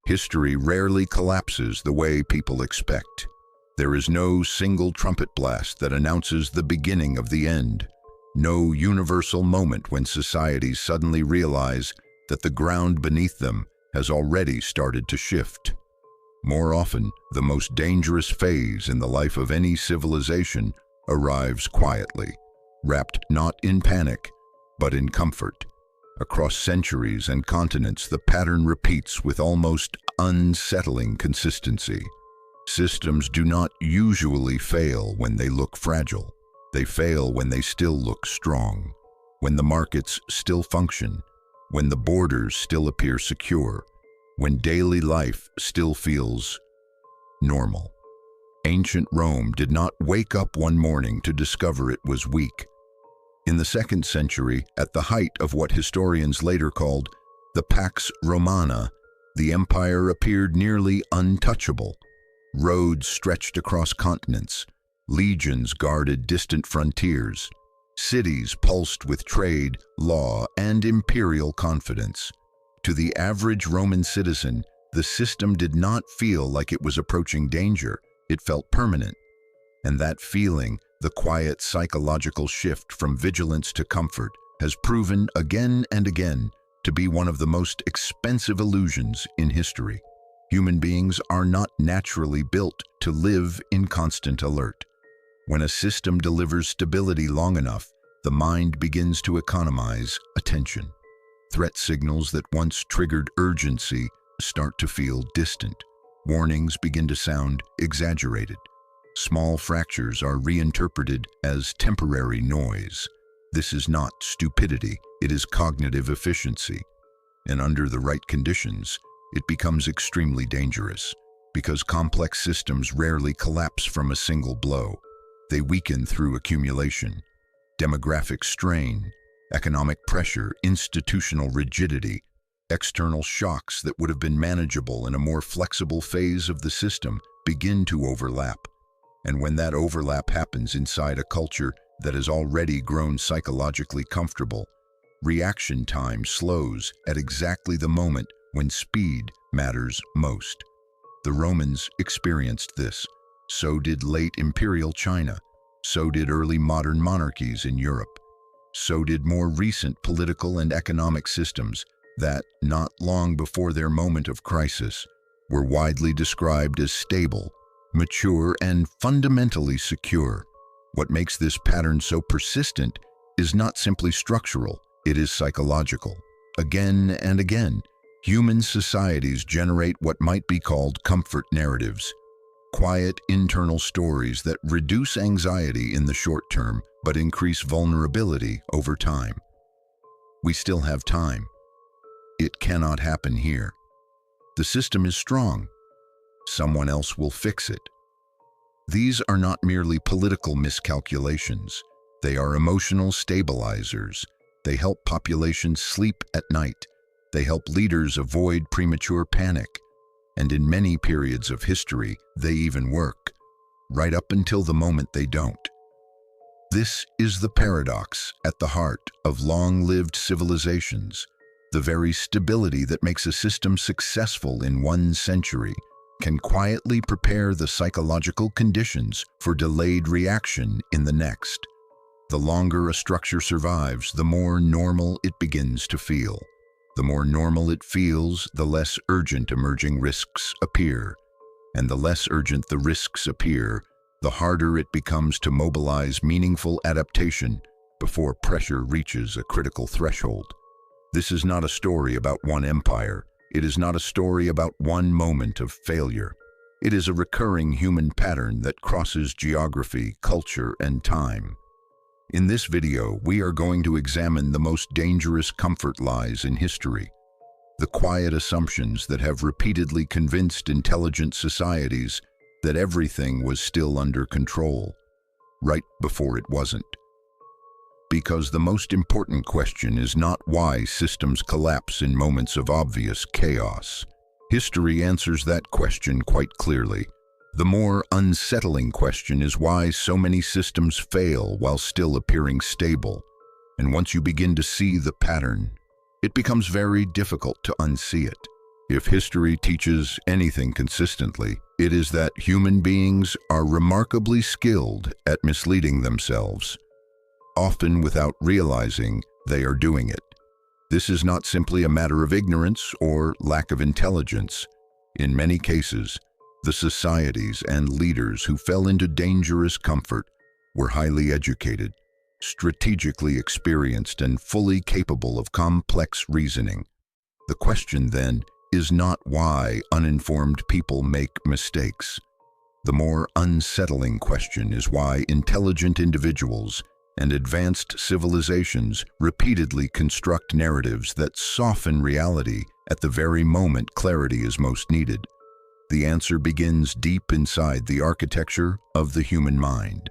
History rarely collapses the way people expect. There is no single trumpet blast that announces the beginning of the end. No universal moment when societies suddenly realize that the ground beneath them has already started to shift. More often, the most dangerous phase in the life of any civilization arrives quietly, wrapped not in panic, but in comfort. Across centuries and continents, the pattern repeats with almost unsettling consistency. Systems do not usually fail when they look fragile. They fail when they still look strong, when the markets still function, when the borders still appear secure, when daily life still feels normal. Ancient Rome did not wake up one morning to discover it was weak. In the 2nd century, at the height of what historians later called the Pax Romana, the empire appeared nearly untouchable. Roads stretched across continents, legions guarded distant frontiers, cities pulsed with trade, law, and imperial confidence. To the average Roman citizen, the system did not feel like it was approaching danger. It felt permanent. And that feeling, the quiet psychological shift from vigilance to comfort, has proven again and again to be one of the most expensive illusions in history. Human beings are not naturally built to live in constant alert. When a system delivers stability long enough, the mind begins to economize attention. Threat signals that once triggered urgency start to feel distant. Warnings begin to sound exaggerated. Small fractures are reinterpreted as temporary noise. This is not stupidity, it is cognitive efficiency. And under the right conditions, it becomes extremely dangerous, because complex systems rarely collapse from a single blow. They weaken through accumulation. Demographic strain, economic pressure, institutional rigidity, external shocks that would have been manageable in a more flexible phase of the system begin to overlap. And when that overlap happens inside a culture that has already grown psychologically comfortable, reaction time slows at exactly the moment when speed matters most. The Romans experienced this. So did late imperial China. So did early modern monarchies in Europe. So did more recent political and economic systems that, not long before their moment of crisis, were widely described as stable, mature, and fundamentally secure. What makes this pattern so persistent is not simply structural, it is psychological. Again and again, human societies generate what might be called comfort narratives, quiet internal stories that reduce anxiety in the short term but increase vulnerability over time. We still have time. It cannot happen here. The system is strong. Someone else will fix it. These are not merely political miscalculations. They are emotional stabilizers. They help populations sleep at night. They help leaders avoid premature panic. And in many periods of history, they even work, right up until the moment they don't. This is the paradox at the heart of long-lived civilizations. The very stability that makes a system successful in one century can quietly prepare the psychological conditions for delayed reaction in the next. The longer a structure survives, the more normal it begins to feel. The more normal it feels, the less urgent emerging risks appear. And the less urgent the risks appear, the harder it becomes to mobilize meaningful adaptation before pressure reaches a critical threshold. This is not a story about one empire. It is not a story about one moment of failure. It is a recurring human pattern that crosses geography, culture, and time. In this video, we are going to examine the most dangerous comfort lies in history, the quiet assumptions that have repeatedly convinced intelligent societies that everything was still under control, right before it wasn't. Because the most important question is not why systems collapse in moments of obvious chaos. History answers that question quite clearly. The more unsettling question is why so many systems fail while still appearing stable. And once you begin to see the pattern, it becomes very difficult to unsee it. If history teaches anything consistently, it is that human beings are remarkably skilled at misleading themselves, often without realizing they are doing it. This is not simply a matter of ignorance or lack of intelligence. In many cases, the societies and leaders who fell into dangerous comfort were highly educated, strategically experienced, and fully capable of complex reasoning. The question, then, is not why uninformed people make mistakes. The more unsettling question is why intelligent individuals and advanced civilizations repeatedly construct narratives that soften reality at the very moment clarity is most needed. The answer begins deep inside the architecture of the human mind.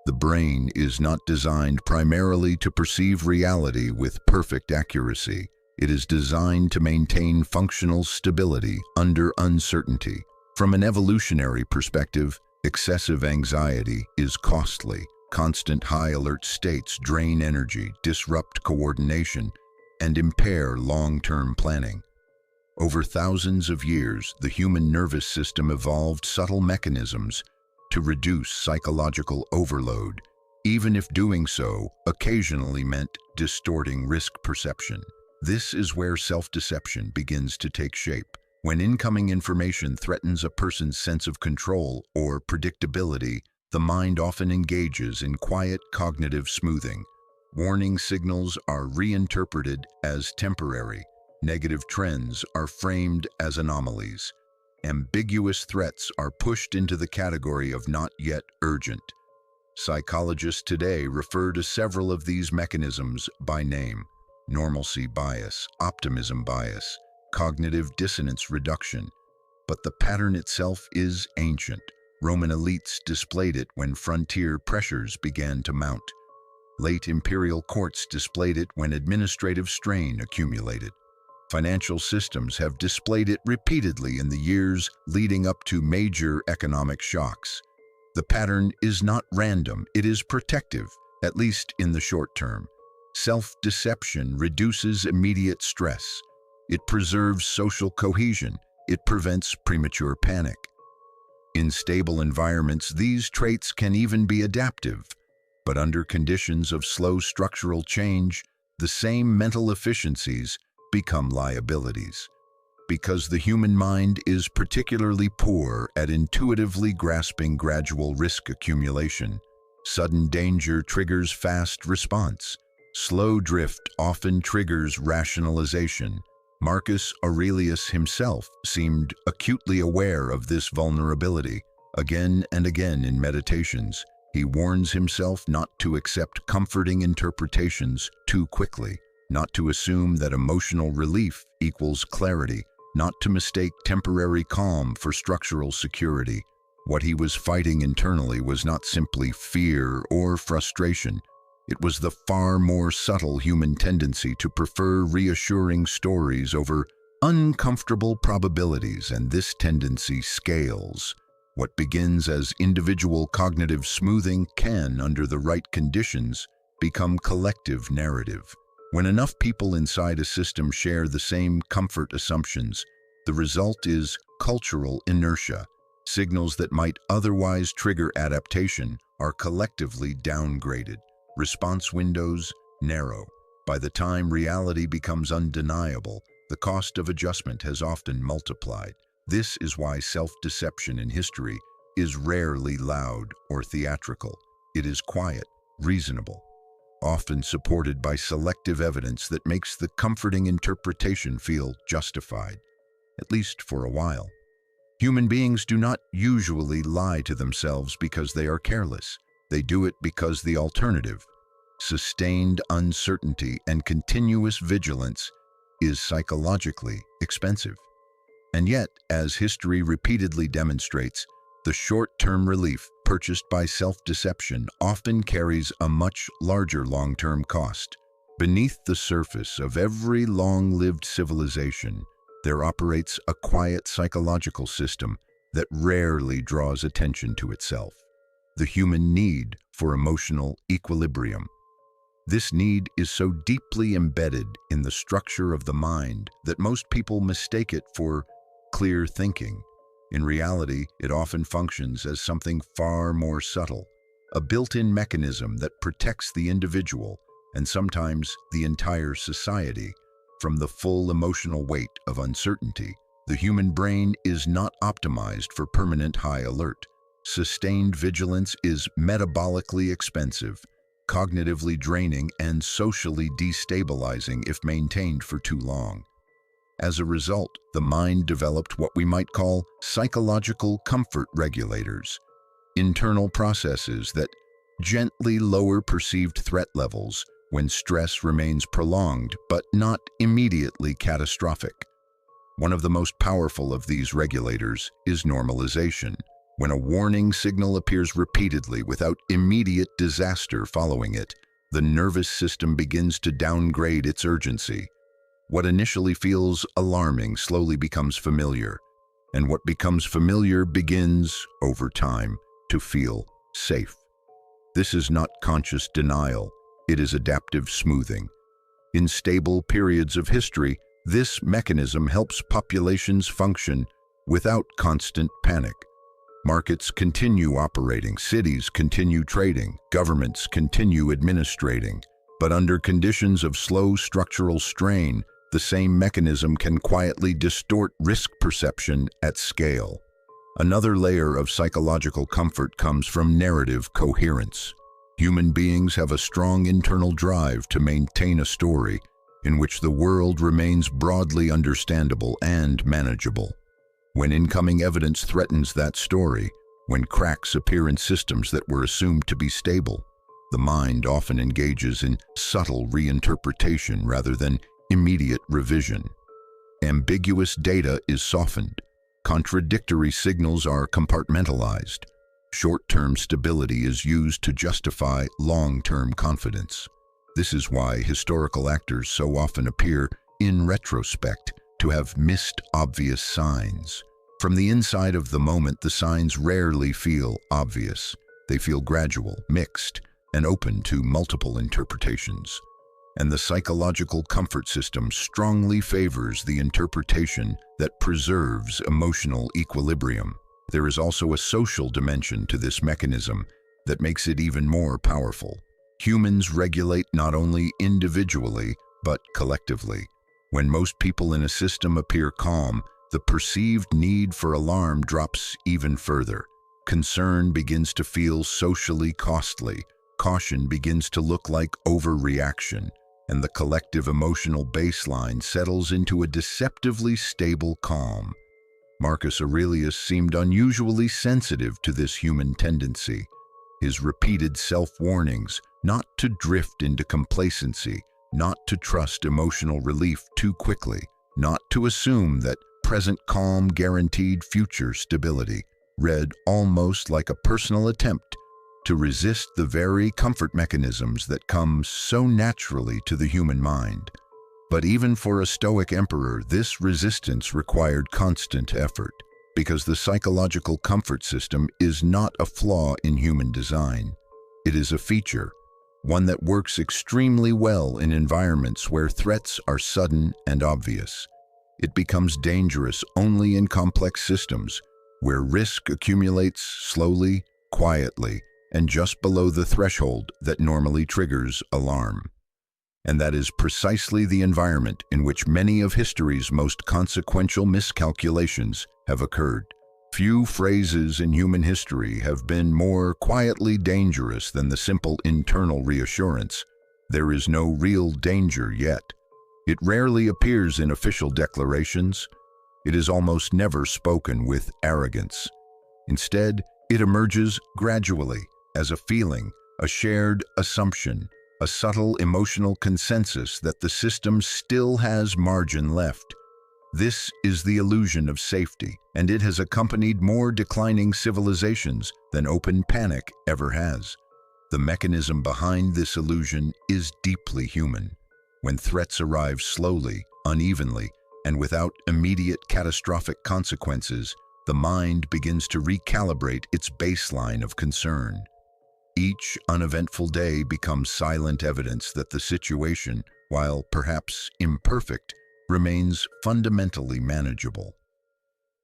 The brain is not designed primarily to perceive reality with perfect accuracy. It is designed to maintain functional stability under uncertainty. From an evolutionary perspective, excessive anxiety is costly. Constant high-alert states drain energy, disrupt coordination, and impair long-term planning. Over thousands of years, the human nervous system evolved subtle mechanisms to reduce psychological overload, even if doing so occasionally meant distorting risk perception. This is where self-deception begins to take shape. When incoming information threatens a person's sense of control or predictability, the mind often engages in quiet cognitive smoothing. Warning signals are reinterpreted as temporary. Negative trends are framed as anomalies. Ambiguous threats are pushed into the category of not yet urgent. Psychologists today refer to several of these mechanisms by name: normalcy bias, optimism bias, cognitive dissonance reduction. But the pattern itself is ancient. Roman elites displayed it when frontier pressures began to mount. Late imperial courts displayed it when administrative strain accumulated. Financial systems have displayed it repeatedly in the years leading up to major economic shocks. The pattern is not random, it is protective, at least in the short term. Self-deception reduces immediate stress. It preserves social cohesion. It prevents premature panic. In stable environments, these traits can even be adaptive, but under conditions of slow structural change, the same mental efficiencies become liabilities. Because the human mind is particularly poor at intuitively grasping gradual risk accumulation, sudden danger triggers fast response. Slow drift often triggers rationalization. Marcus Aurelius himself seemed acutely aware of this vulnerability. Again and again in Meditations, he warns himself not to accept comforting interpretations too quickly, not to assume that emotional relief equals clarity, not to mistake temporary calm for structural security. What he was fighting internally was not simply fear or frustration. It was the far more subtle human tendency to prefer reassuring stories over uncomfortable probabilities, and this tendency scales. What begins as individual cognitive smoothing can, under the right conditions, become collective narrative. When enough people inside a system share the same comfort assumptions, the result is cultural inertia. Signals that might otherwise trigger adaptation are collectively downgraded. Response windows narrow. By the time reality becomes undeniable, the cost of adjustment has often multiplied. This is why self-deception in history is rarely loud or theatrical. It is quiet, reasonable, often supported by selective evidence that makes the comforting interpretation feel justified, at least for a while. Human beings do not usually lie to themselves because they are careless. They do it because the alternative, sustained uncertainty and continuous vigilance, is psychologically expensive. And yet, as history repeatedly demonstrates, the short-term relief purchased by self-deception often carries a much larger long-term cost. Beneath the surface of every long-lived civilization, there operates a quiet psychological system that rarely draws attention to itself: the human need for emotional equilibrium. This need is so deeply embedded in the structure of the mind that most people mistake it for clear thinking. In reality, it often functions as something far more subtle, a built-in mechanism that protects the individual, and sometimes the entire society, from the full emotional weight of uncertainty. The human brain is not optimized for permanent high alert. Sustained vigilance is metabolically expensive, cognitively draining, and socially destabilizing if maintained for too long. As a result, the mind developed what we might call psychological comfort regulators, internal processes that gently lower perceived threat levels when stress remains prolonged but not immediately catastrophic. One of the most powerful of these regulators is normalization. When a warning signal appears repeatedly without immediate disaster following it, the nervous system begins to downgrade its urgency. What initially feels alarming slowly becomes familiar, and what becomes familiar begins, over time, to feel safe. This is not conscious denial, it is adaptive smoothing. In stable periods of history, this mechanism helps populations function without constant panic. Markets continue operating, cities continue trading, governments continue administrating. But under conditions of slow structural strain, the same mechanism can quietly distort risk perception at scale. Another layer of psychological comfort comes from narrative coherence. Human beings have a strong internal drive to maintain a story in which the world remains broadly understandable and manageable. When incoming evidence threatens that story, when cracks appear in systems that were assumed to be stable, the mind often engages in subtle reinterpretation rather than immediate revision. Ambiguous data is softened. Contradictory signals are compartmentalized. Short-term stability is used to justify long-term confidence. This is why historical actors so often appear, in retrospect, to have missed obvious signs. From the inside of the moment, the signs rarely feel obvious. They feel gradual, mixed, and open to multiple interpretations. And the psychological comfort system strongly favors the interpretation that preserves emotional equilibrium. There is also a social dimension to this mechanism that makes it even more powerful. Humans regulate not only individually, but collectively. When most people in a system appear calm, the perceived need for alarm drops even further. Concern begins to feel socially costly. Caution begins to look like overreaction, and the collective emotional baseline settles into a deceptively stable calm. Marcus Aurelius seemed unusually sensitive to this human tendency. His repeated self-warnings not to drift into complacency, not to trust emotional relief too quickly, not to assume that present calm guaranteed future stability, read almost like a personal attempt to resist the very comfort mechanisms that come so naturally to the human mind. But even for a Stoic emperor, this resistance required constant effort, because the psychological comfort system is not a flaw in human design. It is a feature, one that works extremely well in environments where threats are sudden and obvious. It becomes dangerous only in complex systems, where risk accumulates slowly, quietly, and just below the threshold that normally triggers alarm. And that is precisely the environment in which many of history's most consequential miscalculations have occurred. Few phrases in human history have been more quietly dangerous than the simple internal reassurance, "There is no real danger yet." It rarely appears in official declarations. It is almost never spoken with arrogance. Instead, it emerges gradually as a feeling, a shared assumption, a subtle emotional consensus that the system still has margin left. This is the illusion of safety, and it has accompanied more declining civilizations than open panic ever has. The mechanism behind this illusion is deeply human. When threats arrive slowly, unevenly, and without immediate catastrophic consequences, the mind begins to recalibrate its baseline of concern. Each uneventful day becomes silent evidence that the situation, while perhaps imperfect, remains fundamentally manageable.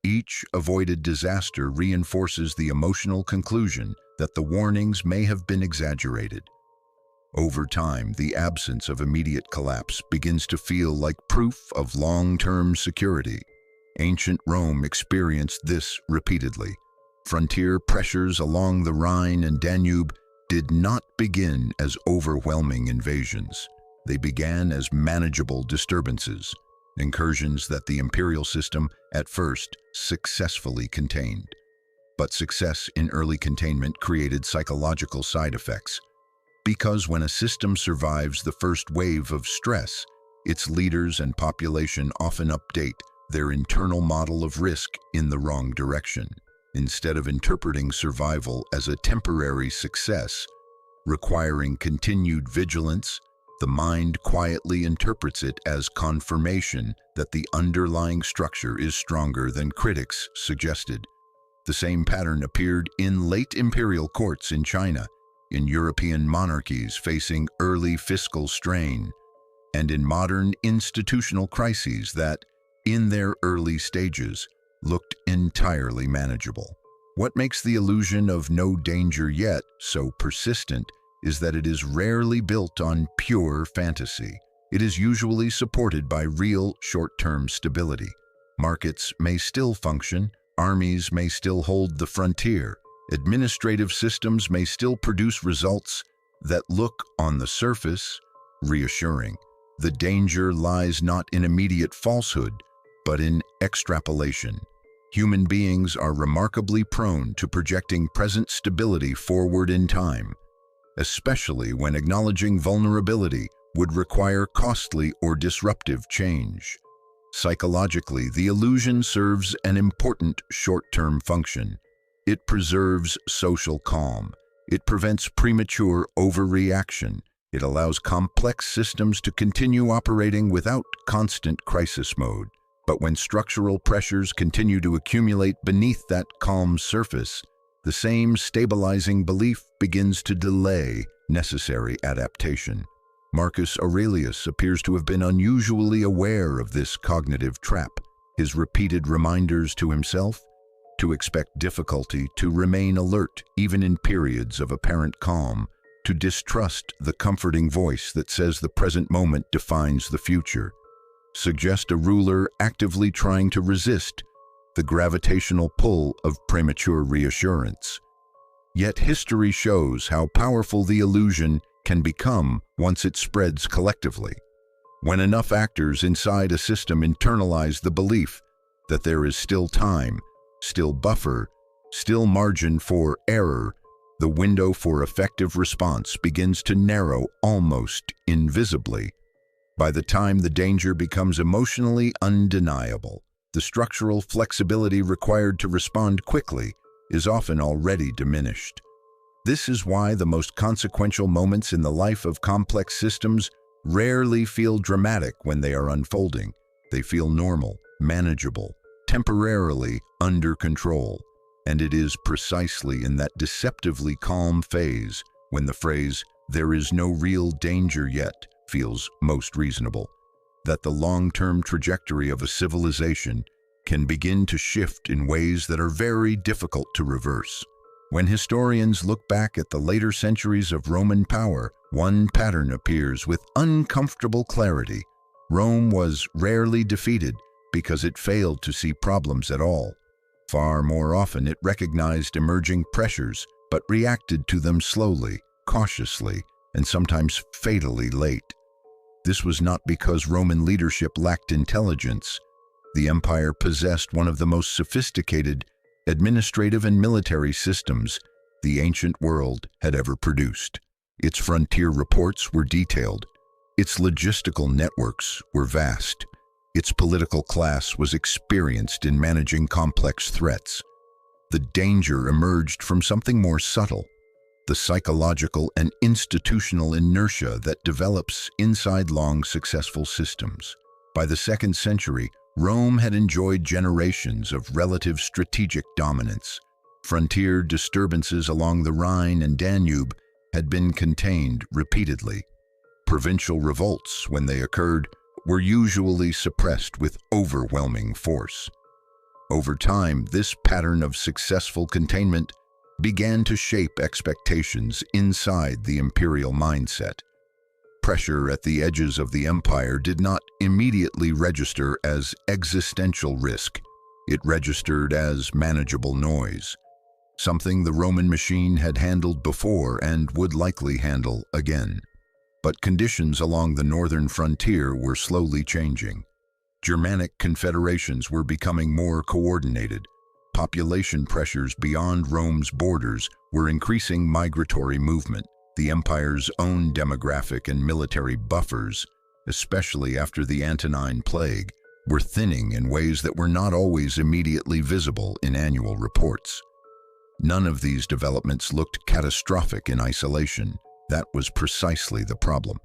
Each avoided disaster reinforces the emotional conclusion that the warnings may have been exaggerated. Over time, the absence of immediate collapse begins to feel like proof of long-term security. Ancient Rome experienced this repeatedly. Frontier pressures along the Rhine and Danube did not begin as overwhelming invasions. They began as manageable disturbances, incursions that the imperial system at first successfully contained. But success in early containment created psychological side effects. Because when a system survives the first wave of stress, its leaders and population often update their internal model of risk in the wrong direction. Instead of interpreting survival as a temporary success, requiring continued vigilance, the mind quietly interprets it as confirmation that the underlying structure is stronger than critics suggested. The same pattern appeared in late imperial courts in China, in European monarchies facing early fiscal strain, and in modern institutional crises that, in their early stages, looked entirely manageable. What makes the illusion of no danger yet so persistent is that it is rarely built on pure fantasy. It is usually supported by real short-term stability. Markets may still function, armies may still hold the frontier, administrative systems may still produce results that look, on the surface, reassuring. The danger lies not in immediate falsehood, but in extrapolation. Human beings are remarkably prone to projecting present stability forward in time, especially when acknowledging vulnerability would require costly or disruptive change. Psychologically, the illusion serves an important short-term function. It preserves social calm. It prevents premature overreaction. It allows complex systems to continue operating without constant crisis mode. But when structural pressures continue to accumulate beneath that calm surface, the same stabilizing belief begins to delay necessary adaptation. Marcus Aurelius appears to have been unusually aware of this cognitive trap. His repeated reminders to himself to expect difficulty, to remain alert even in periods of apparent calm, to distrust the comforting voice that says the present moment defines the future, suggest a ruler actively trying to resist the gravitational pull of premature reassurance. Yet history shows how powerful the illusion can become once it spreads collectively. When enough actors inside a system internalize the belief that there is still time, still buffer, still margin for error, the window for effective response begins to narrow almost invisibly. By the time the danger becomes emotionally undeniable, the structural flexibility required to respond quickly is often already diminished. This is why the most consequential moments in the life of complex systems rarely feel dramatic when they are unfolding. They feel normal, manageable, temporarily under control. And it is precisely in that deceptively calm phase when the phrase, "there is no real danger yet," feels most reasonable, that the long-term trajectory of a civilization can begin to shift in ways that are very difficult to reverse. When historians look back at the later centuries of Roman power, one pattern appears with uncomfortable clarity. Rome was rarely defeated because it failed to see problems at all. Far more often it recognized emerging pressures, but reacted to them slowly, cautiously, and sometimes fatally late. This was not because Roman leadership lacked intelligence. The empire possessed one of the most sophisticated administrative and military systems the ancient world had ever produced. Its frontier reports were detailed. Its logistical networks were vast. Its political class was experienced in managing complex threats. The danger emerged from something more subtle, the psychological and institutional inertia that develops inside long, successful systems. By the 2nd century, Rome had enjoyed generations of relative strategic dominance. Frontier disturbances along the Rhine and Danube had been contained repeatedly. Provincial revolts, when they occurred, were usually suppressed with overwhelming force. Over time, this pattern of successful containment began to shape expectations inside the imperial mindset. Pressure at the edges of the empire did not immediately register as existential risk. It registered as manageable noise, something the Roman machine had handled before and would likely handle again. But conditions along the northern frontier were slowly changing. Germanic confederations were becoming more coordinated. Population pressures beyond Rome's borders were increasing migratory movement. The empire's own demographic and military buffers, especially after the Antonine Plague, were thinning in ways that were not always immediately visible in annual reports. None of these developments looked catastrophic in isolation. That was precisely the problem.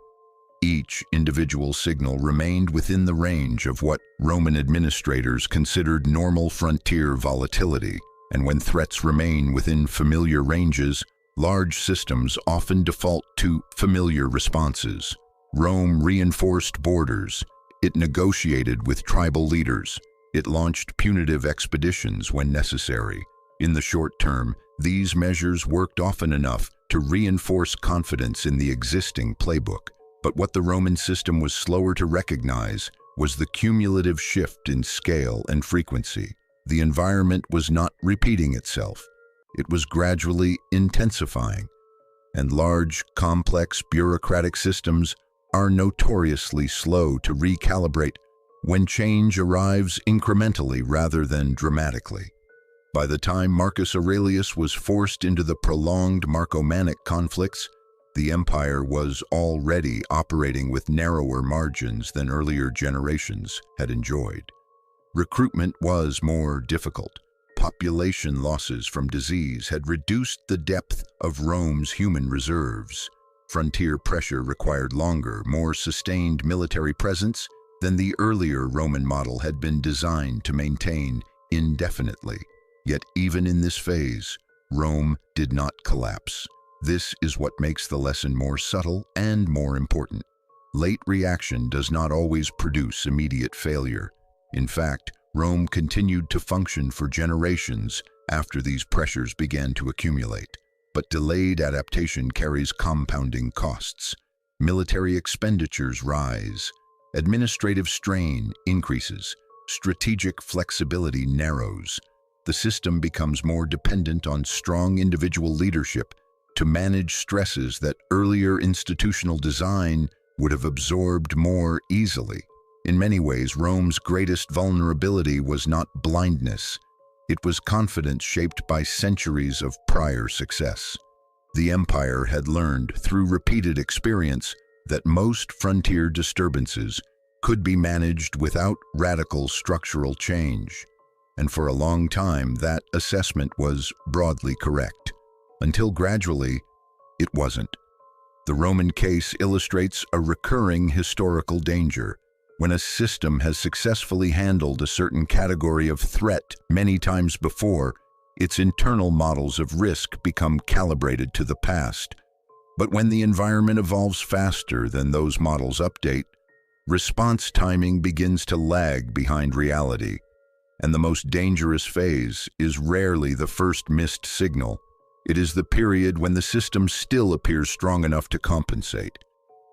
Each individual signal remained within the range of what Roman administrators considered normal frontier volatility, and when threats remain within familiar ranges, large systems often default to familiar responses. Rome reinforced borders. It negotiated with tribal leaders. It launched punitive expeditions when necessary. In the short term, these measures worked often enough to reinforce confidence in the existing playbook. But what the Roman system was slower to recognize was the cumulative shift in scale and frequency. The environment was not repeating itself. It was gradually intensifying. And large, complex bureaucratic systems are notoriously slow to recalibrate when change arrives incrementally rather than dramatically. By the time Marcus Aurelius was forced into the prolonged Marcomannic conflicts, the empire was already operating with narrower margins than earlier generations had enjoyed. Recruitment was more difficult. Population losses from disease had reduced the depth of Rome's human reserves. Frontier pressure required longer, more sustained military presence than the earlier Roman model had been designed to maintain indefinitely. Yet even in this phase, Rome did not collapse. This is what makes the lesson more subtle and more important. Late reaction does not always produce immediate failure. In fact, Rome continued to function for generations after these pressures began to accumulate. But delayed adaptation carries compounding costs. Military expenditures rise. Administrative strain increases. Strategic flexibility narrows. The system becomes more dependent on strong individual leadership to manage stresses that earlier institutional design would have absorbed more easily. In many ways, Rome's greatest vulnerability was not blindness. It was confidence shaped by centuries of prior success. The empire had learned through repeated experience that most frontier disturbances could be managed without radical structural change. And for a long time, that assessment was broadly correct. Until gradually, it wasn't. The Roman case illustrates a recurring historical danger. When a system has successfully handled a certain category of threat many times before, its internal models of risk become calibrated to the past. But when the environment evolves faster than those models update, response timing begins to lag behind reality. And the most dangerous phase is rarely the first missed signal. It is the period when the system still appears strong enough to compensate,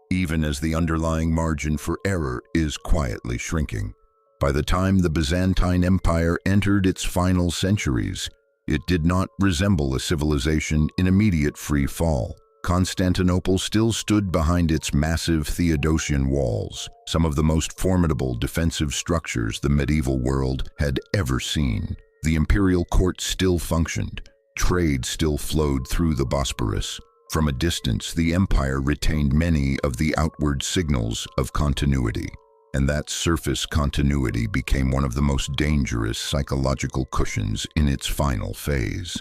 even as the underlying margin for error is quietly shrinking. By the time the Byzantine Empire entered its final centuries, it did not resemble a civilization in immediate free fall. Constantinople still stood behind its massive Theodosian walls, some of the most formidable defensive structures the medieval world had ever seen. The imperial court still functioned. Trade still flowed through the Bosporus. From a distance, the empire retained many of the outward signals of continuity, and that surface continuity became one of the most dangerous psychological cushions in its final phase.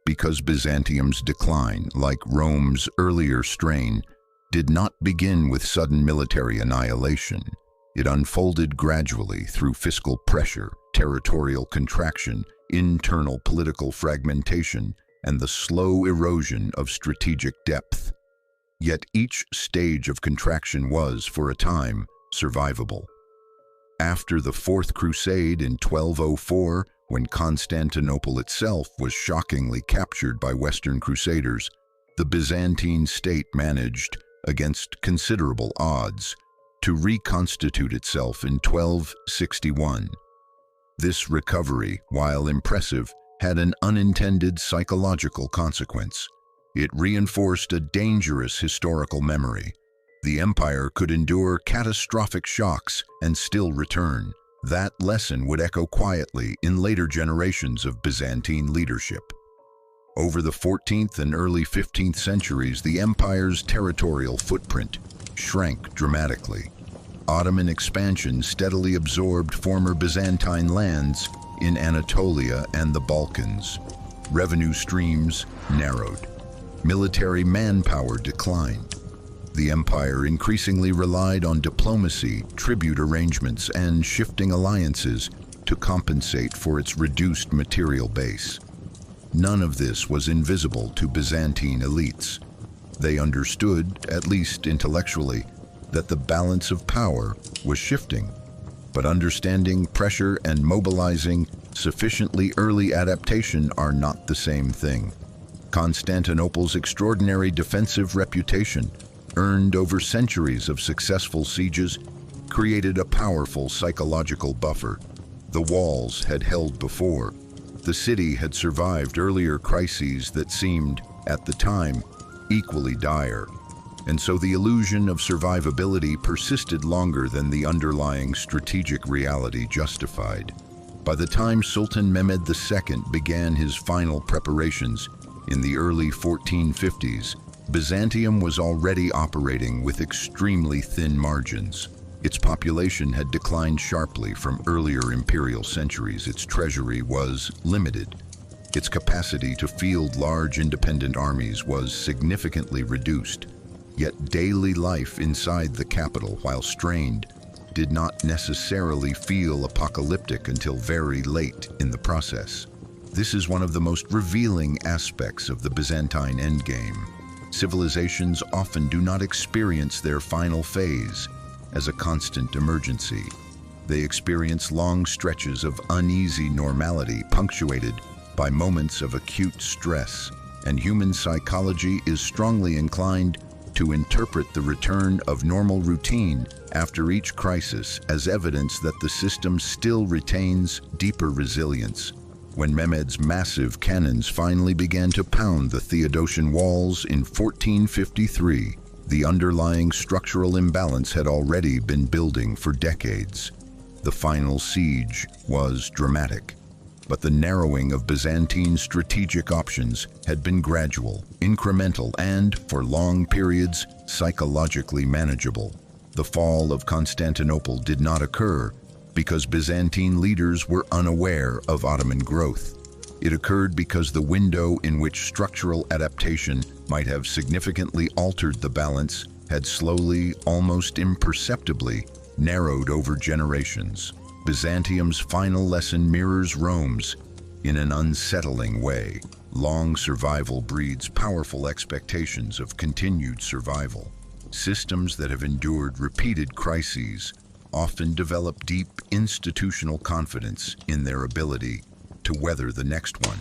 Because Byzantium's decline, like Rome's earlier strain, did not begin with sudden military annihilation. It unfolded gradually through fiscal pressure, territorial contraction, internal political fragmentation, and the slow erosion of strategic depth. Yet each stage of contraction was, for a time, survivable. After the Fourth Crusade in 1204, when Constantinople itself was shockingly captured by Western crusaders, the Byzantine state managed, against considerable odds, to reconstitute itself in 1261. This recovery, while impressive, had an unintended psychological consequence. It reinforced a dangerous historical memory. The empire could endure catastrophic shocks and still return. That lesson would echo quietly in later generations of Byzantine leadership. Over the 14th and early 15th centuries, the empire's territorial footprint shrank dramatically. Ottoman expansion steadily absorbed former Byzantine lands in Anatolia and the Balkans. Revenue streams narrowed. Military manpower declined. The empire increasingly relied on diplomacy, tribute arrangements, and shifting alliances to compensate for its reduced material base. None of this was invisible to Byzantine elites. They understood, at least intellectually, that the balance of power was shifting. But understanding, pressure, and mobilizing sufficiently early adaptation are not the same thing. Constantinople's extraordinary defensive reputation, earned over centuries of successful sieges, created a powerful psychological buffer. The walls had held before. The city had survived earlier crises that seemed, at the time, equally dire. And so the illusion of survivability persisted longer than the underlying strategic reality justified. By the time Sultan Mehmed II began his final preparations in the early 1450s, Byzantium was already operating with extremely thin margins. Its population had declined sharply from earlier imperial centuries. Its treasury was limited. Its capacity to field large independent armies was significantly reduced. Yet daily life inside the capital, while strained, did not necessarily feel apocalyptic until very late in the process. This is one of the most revealing aspects of the Byzantine endgame. Civilizations often do not experience their final phase as a constant emergency. They experience long stretches of uneasy normality punctuated by moments of acute stress, and human psychology is strongly inclined to interpret the return of normal routine after each crisis as evidence that the system still retains deeper resilience. When Mehmed's massive cannons finally began to pound the Theodosian walls in 1453, the underlying structural imbalance had already been building for decades. The final siege was dramatic, but the narrowing of Byzantine strategic options had been gradual, incremental, and, for long periods, psychologically manageable. The fall of Constantinople did not occur because Byzantine leaders were unaware of Ottoman growth. It occurred because the window in which structural adaptation might have significantly altered the balance had slowly, almost imperceptibly, narrowed over generations. Byzantium's final lesson mirrors Rome's in an unsettling way. Long survival breeds powerful expectations of continued survival. Systems that have endured repeated crises often develop deep institutional confidence in their ability to weather the next one.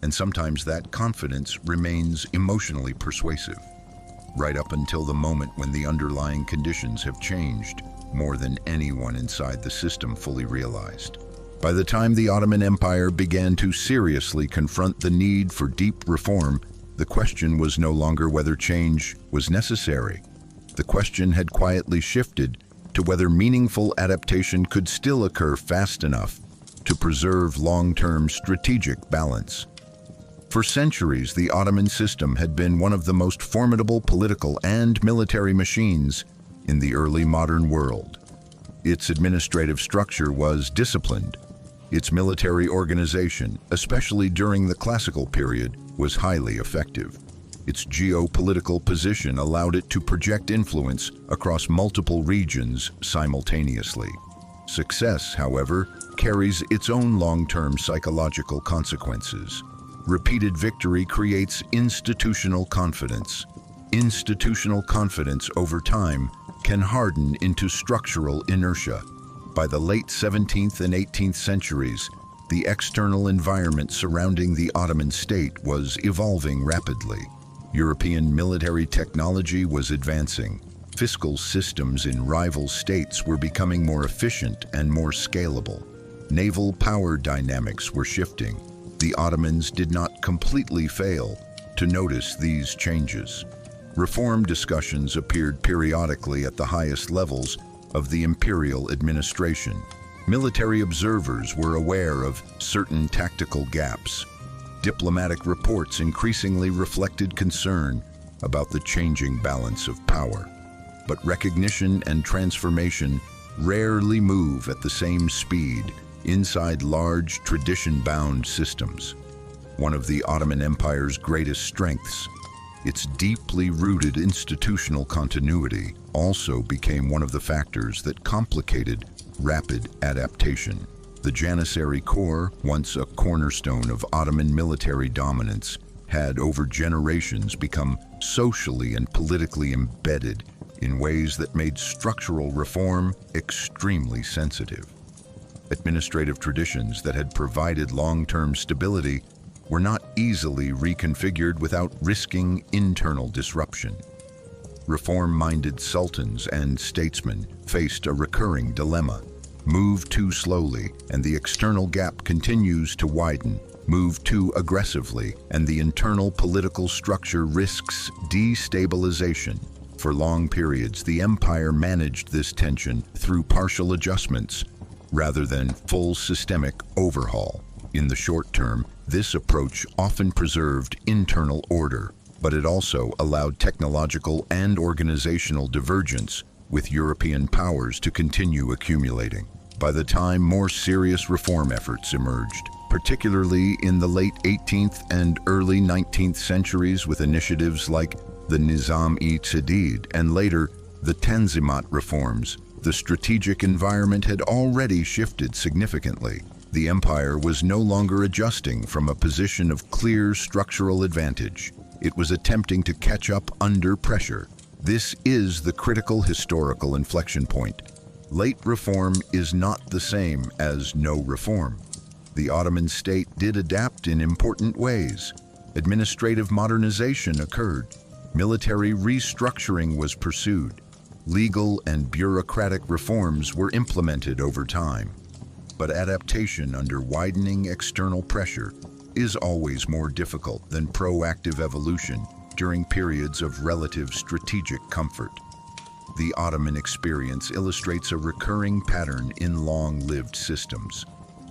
And sometimes that confidence remains emotionally persuasive, right up until the moment when the underlying conditions have changed more than anyone inside the system fully realized. By the time the Ottoman Empire began to seriously confront the need for deep reform, the question was no longer whether change was necessary. The question had quietly shifted to whether meaningful adaptation could still occur fast enough to preserve long-term strategic balance. For centuries, the Ottoman system had been one of the most formidable political and military machines in the early modern world. Its administrative structure was disciplined. Its military organization, especially during the classical period, was highly effective. Its geopolitical position allowed it to project influence across multiple regions simultaneously. Success, however, carries its own long-term psychological consequences. Repeated victory creates institutional confidence. Institutional confidence over time can harden into structural inertia. By the late 17th and 18th centuries, the external environment surrounding the Ottoman state was evolving rapidly. European military technology was advancing. Fiscal systems in rival states were becoming more efficient and more scalable. Naval power dynamics were shifting. The Ottomans did not completely fail to notice these changes. Reform discussions appeared periodically at the highest levels of the imperial administration. Military observers were aware of certain tactical gaps. Diplomatic reports increasingly reflected concern about the changing balance of power. But recognition and transformation rarely move at the same speed inside large, tradition-bound systems. One of the Ottoman Empire's greatest strengths, its deeply rooted institutional continuity, also became one of the factors that complicated rapid adaptation. The Janissary Corps, once a cornerstone of Ottoman military dominance, had over generations become socially and politically embedded in ways that made structural reform extremely sensitive. Administrative traditions that had provided long-term stability were not easily reconfigured without risking internal disruption. Reform-minded sultans and statesmen faced a recurring dilemma. Move too slowly, and the external gap continues to widen. Move too aggressively, and the internal political structure risks destabilization. For long periods, the empire managed this tension through partial adjustments rather than full systemic overhaul. In the short term, this approach often preserved internal order, but it also allowed technological and organizational divergence with European powers to continue accumulating. By the time more serious reform efforts emerged, particularly in the late 18th and early 19th centuries with initiatives like the Nizam-e-Jadid and later the Tanzimat reforms, the strategic environment had already shifted significantly. The empire was no longer adjusting from a position of clear structural advantage. It was attempting to catch up under pressure. This is the critical historical inflection point. Late reform is not the same as no reform. The Ottoman state did adapt in important ways. Administrative modernization occurred. Military restructuring was pursued. Legal and bureaucratic reforms were implemented over time. But adaptation under widening external pressure is always more difficult than proactive evolution during periods of relative strategic comfort. The Ottoman experience illustrates a recurring pattern in long-lived systems.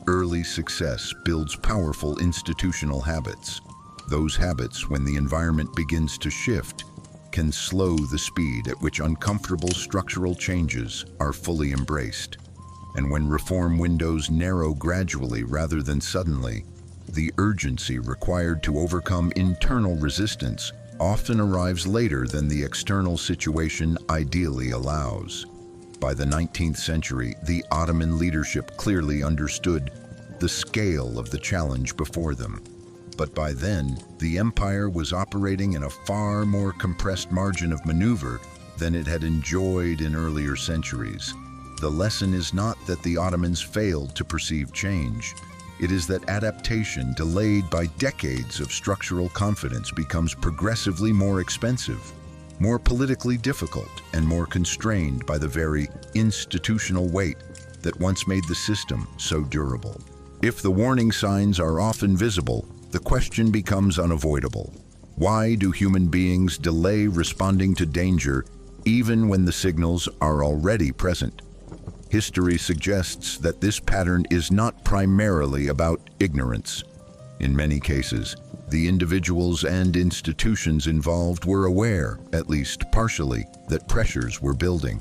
Early success builds powerful institutional habits. Those habits, when the environment begins to shift, can slow the speed at which uncomfortable structural changes are fully embraced. And when reform windows narrow gradually rather than suddenly, the urgency required to overcome internal resistance often arrives later than the external situation ideally allows. By the 19th century, the Ottoman leadership clearly understood the scale of the challenge before them. But by then, the empire was operating in a far more compressed margin of maneuver than it had enjoyed in earlier centuries. The lesson is not that the Ottomans failed to perceive change. It is that adaptation delayed by decades of structural confidence becomes progressively more expensive, more politically difficult, and more constrained by the very institutional weight that once made the system so durable. If the warning signs are often visible, the question becomes unavoidable. Why do human beings delay responding to danger even when the signals are already present? History suggests that this pattern is not primarily about ignorance. In many cases, the individuals and institutions involved were aware, at least partially, that pressures were building.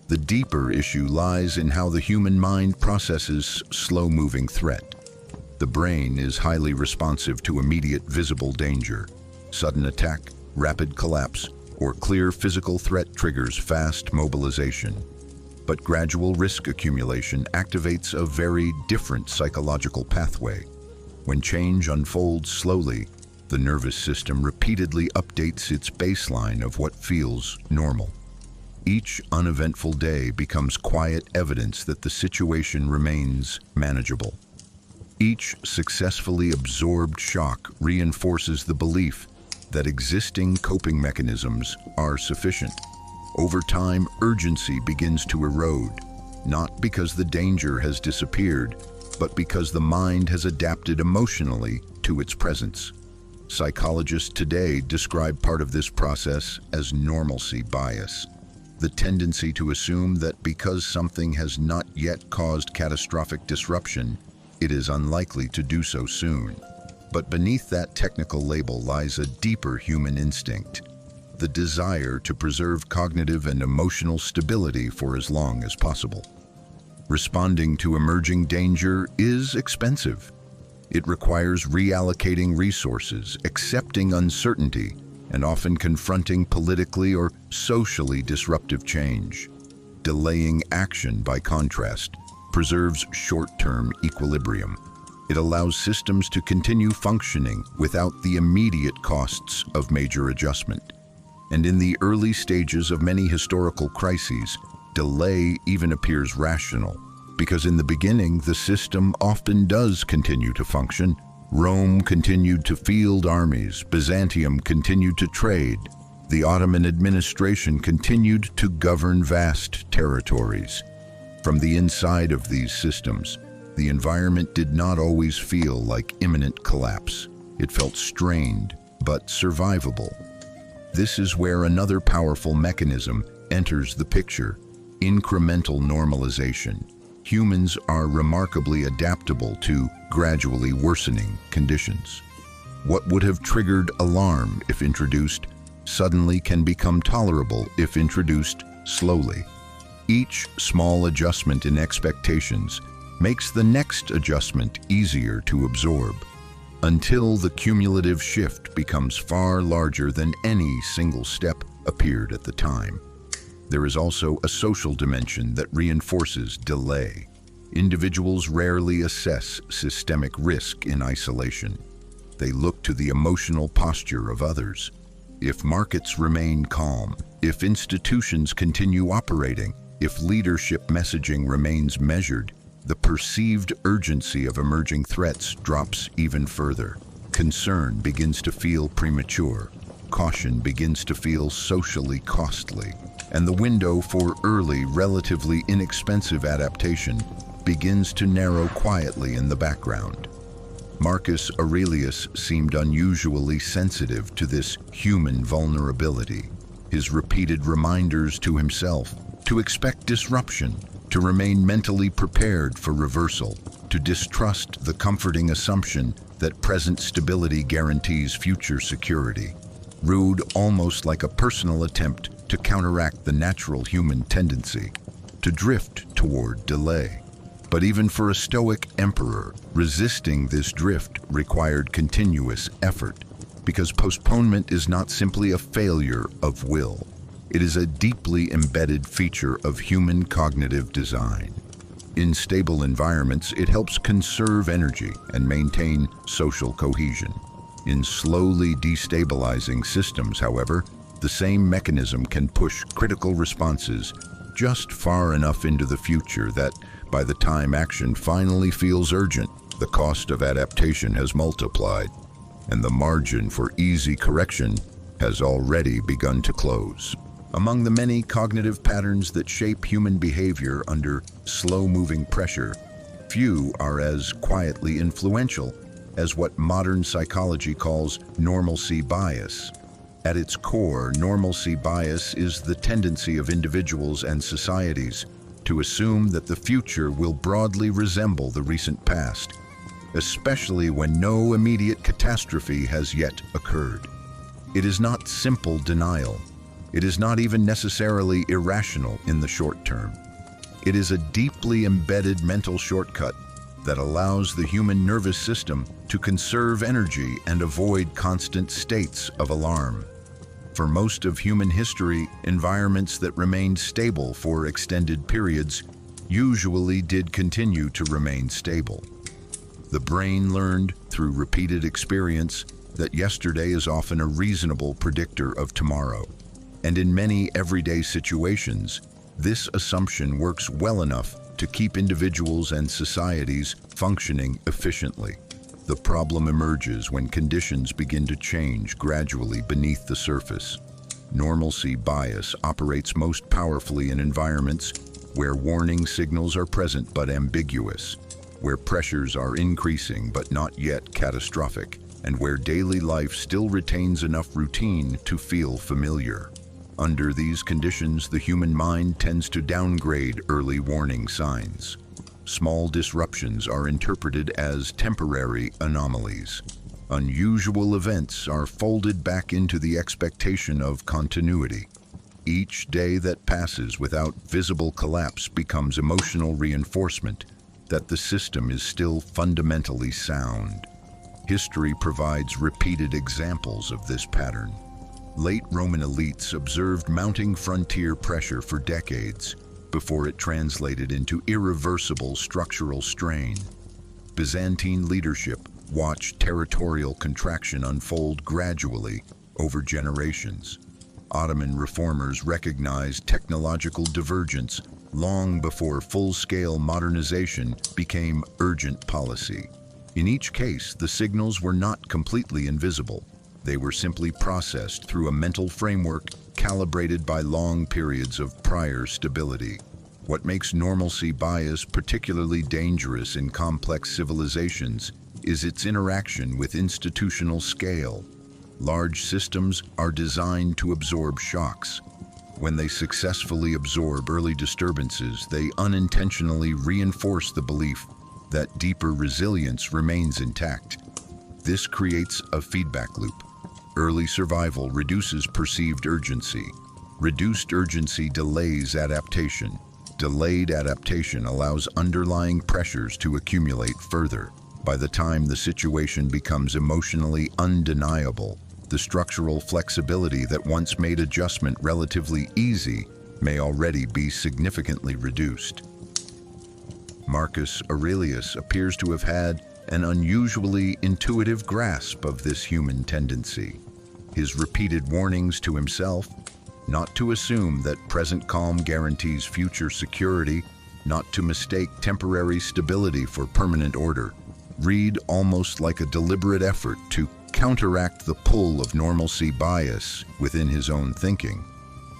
The deeper issue lies in how the human mind processes slow-moving threat. The brain is highly responsive to immediate visible danger. Sudden attack, rapid collapse, or clear physical threat triggers fast mobilization. But gradual risk accumulation activates a very different psychological pathway. When change unfolds slowly, the nervous system repeatedly updates its baseline of what feels normal. Each uneventful day becomes quiet evidence that the situation remains manageable. Each successfully absorbed shock reinforces the belief that existing coping mechanisms are sufficient. Over time, urgency begins to erode, not because the danger has disappeared, but because the mind has adapted emotionally to its presence. Psychologists today describe part of this process as normalcy bias, the tendency to assume that because something has not yet caused catastrophic disruption, it is unlikely to do so soon. But beneath that technical label lies a deeper human instinct, the desire to preserve cognitive and emotional stability for as long as possible. Responding to emerging danger is expensive. It requires reallocating resources, accepting uncertainty, and often confronting politically or socially disruptive change. Delaying action, by contrast, preserves short-term equilibrium. It allows systems to continue functioning without the immediate costs of major adjustment. And in the early stages of many historical crises, delay even appears rational, because in the beginning, the system often does continue to function. Rome continued to field armies, Byzantium continued to trade, the Ottoman administration continued to govern vast territories. From the inside of these systems, the environment did not always feel like imminent collapse. It felt strained, but survivable. This is where another powerful mechanism enters the picture: incremental normalization. Humans are remarkably adaptable to gradually worsening conditions. What would have triggered alarm if introduced suddenly can become tolerable if introduced slowly. Each small adjustment in expectations makes the next adjustment easier to absorb, until the cumulative shift becomes far larger than any single step appeared at the time. There is also a social dimension that reinforces delay. Individuals rarely assess systemic risk in isolation. They look to the emotional posture of others. If markets remain calm, if institutions continue operating, if leadership messaging remains measured, the perceived urgency of emerging threats drops even further. Concern begins to feel premature. Caution begins to feel socially costly. And the window for early, relatively inexpensive adaptation begins to narrow quietly in the background. Marcus Aurelius seemed unusually sensitive to this human vulnerability. His repeated reminders to himself to expect disruption, to remain mentally prepared for reversal, to distrust the comforting assumption that present stability guarantees future security, rude almost like a personal attempt to counteract the natural human tendency to drift toward delay. But even for a Stoic emperor, resisting this drift required continuous effort, because postponement is not simply a failure of will. It is a deeply embedded feature of human cognitive design. In stable environments, it helps conserve energy and maintain social cohesion. In slowly destabilizing systems, however, the same mechanism can push critical responses just far enough into the future that, by the time action finally feels urgent, the cost of adaptation has multiplied, and the margin for easy correction has already begun to close. Among the many cognitive patterns that shape human behavior under slow-moving pressure, few are as quietly influential as what modern psychology calls normalcy bias. At its core, normalcy bias is the tendency of individuals and societies to assume that the future will broadly resemble the recent past, especially when no immediate catastrophe has yet occurred. It is not simple denial. It is not even necessarily irrational in the short term. It is a deeply embedded mental shortcut that allows the human nervous system to conserve energy and avoid constant states of alarm. For most of human history, environments that remained stable for extended periods usually did continue to remain stable. The brain learned through repeated experience that yesterday is often a reasonable predictor of tomorrow. And in many everyday situations, this assumption works well enough to keep individuals and societies functioning efficiently. The problem emerges when conditions begin to change gradually beneath the surface. Normalcy bias operates most powerfully in environments where warning signals are present but ambiguous, where pressures are increasing but not yet catastrophic, and where daily life still retains enough routine to feel familiar. Under these conditions, the human mind tends to downgrade early warning signs. Small disruptions are interpreted as temporary anomalies. Unusual events are folded back into the expectation of continuity. Each day that passes without visible collapse becomes emotional reinforcement that the system is still fundamentally sound. History provides repeated examples of this pattern. Late Roman elites observed mounting frontier pressure for decades before it translated into irreversible structural strain. Byzantine leadership watched territorial contraction unfold gradually over generations. Ottoman reformers recognized technological divergence long before full-scale modernization became urgent policy. In each case, the signals were not completely invisible. They were simply processed through a mental framework calibrated by long periods of prior stability. What makes normalcy bias particularly dangerous in complex civilizations is its interaction with institutional scale. Large systems are designed to absorb shocks. When they successfully absorb early disturbances, they unintentionally reinforce the belief that deeper resilience remains intact. This creates a feedback loop. Early survival reduces perceived urgency. Reduced urgency delays adaptation. Delayed adaptation allows underlying pressures to accumulate further. By the time the situation becomes emotionally undeniable, the structural flexibility that once made adjustment relatively easy may already be significantly reduced. Marcus Aurelius appears to have had an unusually intuitive grasp of this human tendency. His repeated warnings to himself, not to assume that present calm guarantees future security, not to mistake temporary stability for permanent order, read almost like a deliberate effort to counteract the pull of normalcy bias within his own thinking.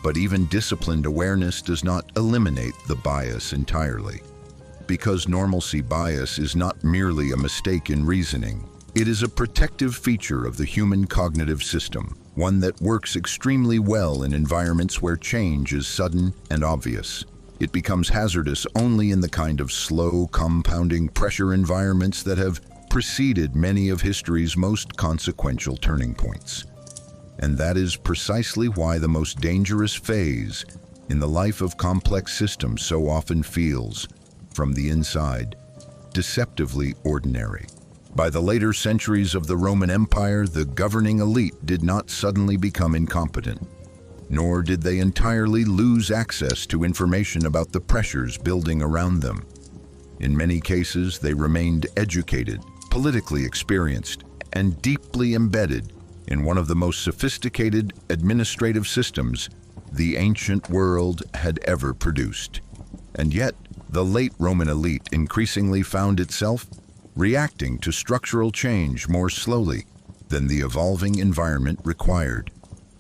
But even disciplined awareness does not eliminate the bias entirely. Because normalcy bias is not merely a mistake in reasoning, it is a protective feature of the human cognitive system, one that works extremely well in environments where change is sudden and obvious. It becomes hazardous only in the kind of slow, compounding pressure environments that have preceded many of history's most consequential turning points. And that is precisely why the most dangerous phase in the life of complex systems so often feels, from the inside, deceptively ordinary. By the later centuries of the Roman Empire, the governing elite did not suddenly become incompetent, nor did they entirely lose access to information about the pressures building around them. In many cases, they remained educated, politically experienced, and deeply embedded in one of the most sophisticated administrative systems the ancient world had ever produced. And yet, the late Roman elite increasingly found itself reacting to structural change more slowly than the evolving environment required.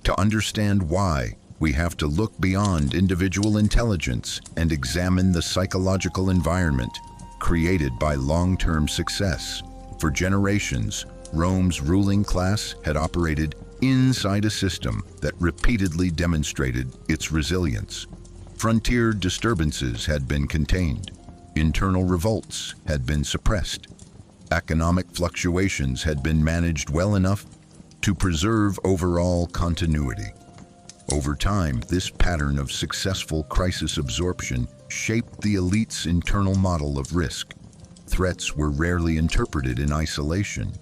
To understand why, we have to look beyond individual intelligence and examine the psychological environment created by long-term success. For generations, Rome's ruling class had operated inside a system that repeatedly demonstrated its resilience. Frontier disturbances had been contained. Internal revolts had been suppressed. Economic fluctuations had been managed well enough to preserve overall continuity. Over time, this pattern of successful crisis absorption shaped the elite's internal model of risk. Threats were rarely interpreted in isolation.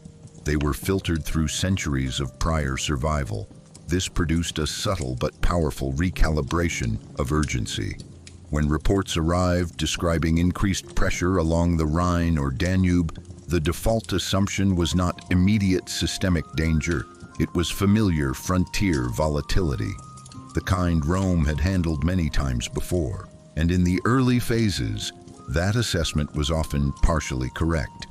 They were filtered through centuries of prior survival. This produced a subtle but powerful recalibration of urgency. When reports arrived describing increased pressure along the Rhine or Danube, the default assumption was not immediate systemic danger, it was familiar frontier volatility, the kind Rome had handled many times before. And in the early phases, that assessment was often partially correct.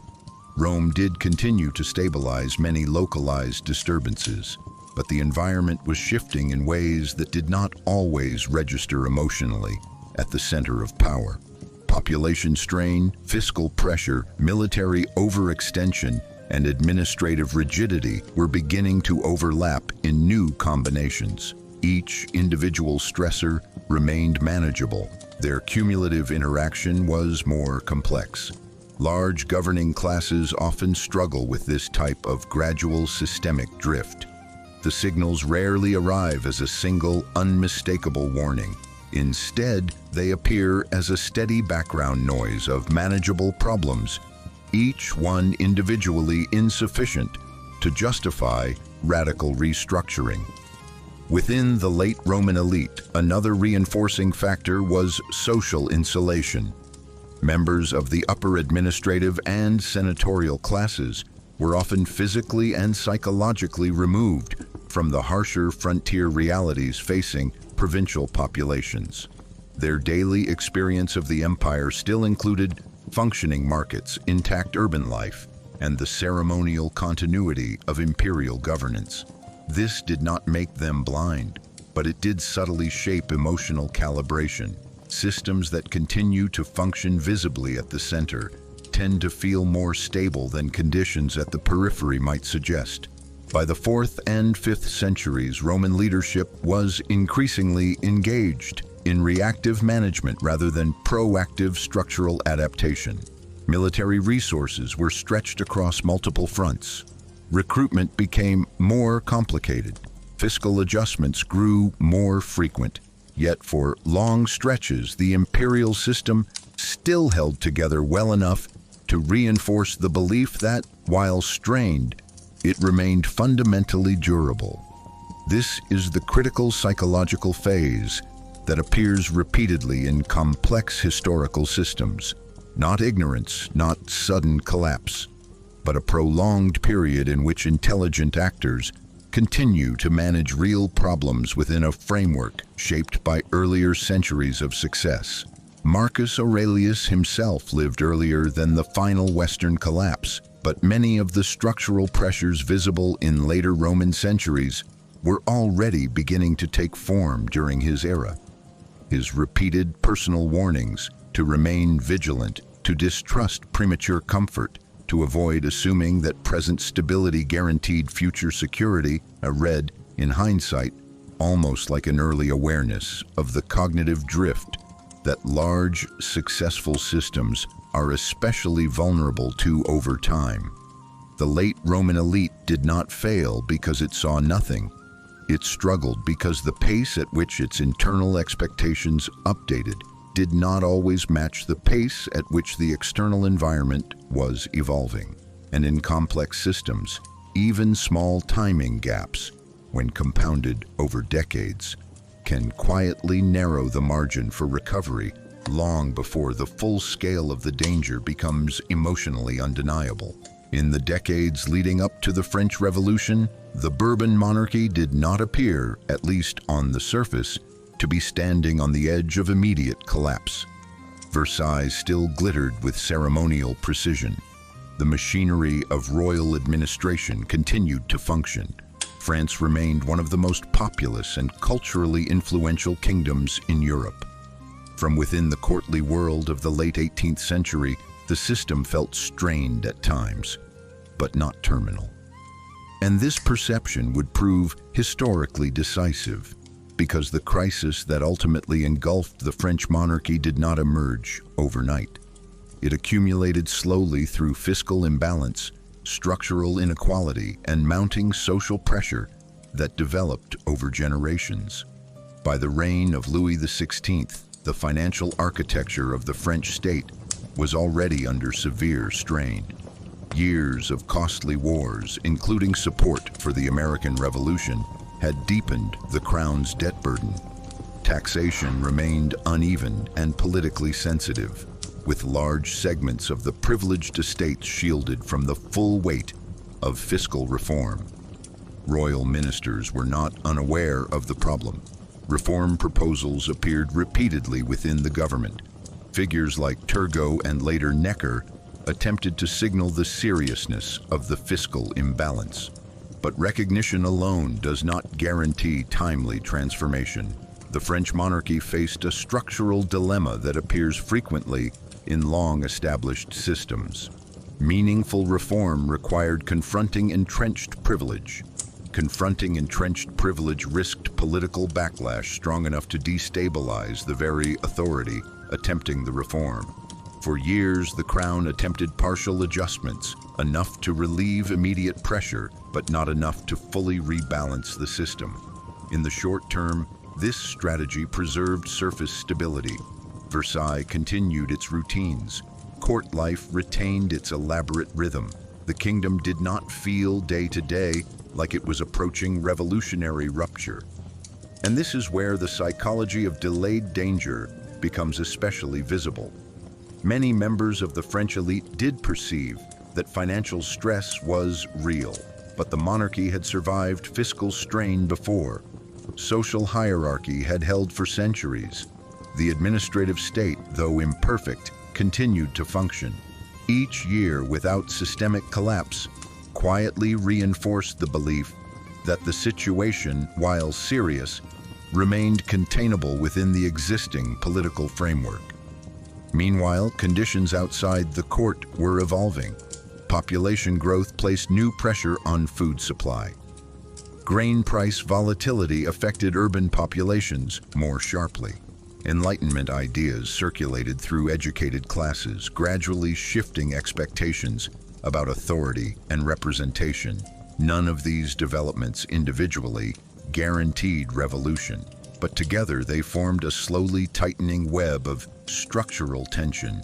Rome did continue to stabilize many localized disturbances, but the environment was shifting in ways that did not always register emotionally at the center of power. Population strain, fiscal pressure, military overextension, and administrative rigidity were beginning to overlap in new combinations. Each individual stressor remained manageable. Their cumulative interaction was more complex. Large governing classes often struggle with this type of gradual systemic drift. The signals rarely arrive as a single, unmistakable warning. Instead, they appear as a steady background noise of manageable problems, each one individually insufficient to justify radical restructuring. Within the late Roman elite, another reinforcing factor was social insulation. Members of the upper administrative and senatorial classes were often physically and psychologically removed from the harsher frontier realities facing provincial populations. Their daily experience of the empire still included functioning markets, intact urban life, and the ceremonial continuity of imperial governance. This did not make them blind, but it did subtly shape emotional calibration. Systems that continue to function visibly at the center tend to feel more stable than conditions at the periphery might suggest. By the 4th and 5th centuries, Roman leadership was increasingly engaged in reactive management rather than proactive structural adaptation. Military resources were stretched across multiple fronts. Recruitment became more complicated. Fiscal adjustments grew more frequent. Yet for long stretches, the imperial system still held together well enough to reinforce the belief that, while strained, it remained fundamentally durable. This is the critical psychological phase that appears repeatedly in complex historical systems. Not ignorance, not sudden collapse, but a prolonged period in which intelligent actors continue to manage real problems within a framework shaped by earlier centuries of success. Marcus Aurelius himself lived earlier than the final Western collapse, but many of the structural pressures visible in later Roman centuries were already beginning to take form during his era. His repeated personal warnings to remain vigilant, to distrust premature comfort, to avoid assuming that present stability guaranteed future security, are read, in hindsight, almost like an early awareness of the cognitive drift that large, successful systems are especially vulnerable to over time. The late Roman elite did not fail because it saw nothing. It struggled because the pace at which its internal expectations updated did not always match the pace at which the external environment was evolving. And in complex systems, even small timing gaps, when compounded over decades, can quietly narrow the margin for recovery long before the full scale of the danger becomes emotionally undeniable. In the decades leading up to the French Revolution, the Bourbon monarchy did not appear, at least on the surface, to be standing on the edge of immediate collapse. Versailles still glittered with ceremonial precision. The machinery of royal administration continued to function. France remained one of the most populous and culturally influential kingdoms in Europe. From within the courtly world of the late 18th century, the system felt strained at times, but not terminal. And this perception would prove historically decisive, because the crisis that ultimately engulfed the French monarchy did not emerge overnight. It accumulated slowly through fiscal imbalance, structural inequality, and mounting social pressure that developed over generations. By the reign of Louis XVI, the financial architecture of the French state was already under severe strain. Years of costly wars, including support for the American Revolution, had deepened the crown's debt burden. Taxation remained uneven and politically sensitive, with large segments of the privileged estates shielded from the full weight of fiscal reform. Royal ministers were not unaware of the problem. Reform proposals appeared repeatedly within the government. Figures like Turgot and later Necker attempted to signal the seriousness of the fiscal imbalance. But recognition alone does not guarantee timely transformation. The French monarchy faced a structural dilemma that appears frequently in long-established systems. Meaningful reform required confronting entrenched privilege. Confronting entrenched privilege risked political backlash strong enough to destabilize the very authority attempting the reform. For years, the crown attempted partial adjustments, enough to relieve immediate pressure, but not enough to fully rebalance the system. In the short term, this strategy preserved surface stability. Versailles continued its routines. Court life retained its elaborate rhythm. The kingdom did not feel day to day like it was approaching revolutionary rupture. And this is where the psychology of delayed danger becomes especially visible. Many members of the French elite did perceive that financial stress was real, but the monarchy had survived fiscal strain before. Social hierarchy had held for centuries. The administrative state, though imperfect, continued to function. Each year without systemic collapse quietly reinforced the belief that the situation, while serious, remained containable within the existing political framework. Meanwhile, conditions outside the court were evolving. Population growth placed new pressure on food supply. Grain price volatility affected urban populations more sharply. Enlightenment ideas circulated through educated classes, gradually shifting expectations about authority and representation. None of these developments individually guaranteed revolution, but together they formed a slowly tightening web of structural tension.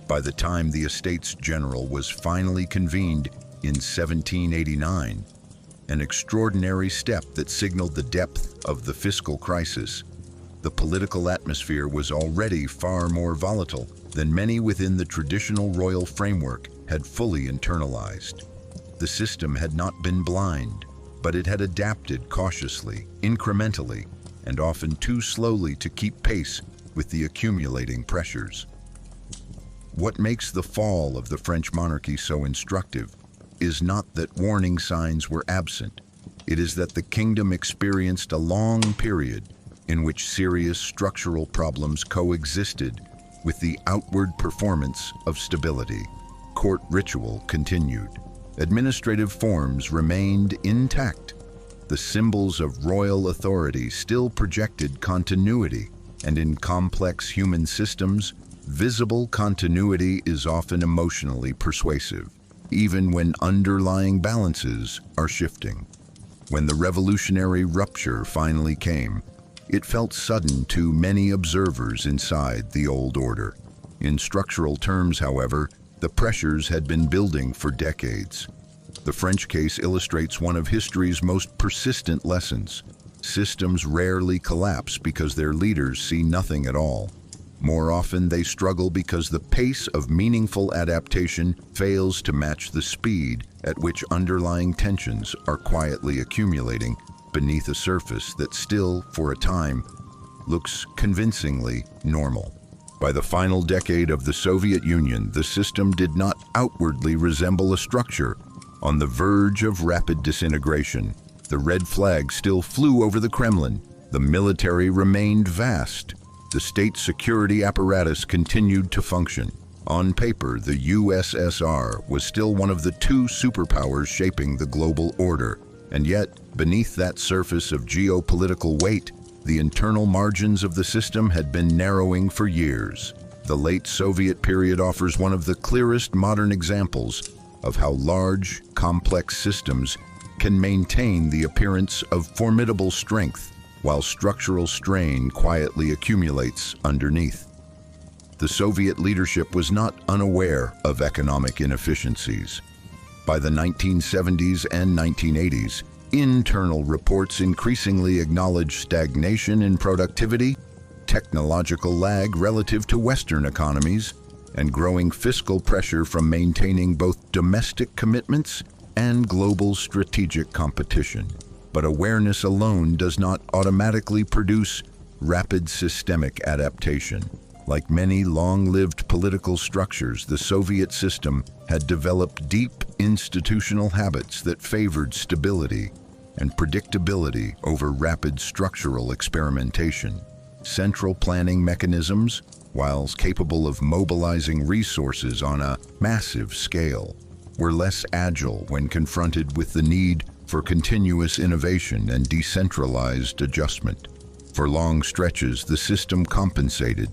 By the time the Estates General was finally convened in 1789, an extraordinary step that signaled the depth of the fiscal crisis, the political atmosphere was already far more volatile than many within the traditional royal framework had fully internalized. The system had not been blind, but it had adapted cautiously, incrementally, and often too slowly to keep pace with the accumulating pressures. What makes the fall of the French monarchy so instructive is not that warning signs were absent. It is that the kingdom experienced a long period in which serious structural problems coexisted with the outward performance of stability. Court ritual continued. Administrative forms remained intact. The symbols of royal authority still projected continuity, and in complex human systems, visible continuity is often emotionally persuasive, even when underlying balances are shifting. When the revolutionary rupture finally came, it felt sudden to many observers inside the old order. In structural terms, however, the pressures had been building for decades. The French case illustrates one of history's most persistent lessons. Systems rarely collapse because their leaders see nothing at all. More often, they struggle because the pace of meaningful adaptation fails to match the speed at which underlying tensions are quietly accumulating beneath a surface that still, for a time, looks convincingly normal. By the final decade of the Soviet Union, the system did not outwardly resemble a structure on the verge of rapid disintegration. The red flag still flew over the Kremlin. The military remained vast. The state security apparatus continued to function. On paper, the USSR was still one of the two superpowers shaping the global order. And yet, beneath that surface of geopolitical weight, the internal margins of the system had been narrowing for years. The late Soviet period offers one of the clearest modern examples of how large, complex systems can maintain the appearance of formidable strength while structural strain quietly accumulates underneath. The Soviet leadership was not unaware of economic inefficiencies. By the 1970s and 1980s, Internal reports increasingly acknowledge stagnation in productivity, technological lag relative to Western economies, and growing fiscal pressure from maintaining both domestic commitments and global strategic competition. But awareness alone does not automatically produce rapid systemic adaptation. Like many long-lived political structures, the Soviet system had developed deep institutional habits that favored stability and predictability over rapid structural experimentation. Central planning mechanisms, whilst capable of mobilizing resources on a massive scale, were less agile when confronted with the need for continuous innovation and decentralized adjustment. For long stretches, the system compensated.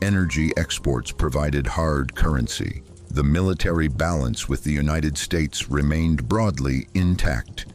Energy exports provided hard currency. The military balance with the United States remained broadly intact.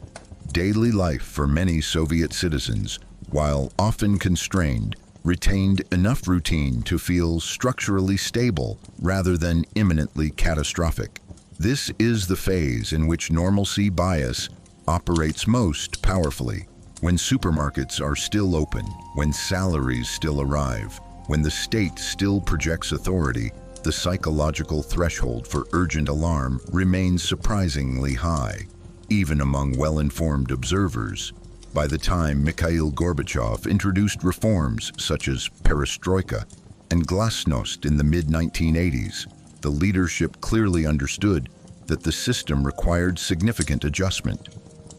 Daily life for many Soviet citizens, while often constrained, retained enough routine to feel structurally stable rather than imminently catastrophic. This is the phase in which normalcy bias operates most powerfully. When supermarkets are still open, when salaries still arrive, when the state still projects authority, the psychological threshold for urgent alarm remains surprisingly high, even among well-informed observers. By the time Mikhail Gorbachev introduced reforms such as perestroika and glasnost in the mid-1980s, the leadership clearly understood that the system required significant adjustment.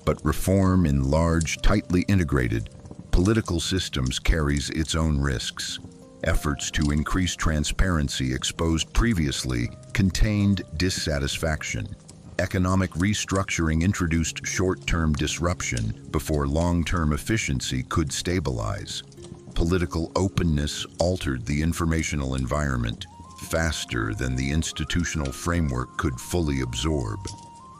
But reform in large, tightly integrated political systems carries its own risks. Efforts to increase transparency exposed previously contained dissatisfaction. Economic restructuring introduced short-term disruption before long-term efficiency could stabilize. Political openness altered the informational environment faster than the institutional framework could fully absorb.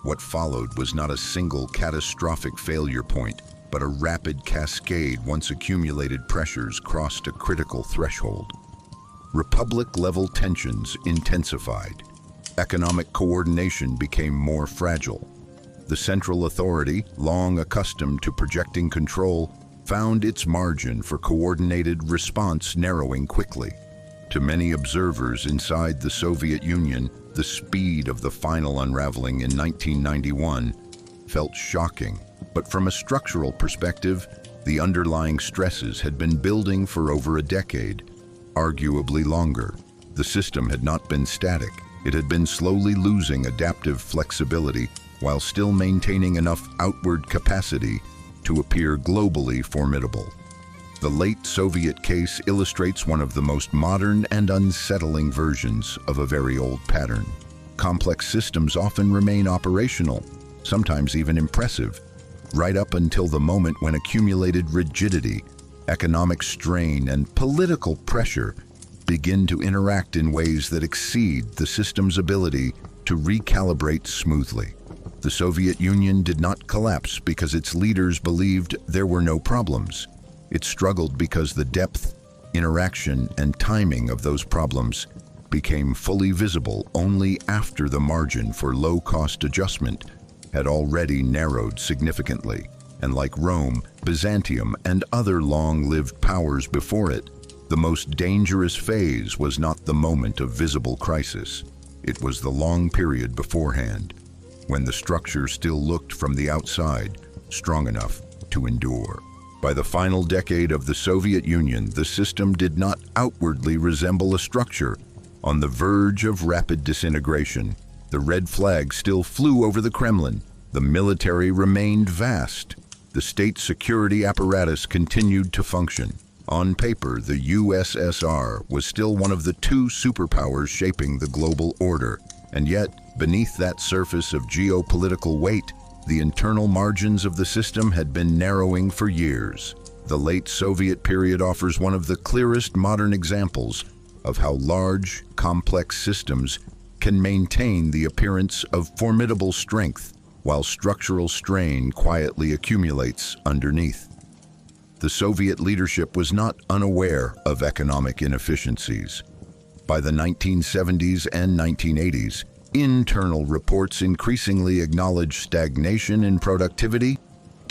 What followed was not a single catastrophic failure point, but a rapid cascade once accumulated pressures crossed a critical threshold. Republic-level tensions intensified. Economic coordination became more fragile. The central authority, long accustomed to projecting control, found its margin for coordinated response narrowing quickly. To many observers inside the Soviet Union, the speed of the final unraveling in 1991 felt shocking. But from a structural perspective, the underlying stresses had been building for over a decade, arguably longer. The system had not been static. It had been slowly losing adaptive flexibility while still maintaining enough outward capacity to appear globally formidable. The late Soviet case illustrates one of the most modern and unsettling versions of a very old pattern. Complex systems often remain operational, sometimes even impressive, right up until the moment when accumulated rigidity, economic strain, and political pressure begin to interact in ways that exceed the system's ability to recalibrate smoothly. The Soviet Union did not collapse because its leaders believed there were no problems. It struggled because the depth, interaction, and timing of those problems became fully visible only after the margin for low-cost adjustment had already narrowed significantly. And like Rome, Byzantium, and other long-lived powers before it, the most dangerous phase was not the moment of visible crisis. It was the long period beforehand, when the structure still looked from the outside strong enough to endure. By the final decade of the Soviet Union, the system did not outwardly resemble a structure on the verge of rapid disintegration. The red flag still flew over the Kremlin. The military remained vast. The state security apparatus continued to function. On paper, the USSR was still one of the two superpowers shaping the global order. And yet, beneath that surface of geopolitical weight, the internal margins of the system had been narrowing for years. The late Soviet period offers one of the clearest modern examples of how large, complex systems can maintain the appearance of formidable strength while structural strain quietly accumulates underneath. The Soviet leadership was not unaware of economic inefficiencies. By the 1970s and 1980s, internal reports increasingly acknowledged stagnation in productivity,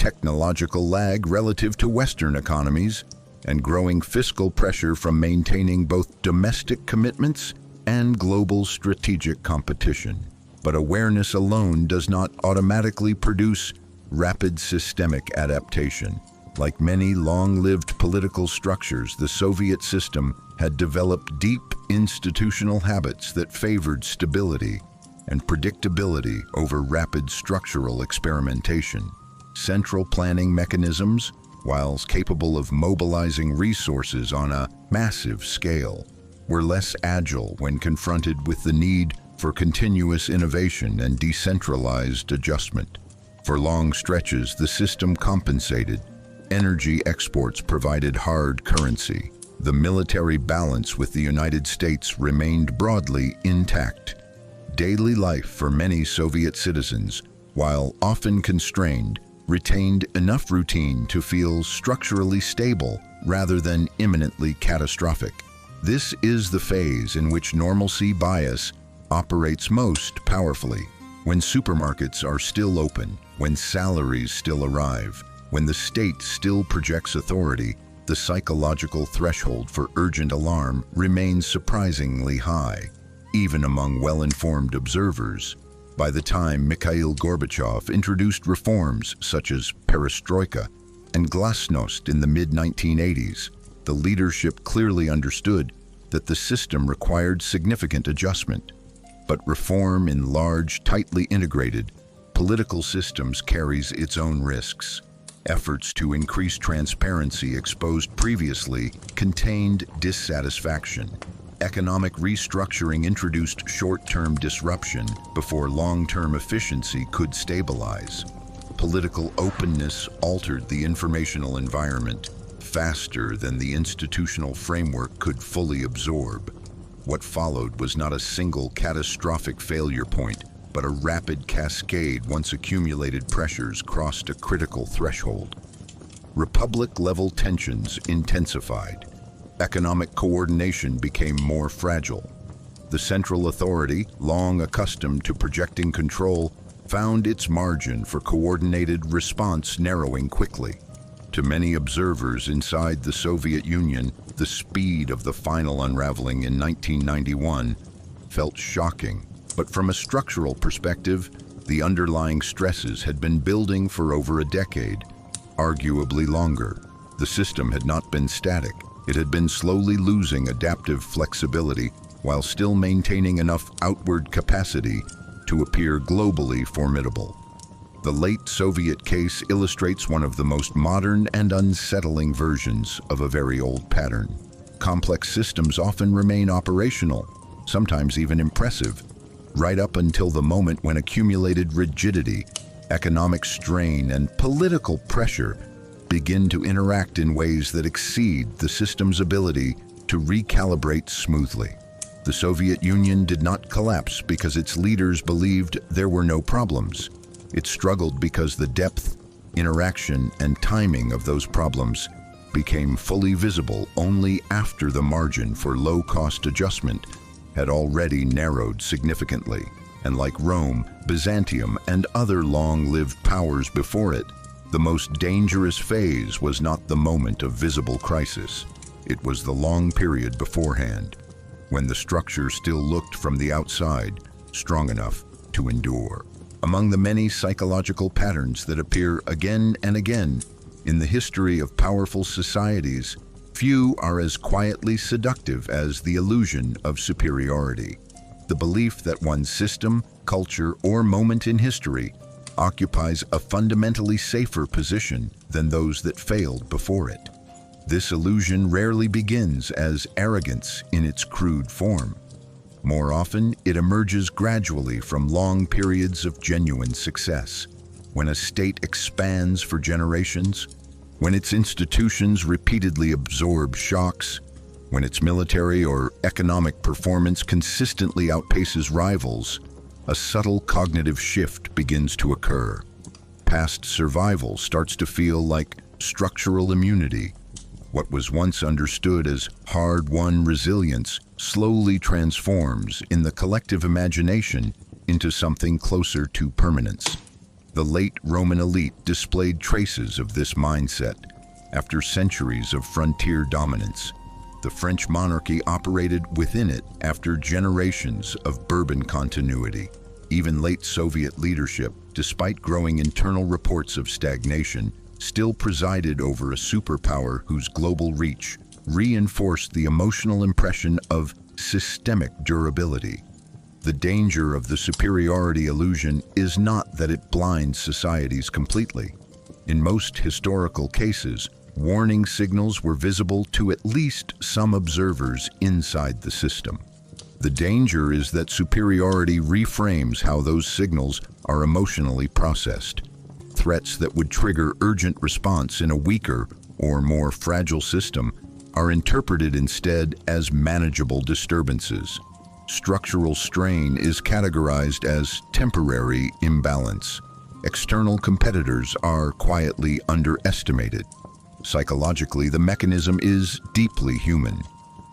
technological lag relative to Western economies, and growing fiscal pressure from maintaining both domestic commitments and global strategic competition. But awareness alone does not automatically produce rapid systemic adaptation. Like many long-lived political structures, the Soviet system had developed deep institutional habits that favored stability and predictability over rapid structural experimentation. Central planning mechanisms, while capable of mobilizing resources on a massive scale, were less agile when confronted with the need for continuous innovation and decentralized adjustment. For long stretches, the system compensated. Energy exports provided hard currency. The military balance with the United States remained broadly intact. Daily life for many Soviet citizens, while often constrained, retained enough routine to feel structurally stable rather than imminently catastrophic. This is the phase in which normalcy bias operates most powerfully, when supermarkets are still open, when salaries still arrive, when the state still projects authority. The psychological threshold for urgent alarm remains surprisingly high, even among well-informed observers. By the time Mikhail Gorbachev introduced reforms such as perestroika and glasnost in the mid-1980s, the leadership clearly understood that the system required significant adjustment. But reform in large, tightly integrated political systems carries its own risks. Efforts to increase transparency exposed previously contained dissatisfaction. Economic restructuring introduced short-term disruption before long-term efficiency could stabilize. Political openness altered the informational environment faster than the institutional framework could fully absorb. What followed was not a single catastrophic failure point, but a rapid cascade once accumulated pressures crossed a critical threshold. Republic-level tensions intensified. Economic coordination became more fragile. The central authority, long accustomed to projecting control, found its margin for coordinated response narrowing quickly. To many observers inside the Soviet Union, the speed of the final unraveling in 1991 felt shocking. But from a structural perspective, the underlying stresses had been building for over a decade, arguably longer. The system had not been static. It had been slowly losing adaptive flexibility while still maintaining enough outward capacity to appear globally formidable. The late Soviet case illustrates one of the most modern and unsettling versions of a very old pattern. Complex systems often remain operational, sometimes even impressive, right up until the moment when accumulated rigidity, economic strain, and political pressure begin to interact in ways that exceed the system's ability to recalibrate smoothly. The Soviet Union did not collapse because its leaders believed there were no problems. It struggled because the depth, interaction, and timing of those problems became fully visible only after the margin for low-cost adjustment had already narrowed significantly. And like Rome, Byzantium, and other long-lived powers before it, the most dangerous phase was not the moment of visible crisis. It was the long period beforehand, when the structure still looked from the outside strong enough to endure. Among the many psychological patterns that appear again and again in the history of powerful societies, few are as quietly seductive as the illusion of superiority. The belief that one's system, culture, or moment in history occupies a fundamentally safer position than those that failed before it. This illusion rarely begins as arrogance in its crude form. More often, it emerges gradually from long periods of genuine success, when a state expands for generations, when its institutions repeatedly absorb shocks, when its military or economic performance consistently outpaces rivals, a subtle cognitive shift begins to occur. Past survival starts to feel like structural immunity. What was once understood as hard-won resilience slowly transforms in the collective imagination into something closer to permanence. The late Roman elite displayed traces of this mindset. After centuries of frontier dominance, the French monarchy operated within it after generations of Bourbon continuity. Even late Soviet leadership, despite growing internal reports of stagnation, still presided over a superpower whose global reach reinforced the emotional impression of systemic durability. The danger of the superiority illusion is not that it blinds societies completely. In most historical cases, warning signals were visible to at least some observers inside the system. The danger is that superiority reframes how those signals are emotionally processed. Threats that would trigger urgent response in a weaker or more fragile system are interpreted instead as manageable disturbances. Structural strain is categorized as temporary imbalance. External competitors are quietly underestimated. Psychologically, the mechanism is deeply human.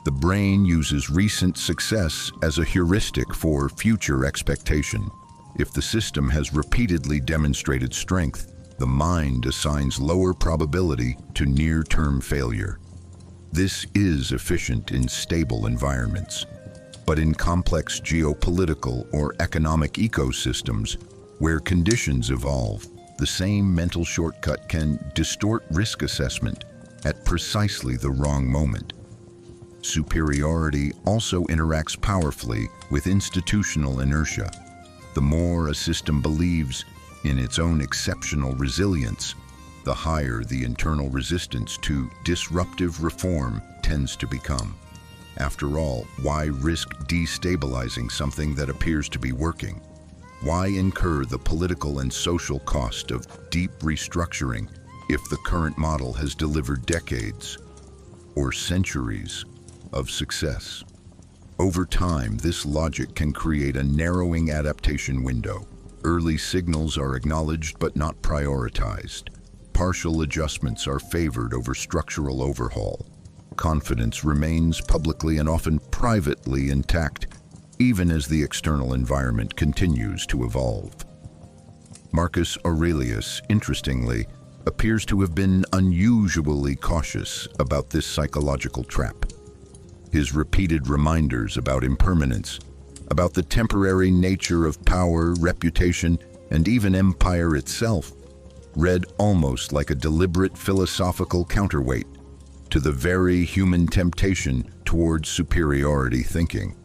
The brain uses recent success as a heuristic for future expectation. If the system has repeatedly demonstrated strength, the mind assigns lower probability to near-term failure. This is efficient in stable environments. But in complex geopolitical or economic ecosystems, where conditions evolve, the same mental shortcut can distort risk assessment at precisely the wrong moment. Superiority also interacts powerfully with institutional inertia. The more a system believes in its own exceptional resilience, the higher the internal resistance to disruptive reform tends to become. After all, why risk destabilizing something that appears to be working? Why incur the political and social cost of deep restructuring if the current model has delivered decades or centuries of success? Over time, this logic can create a narrowing adaptation window. Early signals are acknowledged but not prioritized. Partial adjustments are favored over structural overhaul. Confidence remains publicly and often privately intact, even as the external environment continues to evolve. Marcus Aurelius, interestingly, appears to have been unusually cautious about this psychological trap. His repeated reminders about impermanence, about the temporary nature of power, reputation, and even empire itself, read almost like a deliberate philosophical counterweight to the very human temptation towards superiority thinking.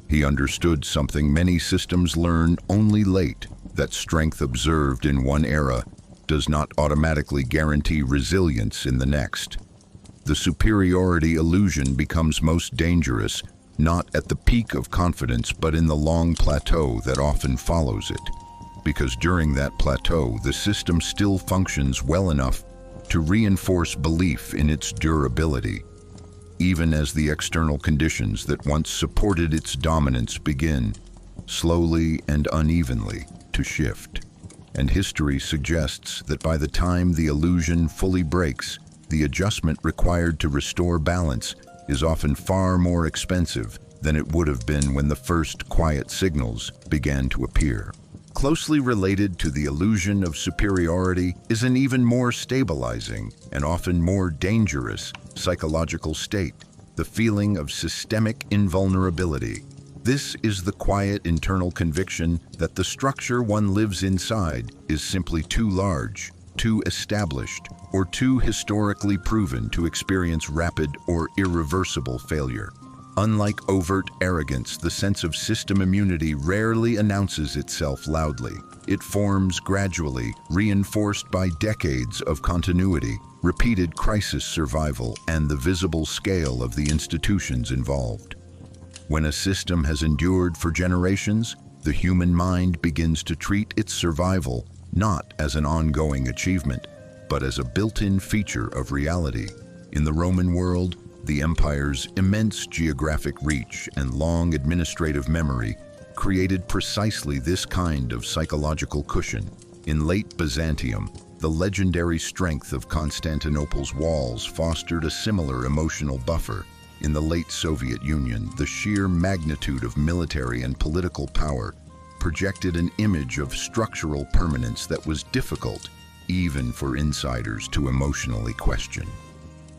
He understood something many systems learn only late, that strength observed in one era does not automatically guarantee resilience in the next. The superiority illusion becomes most dangerous, not at the peak of confidence, but in the long plateau that often follows it. Because during that plateau, the system still functions well enough to reinforce belief in its durability, even as the external conditions that once supported its dominance begin, slowly and unevenly, to shift. And history suggests that by the time the illusion fully breaks, the adjustment required to restore balance is often far more expensive than it would have been when the first quiet signals began to appear. Closely related to the illusion of superiority is an even more stabilizing and often more dangerous psychological state, the feeling of systemic invulnerability. This is the quiet internal conviction that the structure one lives inside is simply too large, too established, or too historically proven to experience rapid or irreversible failure. Unlike overt arrogance, the sense of system immunity rarely announces itself loudly. It forms gradually, reinforced by decades of continuity, repeated crisis survival, and the visible scale of the institutions involved. When a system has endured for generations, the human mind begins to treat its survival not as an ongoing achievement, but as a built-in feature of reality. In the Roman world, the empire's immense geographic reach and long administrative memory created precisely this kind of psychological cushion. In late Byzantium, the legendary strength of Constantinople's walls fostered a similar emotional buffer. In the late Soviet Union, the sheer magnitude of military and political power projected an image of structural permanence that was difficult, even for insiders to emotionally question.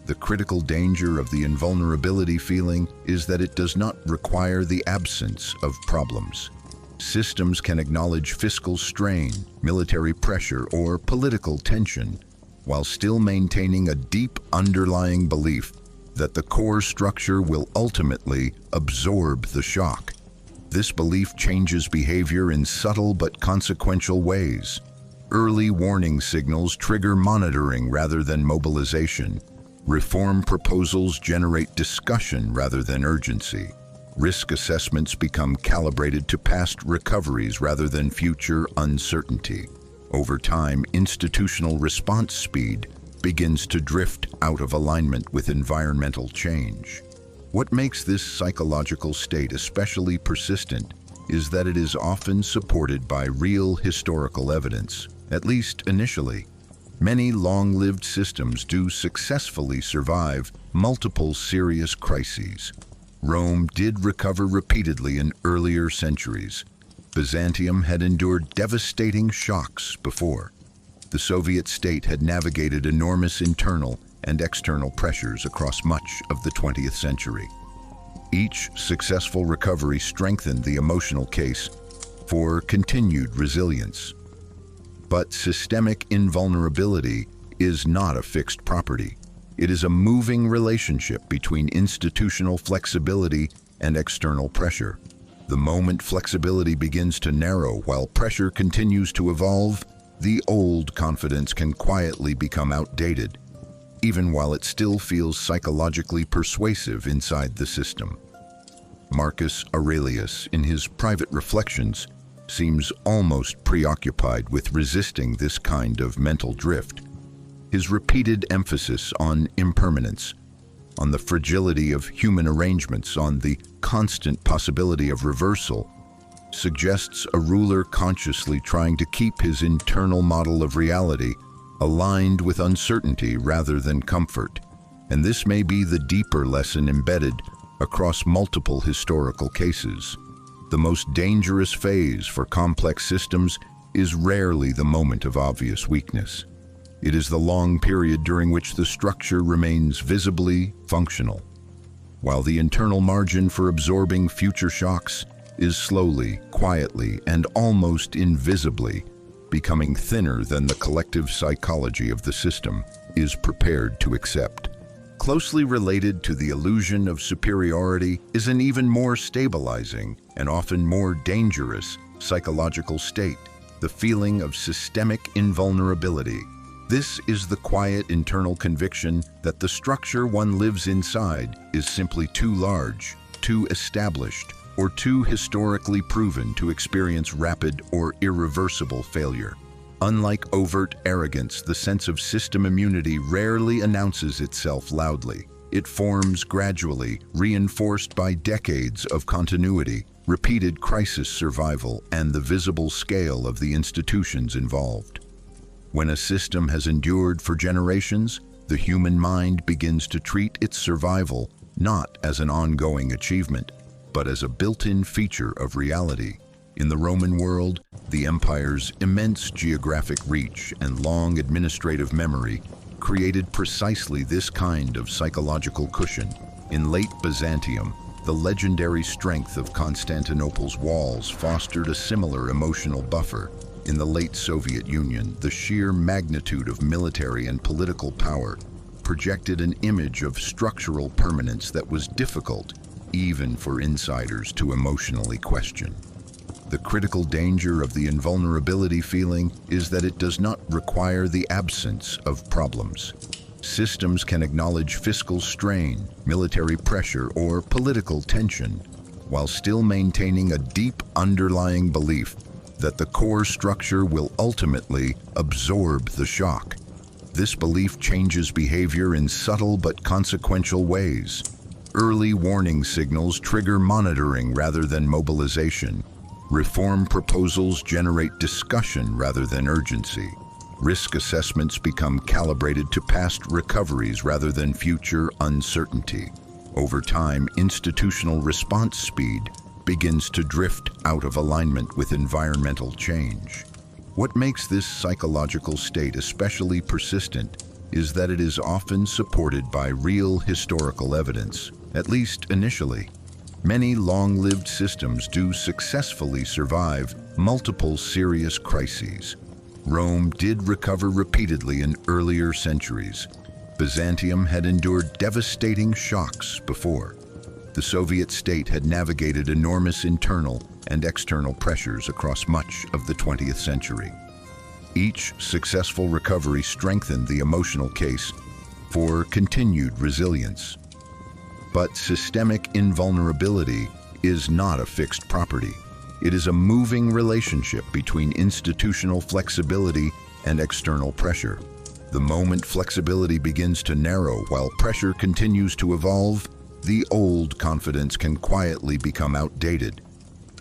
The critical danger of the invulnerability feeling is that it does not require the absence of problems. Systems can acknowledge fiscal strain, military pressure, or political tension, while still maintaining a deep underlying belief that the core structure will ultimately absorb the shock. This belief changes behavior in subtle but consequential ways. Early warning signals trigger monitoring rather than mobilization. Reform proposals generate discussion rather than urgency. Risk assessments become calibrated to past recoveries rather than future uncertainty. Over time, institutional response speed begins to drift out of alignment with environmental change. What makes this psychological state especially persistent is that it is often supported by real historical evidence, at least initially. Many long-lived systems do successfully survive multiple serious crises. Rome did recover repeatedly in earlier centuries. Byzantium had endured devastating shocks before. The Soviet state had navigated enormous internal and external pressures across much of the 20th century. Each successful recovery strengthened the emotional case for continued resilience. But systemic invulnerability is not a fixed property. It is a moving relationship between institutional flexibility and external pressure. The moment flexibility begins to narrow while pressure continues to evolve, the old confidence can quietly become outdated, even while it still feels psychologically persuasive inside the system. Marcus Aurelius, in his private reflections, seems almost preoccupied with resisting this kind of mental drift. His repeated emphasis on impermanence, on the fragility of human arrangements, on the constant possibility of reversal, suggests a ruler consciously trying to keep his internal model of reality aligned with uncertainty rather than comfort. And this may be the deeper lesson embedded across multiple historical cases. The most dangerous phase for complex systems is rarely the moment of obvious weakness. It is the long period during which the structure remains visibly functional, while the internal margin for absorbing future shocks is slowly, quietly, and almost invisibly becoming thinner than the collective psychology of the system is prepared to accept. Closely related to the illusion of superiority is an even more stabilizing and often more dangerous psychological state, the feeling of systemic invulnerability. This is the quiet internal conviction that the structure one lives inside is simply too large, too established, or too historically proven to experience rapid or irreversible failure. Unlike overt arrogance, the sense of system immunity rarely announces itself loudly. It forms gradually, reinforced by decades of continuity, repeated crisis survival, and the visible scale of the institutions involved. When a system has endured for generations, the human mind begins to treat its survival not as an ongoing achievement, but as a built-in feature of reality. In the Roman world, the empire's immense geographic reach and long administrative memory created precisely this kind of psychological cushion. In late Byzantium, the legendary strength of Constantinople's walls fostered a similar emotional buffer. In the late Soviet Union, the sheer magnitude of military and political power projected an image of structural permanence that was difficult, even for insiders to emotionally question. The critical danger of the invulnerability feeling is that it does not require the absence of problems. Systems can acknowledge fiscal strain, military pressure, or political tension, while still maintaining a deep underlying belief that the core structure will ultimately absorb the shock. This belief changes behavior in subtle but consequential ways. Early warning signals trigger monitoring rather than mobilization. Reform proposals generate discussion rather than urgency. Risk assessments become calibrated to past recoveries rather than future uncertainty. Over time, institutional response speed begins to drift out of alignment with environmental change. What makes this psychological state especially persistent is that it is often supported by real historical evidence, at least initially. Many long-lived systems do successfully survive multiple serious crises. Rome did recover repeatedly in earlier centuries. Byzantium had endured devastating shocks before. The Soviet state had navigated enormous internal and external pressures across much of the 20th century. Each successful recovery strengthened the emotional case for continued resilience. But systemic invulnerability is not a fixed property. It is a moving relationship between institutional flexibility and external pressure. The moment flexibility begins to narrow while pressure continues to evolve, the old confidence can quietly become outdated,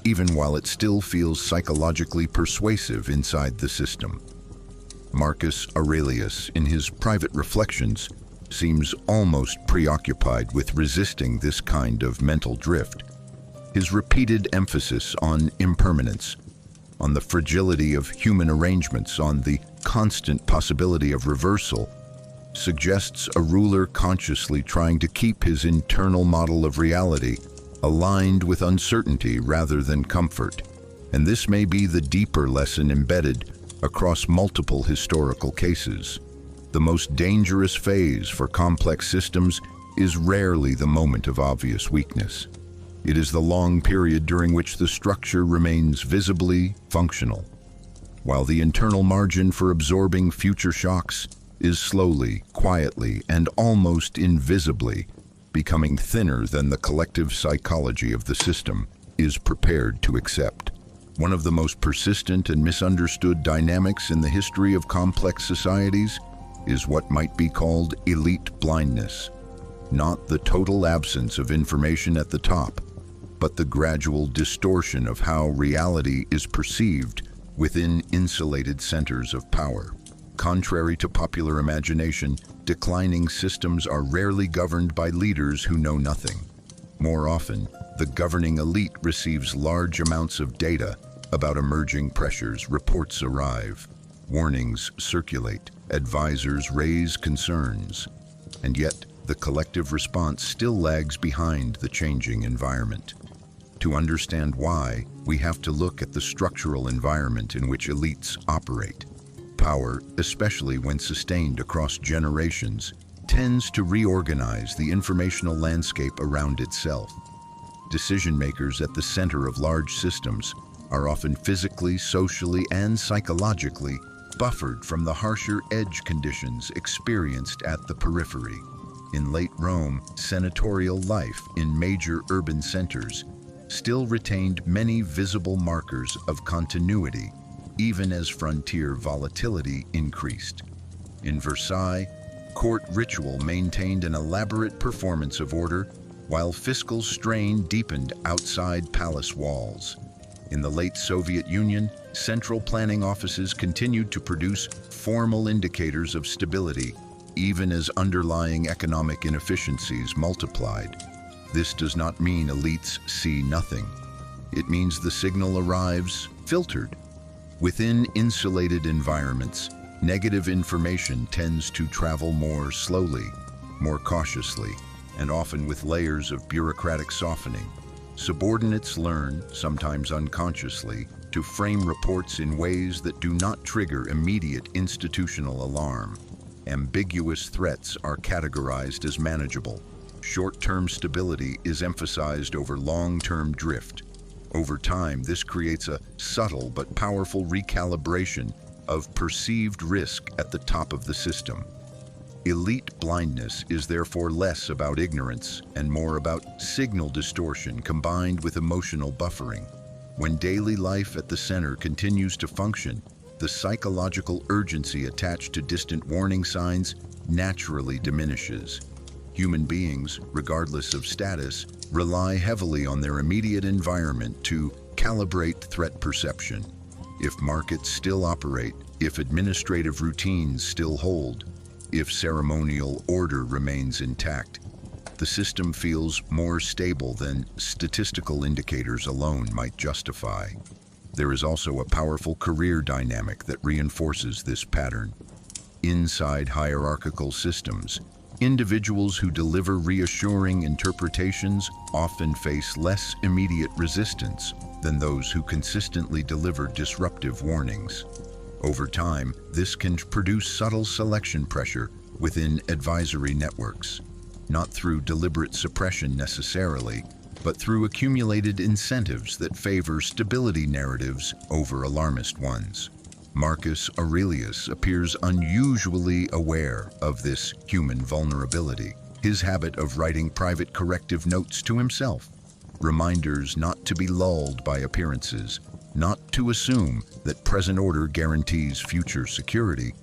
even while it still feels psychologically persuasive inside the system. Marcus Aurelius, in his private reflections, seems almost preoccupied with resisting this kind of mental drift. His repeated emphasis on impermanence, on the fragility of human arrangements, on the constant possibility of reversal, suggests a ruler consciously trying to keep his internal model of reality aligned with uncertainty rather than comfort. And this may be the deeper lesson embedded across multiple historical cases. The most dangerous phase for complex systems is rarely the moment of obvious weakness. It is the long period during which the structure remains visibly functional, while the internal margin for absorbing future shocks is slowly, quietly, and almost invisibly becoming thinner than the collective psychology of the system is prepared to accept. One of the most persistent and misunderstood dynamics in the history of complex societies is what might be called elite blindness. Not the total absence of information at the top, but the gradual distortion of how reality is perceived within insulated centers of power. Contrary to popular imagination, declining systems are rarely governed by leaders who know nothing. More often, the governing elite receives large amounts of data about emerging pressures. Reports arrive, warnings circulate, advisors raise concerns, and yet the collective response still lags behind the changing environment. To understand why, we have to look at the structural environment in which elites operate. Power, especially when sustained across generations, tends to reorganize the informational landscape around itself. Decision-makers at the center of large systems are often physically, socially, and psychologically buffered from the harsher edge conditions experienced at the periphery. In late Rome, senatorial life in major urban centers still retained many visible markers of continuity, even as frontier volatility increased. In Versailles, court ritual maintained an elaborate performance of order, while fiscal strain deepened outside palace walls. In the late Soviet Union, central planning offices continued to produce formal indicators of stability, even as underlying economic inefficiencies multiplied. This does not mean elites see nothing. It means the signal arrives filtered. Within insulated environments, negative information tends to travel more slowly, more cautiously, and often with layers of bureaucratic softening. Subordinates learn, sometimes unconsciously, to frame reports in ways that do not trigger immediate institutional alarm. Ambiguous threats are categorized as manageable. Short-term stability is emphasized over long-term drift. Over time, this creates a subtle but powerful recalibration of perceived risk at the top of the system. Elite blindness is therefore less about ignorance and more about signal distortion combined with emotional buffering. When daily life at the center continues to function, the psychological urgency attached to distant warning signs naturally diminishes. Human beings, regardless of status, rely heavily on their immediate environment to calibrate threat perception. If markets still operate, if administrative routines still hold, if ceremonial order remains intact, The system feels more stable than statistical indicators alone might justify. There is also a powerful career dynamic that reinforces this pattern. Inside hierarchical systems, individuals who deliver reassuring interpretations often face less immediate resistance than those who consistently deliver disruptive warnings. Over time, this can produce subtle selection pressure within advisory networks, not through deliberate suppression necessarily, but through accumulated incentives that favor stability narratives over alarmist ones. Marcus Aurelius appears unusually aware of this human vulnerability. His habit of writing private corrective notes to himself, reminders not to be lulled by appearances, not to assume that present order guarantees future security,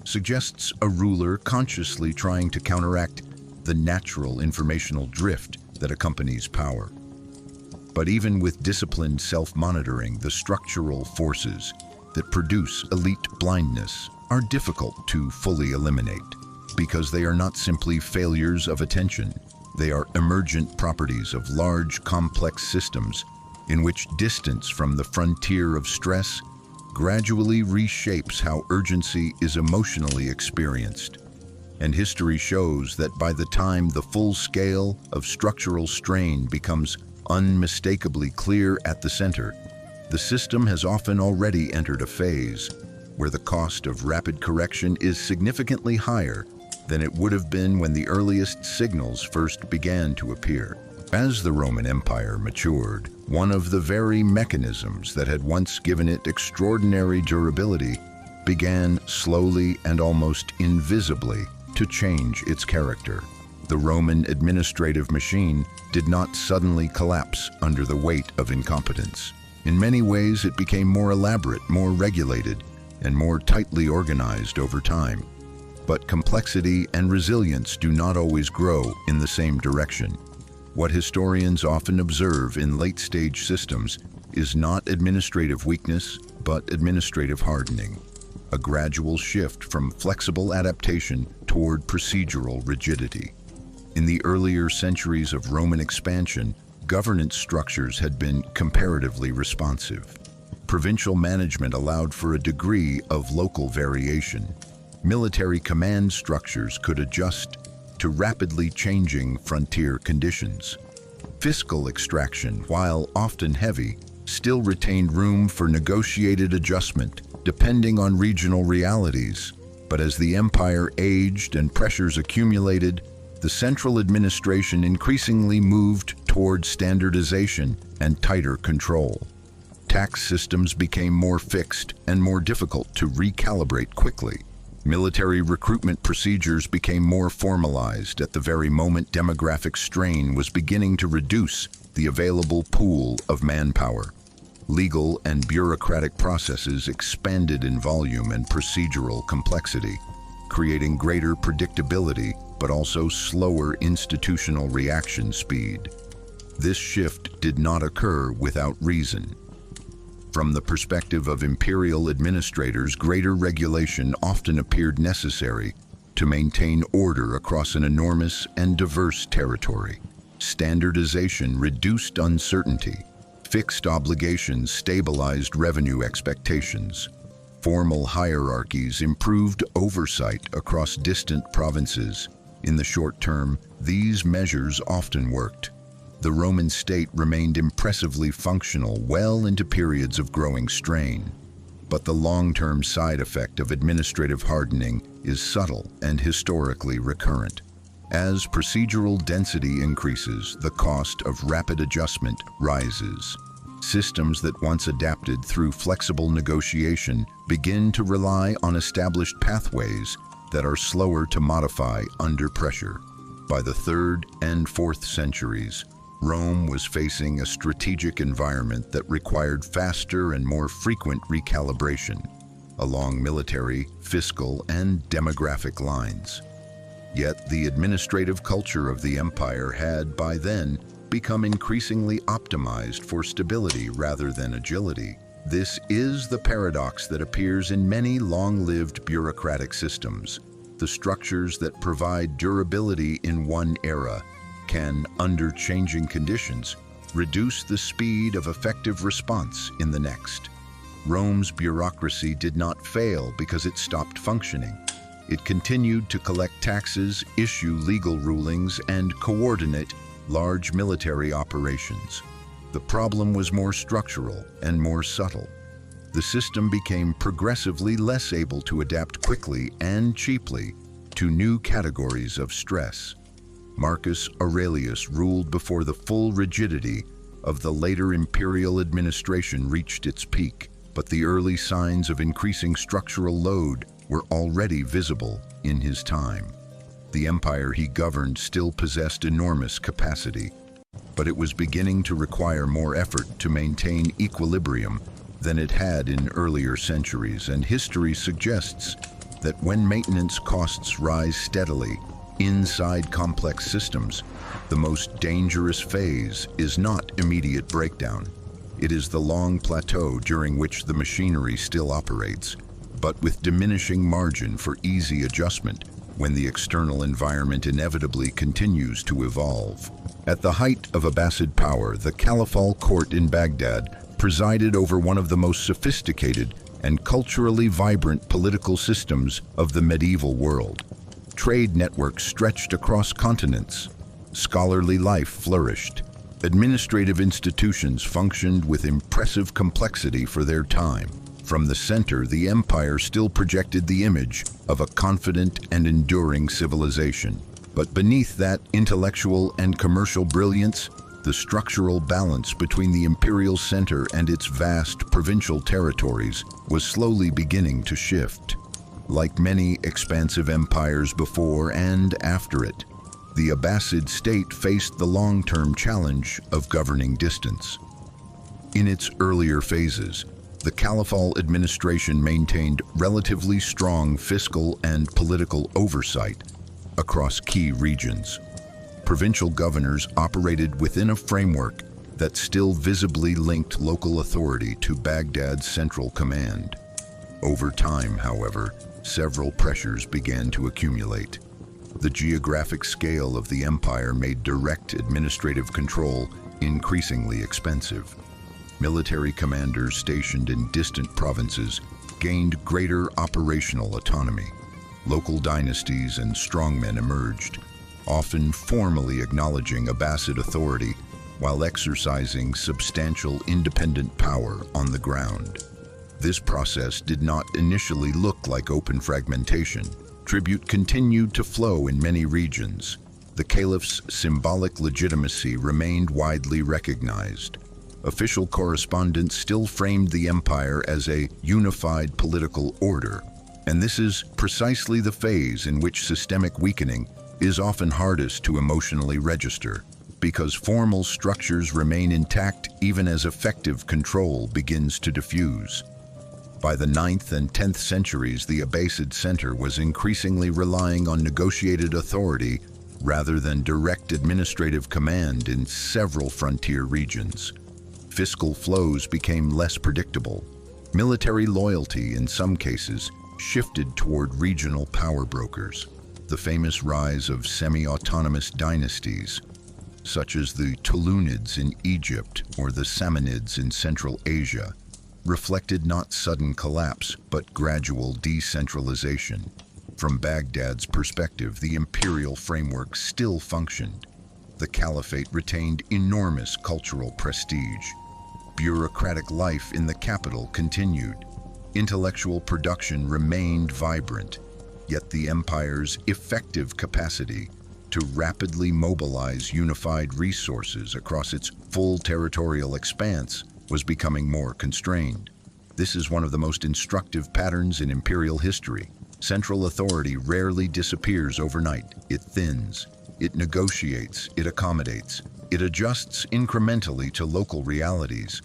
suggests a ruler consciously trying to counteract the natural informational drift that accompanies power. But even with disciplined self-monitoring, the structural forces that produce elite blindness are difficult to fully eliminate because they are not simply failures of attention. They are emergent properties of large, complex systems in which distance from the frontier of stress gradually reshapes how urgency is emotionally experienced. And history shows that by the time the full scale of structural strain becomes unmistakably clear at the center, the system has often already entered a phase where the cost of rapid correction is significantly higher than it would have been when the earliest signals first began to appear. As the Roman Empire matured, one of the very mechanisms that had once given it extraordinary durability began slowly and almost invisibly to change its character. The Roman administrative machine did not suddenly collapse under the weight of incompetence. In many ways, it became more elaborate, more regulated, and more tightly organized over time. But complexity and resilience do not always grow in the same direction. What historians often observe in late-stage systems is not administrative weakness, but administrative hardening, a gradual shift from flexible adaptation toward procedural rigidity. In the earlier centuries of Roman expansion, governance structures had been comparatively responsive. Provincial management allowed for a degree of local variation. Military command structures could adjust to rapidly changing frontier conditions. Fiscal extraction, while often heavy, still retained room for negotiated adjustment depending on regional realities. But as the empire aged and pressures accumulated, the central administration increasingly moved toward standardization and tighter control. Tax systems became more fixed and more difficult to recalibrate quickly. Military recruitment procedures became more formalized at the very moment demographic strain was beginning to reduce the available pool of manpower. Legal and bureaucratic processes expanded in volume and procedural complexity, creating greater predictability but also slower institutional reaction speed. This shift did not occur without reason. From the perspective of imperial administrators, greater regulation often appeared necessary to maintain order across an enormous and diverse territory. Standardization reduced uncertainty. Fixed obligations stabilized revenue expectations. Formal hierarchies improved oversight across distant provinces. In the short term, these measures often worked. The Roman state remained impressively functional well into periods of growing strain. But the long-term side effect of administrative hardening is subtle and historically recurrent. As procedural density increases, the cost of rapid adjustment rises. Systems that once adapted through flexible negotiation begin to rely on established pathways that are slower to modify under pressure. By the 3rd and 4th centuries, Rome was facing a strategic environment that required faster and more frequent recalibration along military, fiscal, and demographic lines. Yet the administrative culture of the empire had, by then, become increasingly optimized for stability rather than agility. This is the paradox that appears in many long-lived bureaucratic systems. The structures that provide durability in one era can, under changing conditions, reduce the speed of effective response in the next. Rome's bureaucracy did not fail because it stopped functioning. It continued to collect taxes, issue legal rulings, and coordinate large military operations. The problem was more structural and more subtle. The system became progressively less able to adapt quickly and cheaply to new categories of stress. Marcus Aurelius ruled before the full rigidity of the later imperial administration reached its peak, but the early signs of increasing structural load were already visible in his time. The empire he governed still possessed enormous capacity, but it was beginning to require more effort to maintain equilibrium than it had in earlier centuries, and history suggests that when maintenance costs rise steadily inside complex systems, the most dangerous phase is not immediate breakdown. It is the long plateau during which the machinery still operates, but with diminishing margin for easy adjustment when the external environment inevitably continues to evolve. At the height of Abbasid power, the Caliphal court in Baghdad presided over one of the most sophisticated and culturally vibrant political systems of the medieval world. Trade networks stretched across continents. Scholarly life flourished. Administrative institutions functioned with impressive complexity for their time. From the center, the empire still projected the image of a confident and enduring civilization. But beneath that intellectual and commercial brilliance, the structural balance between the imperial center and its vast provincial territories was slowly beginning to shift. Like many expansive empires before and after it, the Abbasid state faced the long-term challenge of governing distance. In its earlier phases, the Caliphal administration maintained relatively strong fiscal and political oversight across key regions. Provincial governors operated within a framework that still visibly linked local authority to Baghdad's central command. Over time, however, several pressures began to accumulate. The geographic scale of the empire made direct administrative control increasingly expensive. Military commanders stationed in distant provinces gained greater operational autonomy. Local dynasties and strongmen emerged, often formally acknowledging Abbasid authority while exercising substantial independent power on the ground. This process did not initially look like open fragmentation. Tribute continued to flow in many regions. The caliph's symbolic legitimacy remained widely recognized. Official correspondence still framed the empire as a unified political order, and this is precisely the phase in which systemic weakening is often hardest to emotionally register, because formal structures remain intact even as effective control begins to diffuse. By the 9th and 10th centuries, the Abbasid center was increasingly relying on negotiated authority rather than direct administrative command in several frontier regions. Fiscal flows became less predictable. Military loyalty, in some cases, shifted toward regional power brokers. The famous rise of semi-autonomous dynasties, such as the Tulunids in Egypt or the Samanids in Central Asia, reflected not sudden collapse, but gradual decentralization. From Baghdad's perspective, the imperial framework still functioned. The caliphate retained enormous cultural prestige. Bureaucratic life in the capital continued. Intellectual production remained vibrant, yet the empire's effective capacity to rapidly mobilize unified resources across its full territorial expanse was becoming more constrained. This is one of the most instructive patterns in imperial history. Central authority rarely disappears overnight. It thins, it negotiates, it accommodates, it adjusts incrementally to local realities,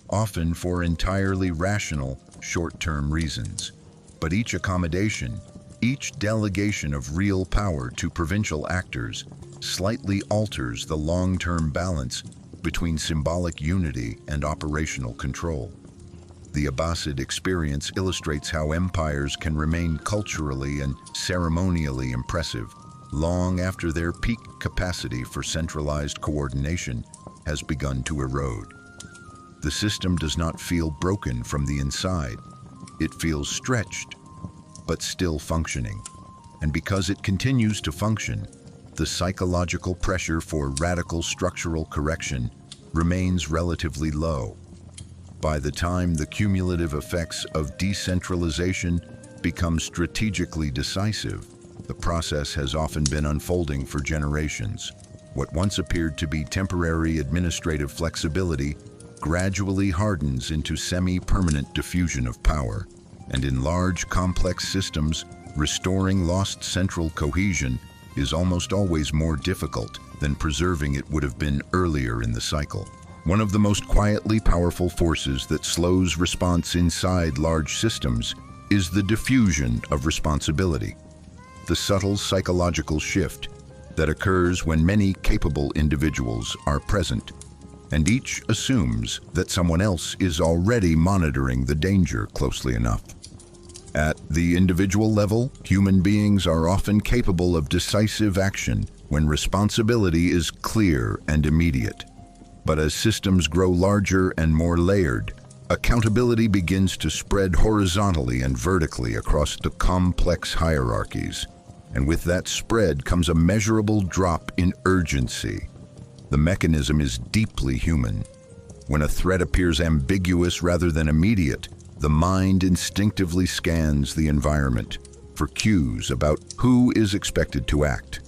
often for entirely rational, short-term reasons. But each accommodation, each delegation of real power to provincial actors slightly alters the long-term balance between symbolic unity and operational control. The Abbasid experience illustrates how empires can remain culturally and ceremonially impressive, long after their peak capacity for centralized coordination has begun to erode. The system does not feel broken from the inside. It feels stretched, but still functioning. And because it continues to function, the psychological pressure for radical structural correction remains relatively low. By the time the cumulative effects of decentralization become strategically decisive, the process has often been unfolding for generations. What once appeared to be temporary administrative flexibility gradually hardens into semi-permanent diffusion of power. And in large, complex systems, restoring lost central cohesion is almost always more difficult than preserving it would have been earlier in the cycle. One of the most quietly powerful forces that slows response inside large systems is the diffusion of responsibility, the subtle psychological shift that occurs when many capable individuals are present, and each assumes that someone else is already monitoring the danger closely enough. At the individual level, human beings are often capable of decisive action when responsibility is clear and immediate. But as systems grow larger and more layered, accountability begins to spread horizontally and vertically across the complex hierarchies. And with that spread comes a measurable drop in urgency. The mechanism is deeply human. When a threat appears ambiguous rather than immediate, the mind instinctively scans the environment for cues about who is expected to act.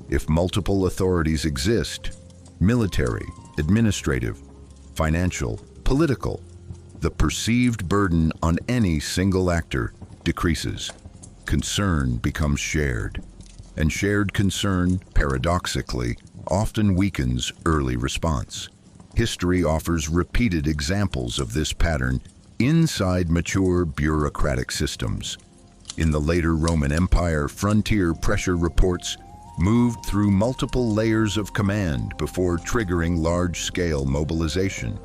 If multiple authorities exist, military, administrative, financial, political, the perceived burden on any single actor decreases. Concern becomes shared, and shared concern, paradoxically, often weakens early response. History offers repeated examples of this pattern inside mature bureaucratic systems. In the later Roman Empire, frontier pressure reports moved through multiple layers of command before triggering large-scale mobilization.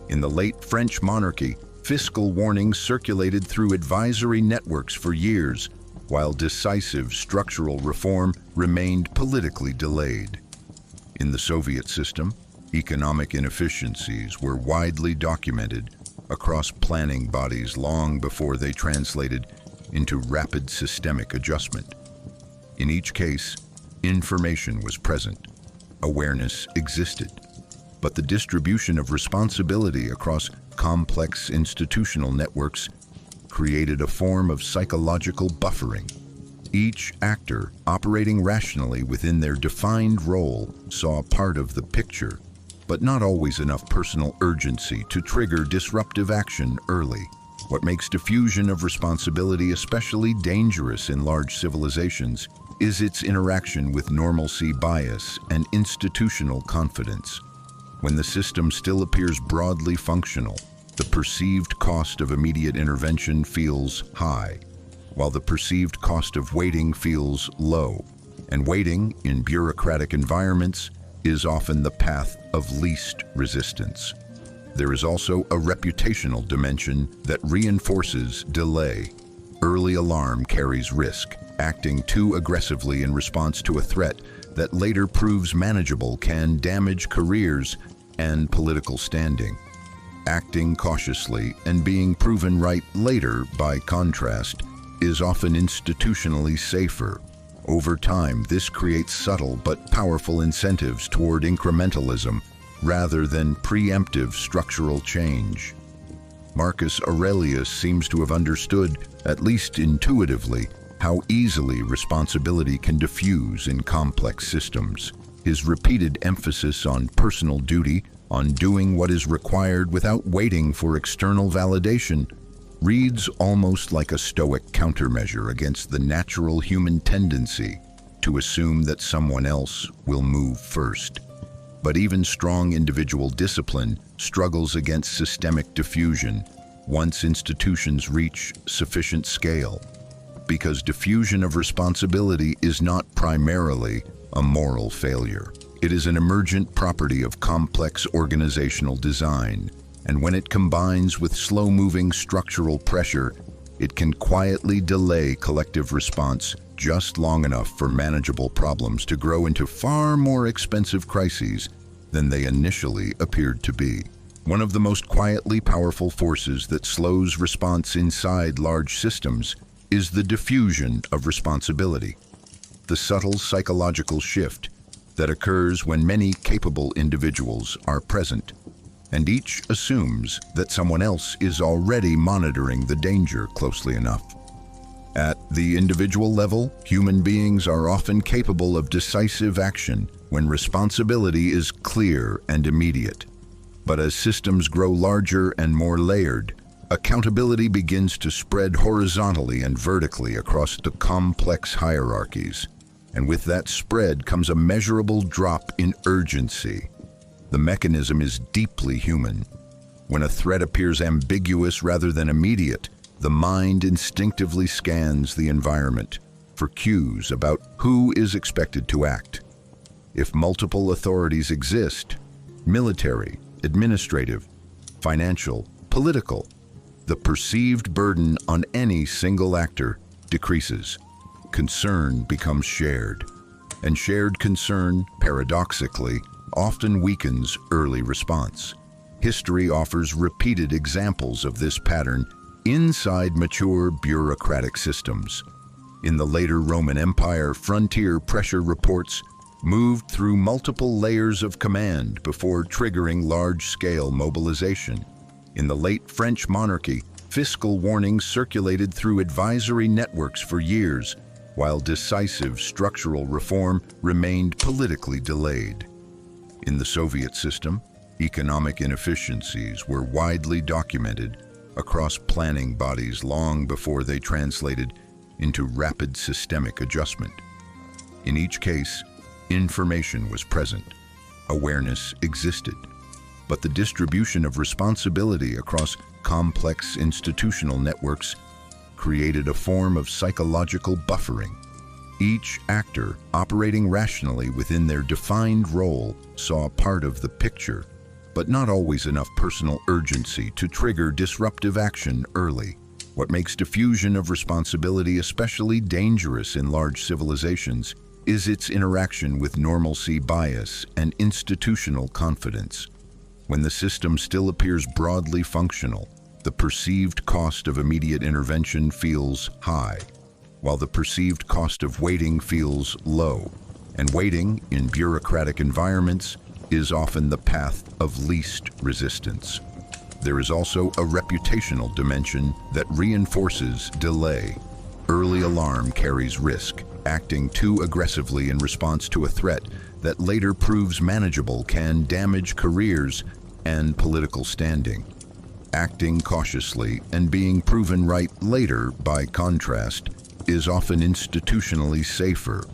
In the late French monarchy, fiscal warnings circulated through advisory networks for years, while decisive structural reform remained politically delayed. In the Soviet system, economic inefficiencies were widely documented across planning bodies long before they translated into rapid systemic adjustment. In each case, information was present, awareness existed, but the distribution of responsibility across complex institutional networks created a form of psychological buffering. Each actor, operating rationally within their defined role, saw part of the picture, but not always enough personal urgency to trigger disruptive action early. What makes diffusion of responsibility especially dangerous in large civilizations is its interaction with normalcy bias and institutional confidence. When the system still appears broadly functional, the perceived cost of immediate intervention feels high, while the perceived cost of waiting feels low. And waiting, in bureaucratic environments, is often the path of least resistance. There is also a reputational dimension that reinforces delay. Early alarm carries risk. Acting too aggressively in response to a threat that later proves manageable can damage careers and political standing. Acting cautiously and being proven right later, by contrast, is often institutionally safer. Over time, this creates subtle but powerful incentives toward incrementalism rather than preemptive structural change. Marcus Aurelius seems to have understood, at least intuitively, how easily responsibility can diffuse in complex systems. His repeated emphasis on personal duty, on doing what is required without waiting for external validation, reads almost like a stoic countermeasure against the natural human tendency to assume that someone else will move first. But even strong individual discipline struggles against systemic diffusion once institutions reach sufficient scale, because diffusion of responsibility is not primarily a moral failure. It is an emergent property of complex organizational design, and when it combines with slow-moving structural pressure, it can quietly delay collective response just long enough for manageable problems to grow into far more expensive crises than they initially appeared to be. One of the most quietly powerful forces that slows response inside large systems is the diffusion of responsibility, the subtle psychological shift that occurs when many capable individuals are present, and each assumes that someone else is already monitoring the danger closely enough. At the individual level, human beings are often capable of decisive action when responsibility is clear and immediate. But as systems grow larger and more layered, accountability begins to spread horizontally and vertically across the complex hierarchies. And with that spread comes a measurable drop in urgency. The mechanism is deeply human. When a threat appears ambiguous rather than immediate, the mind instinctively scans the environment for cues about who is expected to act. If multiple authorities exist, military, administrative, financial, political, the perceived burden on any single actor decreases. Concern becomes shared, and shared concern, paradoxically, often weakens early response. History offers repeated examples of this pattern inside mature bureaucratic systems. In the later Roman Empire, frontier pressure reports moved through multiple layers of command before triggering large-scale mobilization. In the late French monarchy, fiscal warnings circulated through advisory networks for years, while decisive structural reform remained politically delayed. In the Soviet system, economic inefficiencies were widely documented across planning bodies long before they translated into rapid systemic adjustment. In each case, information was present, awareness existed, but the distribution of responsibility across complex institutional networks created a form of psychological buffering. Each actor, operating rationally within their defined role, saw part of the picture, but not always enough personal urgency to trigger disruptive action early. What makes diffusion of responsibility especially dangerous in large civilizations is its interaction with normalcy bias and institutional confidence. When the system still appears broadly functional, the perceived cost of immediate intervention feels high, while the perceived cost of waiting feels low. And waiting, in bureaucratic environments, is often the path of least resistance. There is also a reputational dimension that reinforces delay. Early alarm carries risk. Acting too aggressively in response to a threat that later proves manageable can damage careers and political standing. Acting cautiously and being proven right later, by contrast, is often institutionally safer.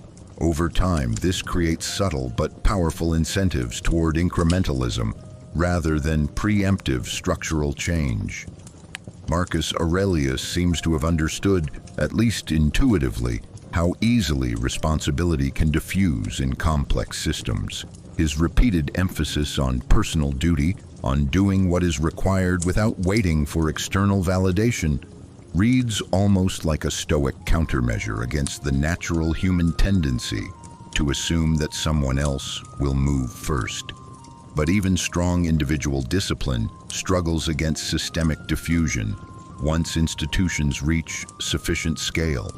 Over time, this creates subtle but powerful incentives toward incrementalism rather than preemptive structural change. Marcus Aurelius seems to have understood, at least intuitively, how easily responsibility can diffuse in complex systems. His repeated emphasis on personal duty, on doing what is required without waiting for external validation, reads almost like a stoic countermeasure against the natural human tendency to assume that someone else will move first. But even strong individual discipline struggles against systemic diffusion once institutions reach sufficient scale,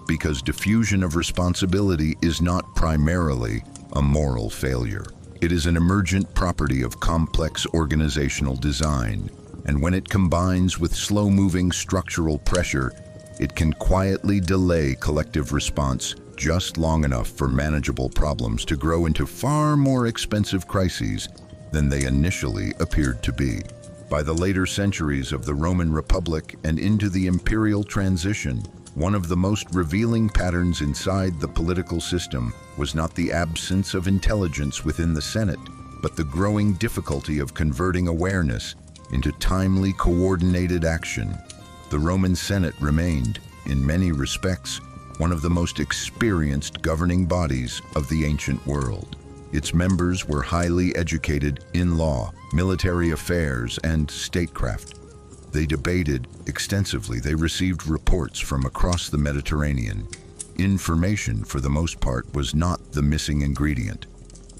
because diffusion of responsibility is not primarily a moral failure. It is an emergent property of complex organizational design, and when it combines with slow-moving structural pressure, it can quietly delay collective response just long enough for manageable problems to grow into far more expensive crises than they initially appeared to be. By the later centuries of the Roman Republic and into the imperial transition, one of the most revealing patterns inside the political system was not the absence of intelligence within the Senate, but the growing difficulty of converting awareness into timely, coordinated action. The Roman Senate remained, in many respects, one of the most experienced governing bodies of the ancient world. Its members were highly educated in law, military affairs, and statecraft. They debated extensively. They received reports from across the Mediterranean. Information, for the most part, was not the missing ingredient.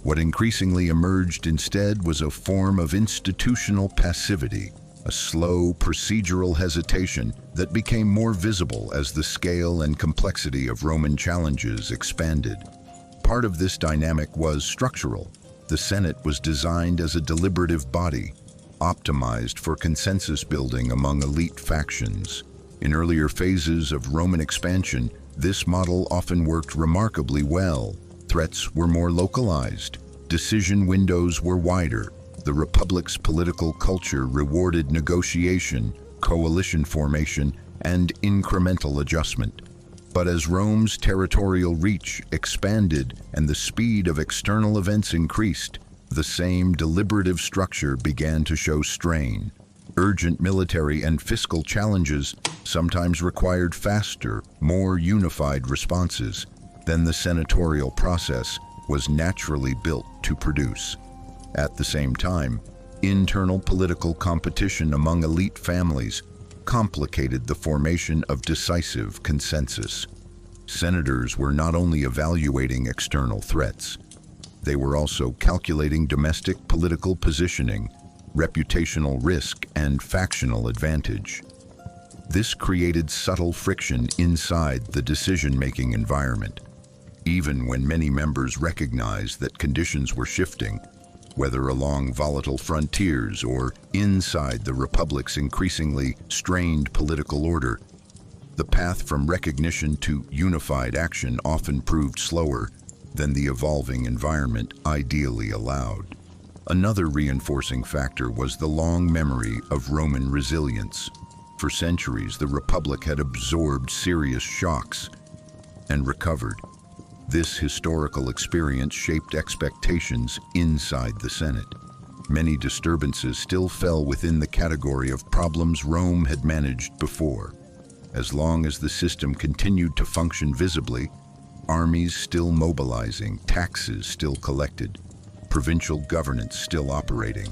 What increasingly emerged instead was a form of institutional passivity, a slow, procedural hesitation that became more visible as the scale and complexity of Roman challenges expanded. Part of this dynamic was structural. The Senate was designed as a deliberative body, optimized for consensus building among elite factions. In earlier phases of Roman expansion, this model often worked remarkably well. Threats were more localized, decision windows were wider. The Republic's political culture rewarded negotiation, coalition formation, and incremental adjustment. But as Rome's territorial reach expanded and the speed of external events increased, the same deliberative structure began to show strain. Urgent military and fiscal challenges sometimes required faster, more unified responses than the senatorial process was naturally built to produce. At the same time, internal political competition among elite families complicated the formation of decisive consensus. Senators were not only evaluating external threats, they were also calculating domestic political positioning, reputational risk, and factional advantage. This created subtle friction inside the decision-making environment. Even when many members recognized that conditions were shifting, whether along volatile frontiers or inside the Republic's increasingly strained political order, the path from recognition to unified action often proved slower than the evolving environment ideally allowed. Another reinforcing factor was the long memory of Roman resilience. For centuries, the Republic had absorbed serious shocks and recovered. This historical experience shaped expectations inside the Senate. Many disturbances still fell within the category of problems Rome had managed before. As long as the system continued to function visibly, armies still mobilizing, taxes still collected, provincial governance still operating,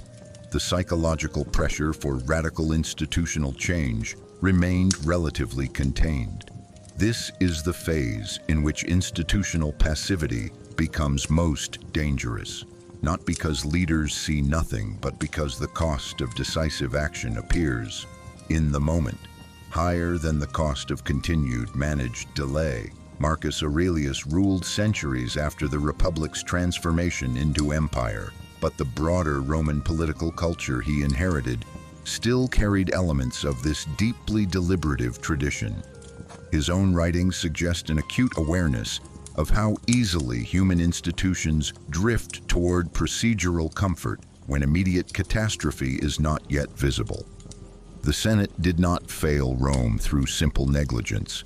the psychological pressure for radical institutional change remained relatively contained. This is the phase in which institutional passivity becomes most dangerous, not because leaders see nothing, but because the cost of decisive action appears in the moment, higher than the cost of continued managed delay. Marcus Aurelius ruled centuries after the Republic's transformation into empire, but the broader Roman political culture he inherited still carried elements of this deeply deliberative tradition. His own writings suggest an acute awareness of how easily human institutions drift toward procedural comfort when immediate catastrophe is not yet visible. The Senate did not fail Rome through simple negligence.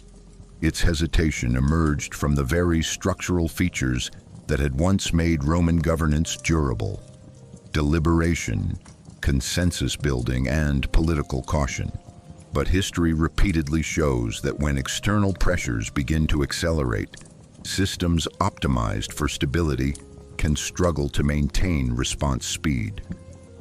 Its hesitation emerged from the very structural features that had once made Roman governance durable: deliberation, consensus building, and political caution. But history repeatedly shows that when external pressures begin to accelerate, systems optimized for stability can struggle to maintain response speed.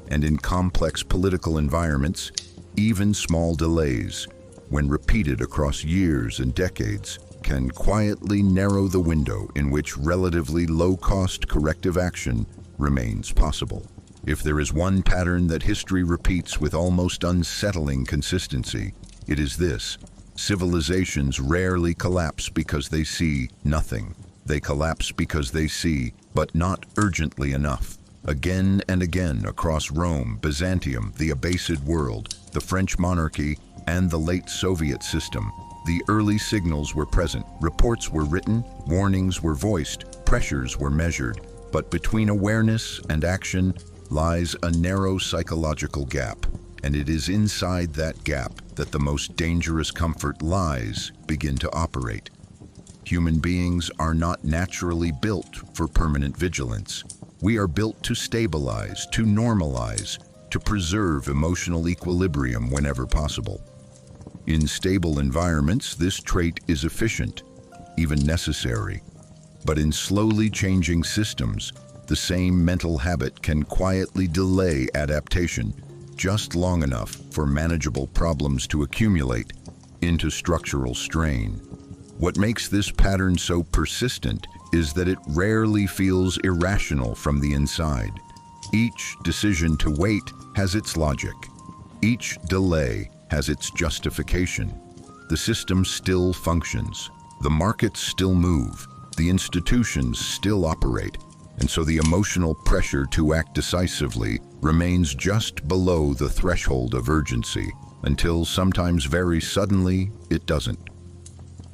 And in complex political environments, even small delays, when repeated across years and decades, can quietly narrow the window in which relatively low-cost corrective action remains possible. If there is one pattern that history repeats with almost unsettling consistency, it is this: civilizations rarely collapse because they see nothing. They collapse because they see, but not urgently enough. Again and again across Rome, Byzantium, the Abbasid world, the French monarchy, and the late Soviet system, the early signals were present. Reports were written, warnings were voiced, pressures were measured. But between awareness and action lies a narrow psychological gap, and it is inside that gap that the most dangerous comfort lies begin to operate. Human beings are not naturally built for permanent vigilance. We are built to stabilize, to normalize, to preserve emotional equilibrium whenever possible. In stable environments, this trait is efficient, even necessary. But in slowly changing systems, the same mental habit can quietly delay adaptation just long enough for manageable problems to accumulate into structural strain. What makes this pattern so persistent is that it rarely feels irrational from the inside. Each decision to wait has its logic. Each delay has its justification. The system still functions. The markets still move. The institutions still operate. And so the emotional pressure to act decisively remains just below the threshold of urgency, until sometimes very suddenly it doesn't.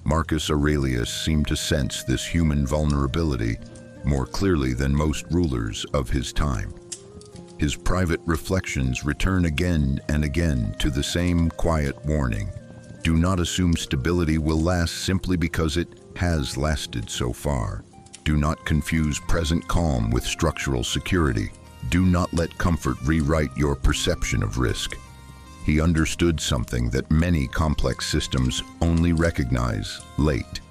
Marcus Aurelius seemed to sense this human vulnerability more clearly than most rulers of his time. His private reflections return again and again to the same quiet warning. Do not assume stability will last simply because it has lasted so far. Do not confuse present calm with structural security. Do not let comfort rewrite your perception of risk. He understood something that many complex systems only recognize late.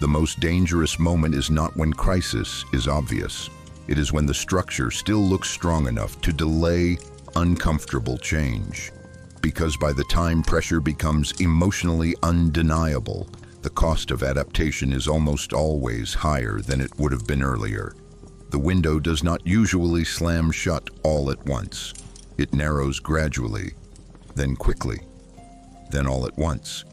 The most dangerous moment is not when crisis is obvious. It is when the structure still looks strong enough to delay uncomfortable change. Because by the time pressure becomes emotionally undeniable, the cost of adaptation is almost always higher than it would have been earlier. The window does not usually slam shut all at once. It narrows gradually, then quickly, then all at once.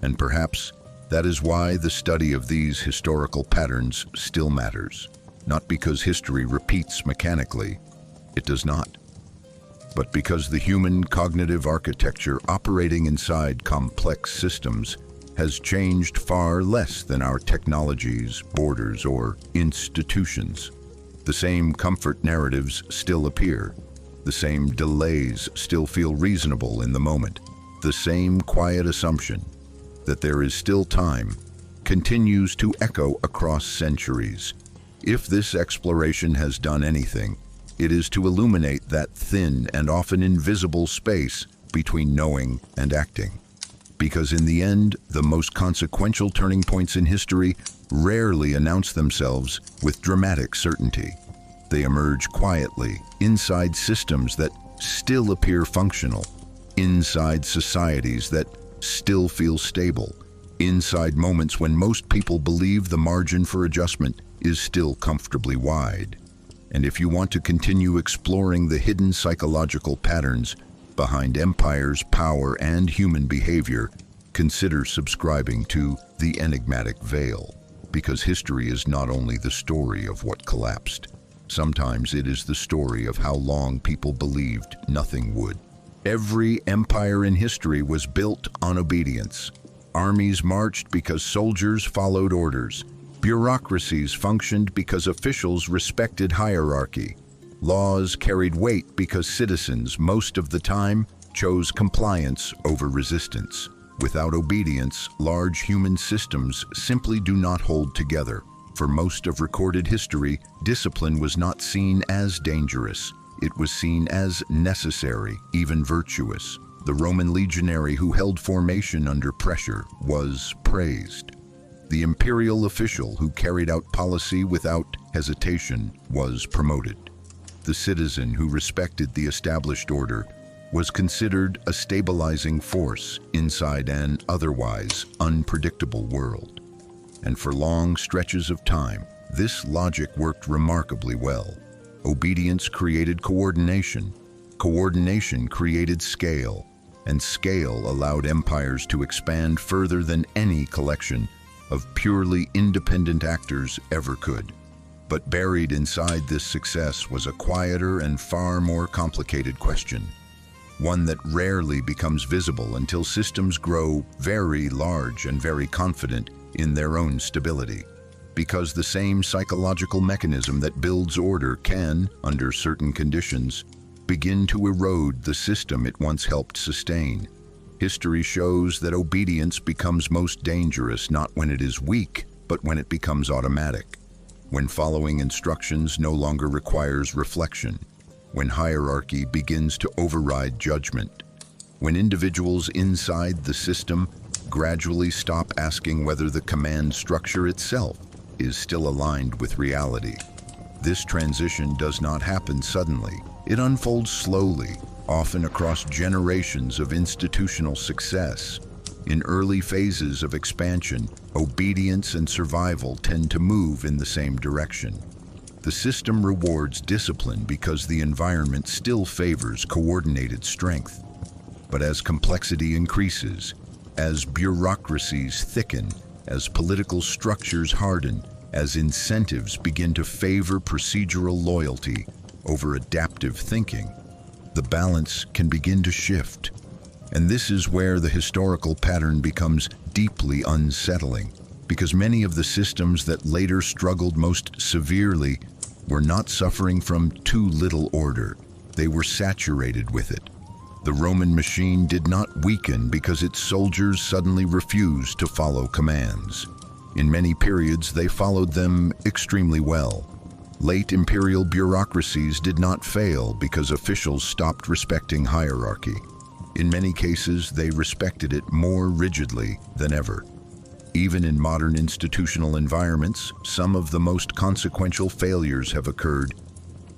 And perhaps that is why the study of these historical patterns still matters. Not because history repeats mechanically, it does not, but because the human cognitive architecture operating inside complex systems has changed far less than our technologies, borders, or institutions. The same comfort narratives still appear. The same delays still feel reasonable in the moment. The same quiet assumption that there is still time continues to echo across centuries. If this exploration has done anything, it is to illuminate that thin and often invisible space between knowing and acting. Because in the end, the most consequential turning points in history rarely announce themselves with dramatic certainty. They emerge quietly, inside systems that still appear functional, inside societies that still feel stable, inside moments when most people believe the margin for adjustment is still comfortably wide. And if you want to continue exploring the hidden psychological patterns behind empires, power, and human behavior, consider subscribing to The Enigmatic Veil, because history is not only the story of what collapsed. Sometimes it is the story of how long people believed nothing would. Every empire in history was built on obedience. Armies marched because soldiers followed orders. Bureaucracies functioned because officials respected hierarchy. Laws carried weight because citizens, most of the time, chose compliance over resistance. Without obedience, large human systems simply do not hold together. For most of recorded history, discipline was not seen as dangerous. It was seen as necessary, even virtuous. The Roman legionary who held formation under pressure was praised. The imperial official who carried out policy without hesitation was promoted. The citizen who respected the established order was considered a stabilizing force inside an otherwise unpredictable world. And for long stretches of time, this logic worked remarkably well. Obedience created coordination. Coordination created scale. And scale allowed empires to expand further than any collection of purely independent actors ever could. But buried inside this success was a quieter and far more complicated question, one that rarely becomes visible until systems grow very large and very confident in their own stability. Because the same psychological mechanism that builds order can, under certain conditions, begin to erode the system it once helped sustain. History shows that obedience becomes most dangerous not when it is weak, but when it becomes automatic. When following instructions no longer requires reflection. When hierarchy begins to override judgment. When individuals inside the system gradually stop asking whether the command structure itself is still aligned with reality. This transition does not happen suddenly. It unfolds slowly, often across generations of institutional success. In early phases of expansion, obedience and survival tend to move in the same direction. The system rewards discipline because the environment still favors coordinated strength. But as complexity increases, as bureaucracies thicken, as political structures harden, as incentives begin to favor procedural loyalty over adaptive thinking, the balance can begin to shift. And this is where the historical pattern becomes deeply unsettling, because many of the systems that later struggled most severely were not suffering from too little order. They were saturated with it. The Roman machine did not weaken because its soldiers suddenly refused to follow commands. In many periods, they followed them extremely well. Late imperial bureaucracies did not fail because officials stopped respecting hierarchy. In many cases, they respected it more rigidly than ever. Even in modern institutional environments, some of the most consequential failures have occurred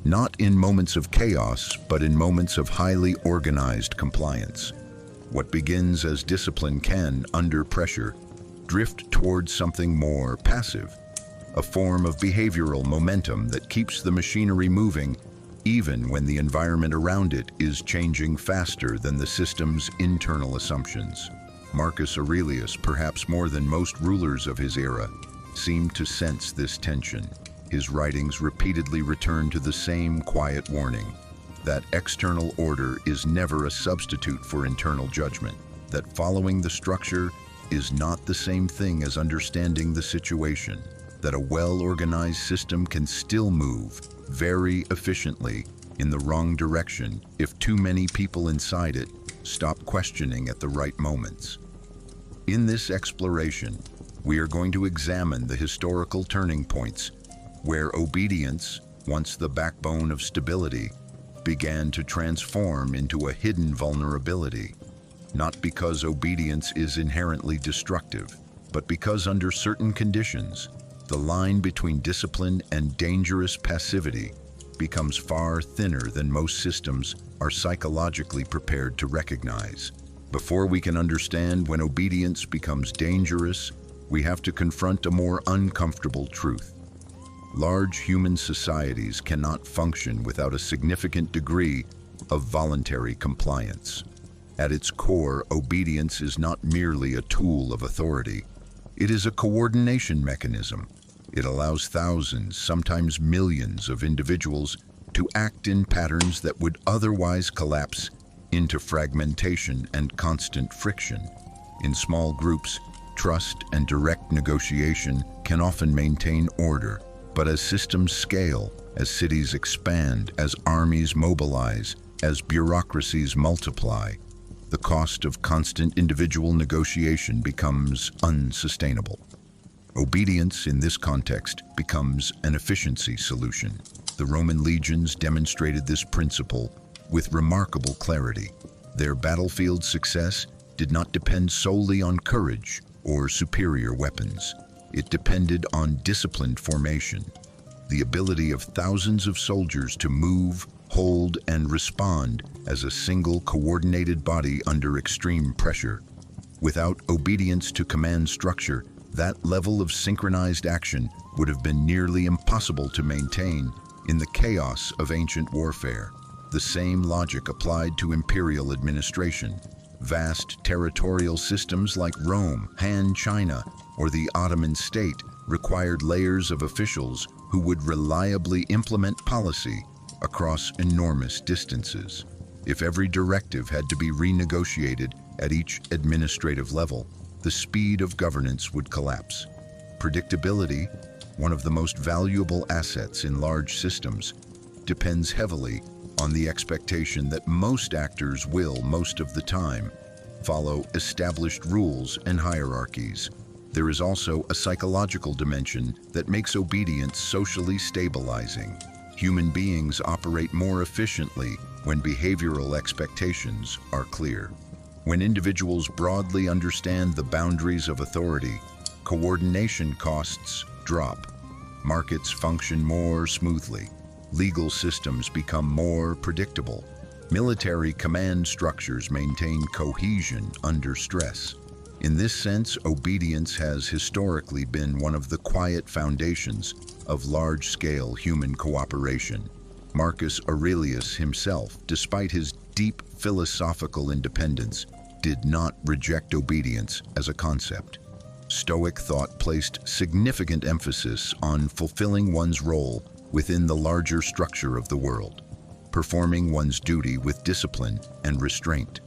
not in moments of chaos, but in moments of highly organized compliance. What begins as discipline can, under pressure, drift towards something more passive, a form of behavioral momentum that keeps the machinery moving even when the environment around it is changing faster than the system's internal assumptions. Marcus Aurelius, perhaps more than most rulers of his era, seemed to sense this tension. His writings repeatedly return to the same quiet warning that external order is never a substitute for internal judgment, that following the structure is not the same thing as understanding the situation, that a well-organized system can still move very efficiently in the wrong direction if too many people inside it stop questioning at the right moments. In this exploration, we are going to examine the historical turning points where obedience, once the backbone of stability, began to transform into a hidden vulnerability, not because obedience is inherently destructive, but because under certain conditions, the line between discipline and dangerous passivity becomes far thinner than most systems are psychologically prepared to recognize. Before we can understand when obedience becomes dangerous, we have to confront a more uncomfortable truth. Large human societies cannot function without a significant degree of voluntary compliance. At its core, obedience is not merely a tool of authority. It is a coordination mechanism. It allows thousands, sometimes millions of individuals to act in patterns that would otherwise collapse into fragmentation and constant friction. In small groups, trust and direct negotiation can often maintain order. But as systems scale, as cities expand, as armies mobilize, as bureaucracies multiply, the cost of constant individual negotiation becomes unsustainable. Obedience in this context becomes an efficiency solution. The Roman legions demonstrated this principle with remarkable clarity. Their battlefield success did not depend solely on courage or superior weapons. It depended on disciplined formation, the ability of thousands of soldiers to move, hold, and respond as a single coordinated body under extreme pressure. Without obedience to command structure, that level of synchronized action would have been nearly impossible to maintain in the chaos of ancient warfare. The same logic applied to imperial administration. Vast territorial systems like Rome, Han China, or the Ottoman state required layers of officials who would reliably implement policy across enormous distances. If every directive had to be renegotiated at each administrative level, the speed of governance would collapse. Predictability, one of the most valuable assets in large systems, depends heavily on the expectation that most actors will, most of the time, follow established rules and hierarchies. There is also a psychological dimension that makes obedience socially stabilizing. Human beings operate more efficiently when behavioral expectations are clear. When individuals broadly understand the boundaries of authority, coordination costs drop. Markets function more smoothly. Legal systems become more predictable. Military command structures maintain cohesion under stress. In this sense, obedience has historically been one of the quiet foundations of large-scale human cooperation. Marcus Aurelius himself, despite his deep philosophical independence, did not reject obedience as a concept. Stoic thought placed significant emphasis on fulfilling one's role within the larger structure of the world, performing one's duty with discipline and restraint.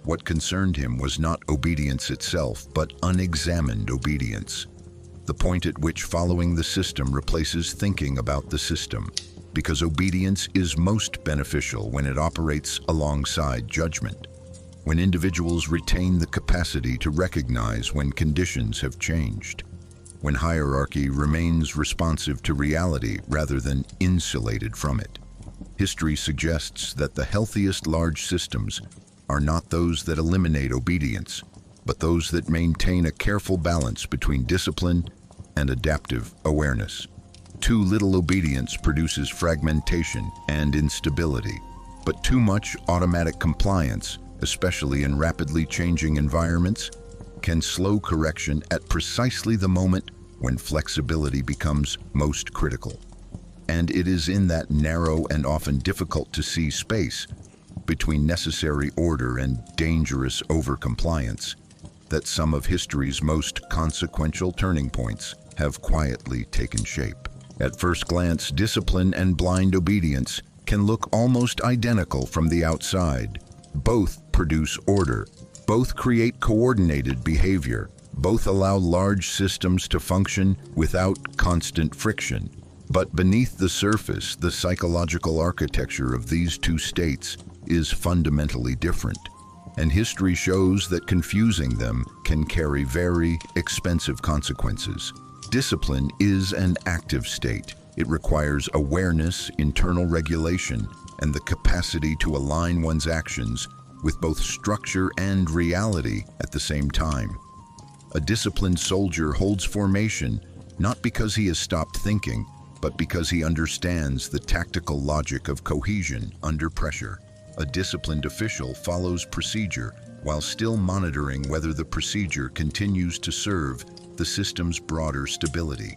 What concerned him was not obedience itself, but unexamined obedience, the point at which following the system replaces thinking about the system, because obedience is most beneficial when it operates alongside judgment, when individuals retain the capacity to recognize when conditions have changed, when hierarchy remains responsive to reality rather than insulated from it. History suggests that the healthiest large systems are not those that eliminate obedience, but those that maintain a careful balance between discipline and adaptive awareness. Too little obedience produces fragmentation and instability, but too much automatic compliance, especially in rapidly changing environments, can slow correction at precisely the moment when flexibility becomes most critical. And it is in that narrow and often difficult to see space between necessary order and dangerous overcompliance that some of history's most consequential turning points have quietly taken shape. At first glance, discipline and blind obedience can look almost identical from the outside. Both produce order, both create coordinated behavior, both allow large systems to function without constant friction. But beneath the surface, the psychological architecture of these two states is fundamentally different, and history shows that confusing them can carry very expensive consequences. Discipline is an active state. It requires awareness, internal regulation, and the capacity to align one's actions with both structure and reality at the same time. A disciplined soldier holds formation not because he has stopped thinking, but because he understands the tactical logic of cohesion under pressure. A disciplined official follows procedure while still monitoring whether the procedure continues to serve the system's broader stability.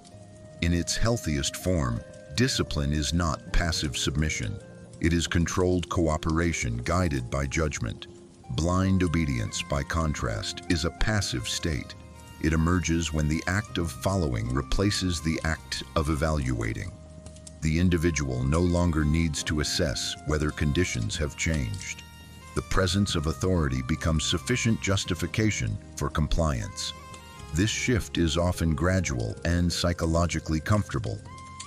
In its healthiest form, discipline is not passive submission. It is controlled cooperation guided by judgment. Blind obedience, by contrast, is a passive state. It emerges when the act of following replaces the act of evaluating. The individual no longer needs to assess whether conditions have changed. The presence of authority becomes sufficient justification for compliance. This shift is often gradual and psychologically comfortable.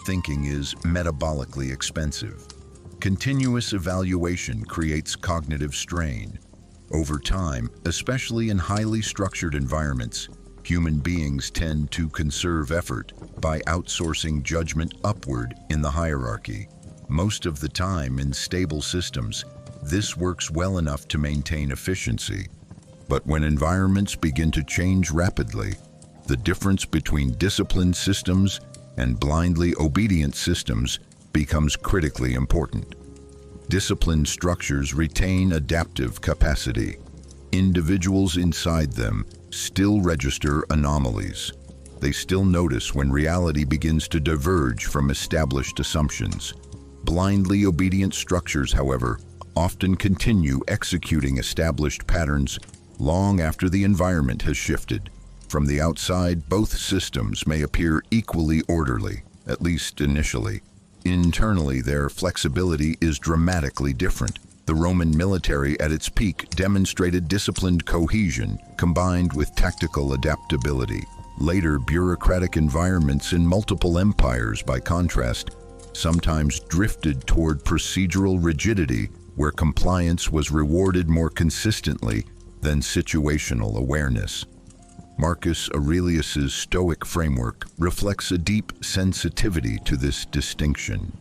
Thinking is metabolically expensive. Continuous evaluation creates cognitive strain. Over time, especially in highly structured environments, human beings tend to conserve effort by outsourcing judgment upward in the hierarchy. Most of the time in stable systems, this works well enough to maintain efficiency. But when environments begin to change rapidly, the difference between disciplined systems and blindly obedient systems becomes critically important. Disciplined structures retain adaptive capacity. Individuals inside them still register anomalies. They still notice when reality begins to diverge from established assumptions. Blindly obedient structures, however, often continue executing established patterns long after the environment has shifted. From the outside, both systems may appear equally orderly, at least initially. Internally, their flexibility is dramatically different. The Roman military at its peak demonstrated disciplined cohesion combined with tactical adaptability. Later, bureaucratic environments in multiple empires, by contrast, sometimes drifted toward procedural rigidity where compliance was rewarded more consistently than situational awareness. Marcus Aurelius's Stoic framework reflects a deep sensitivity to this distinction.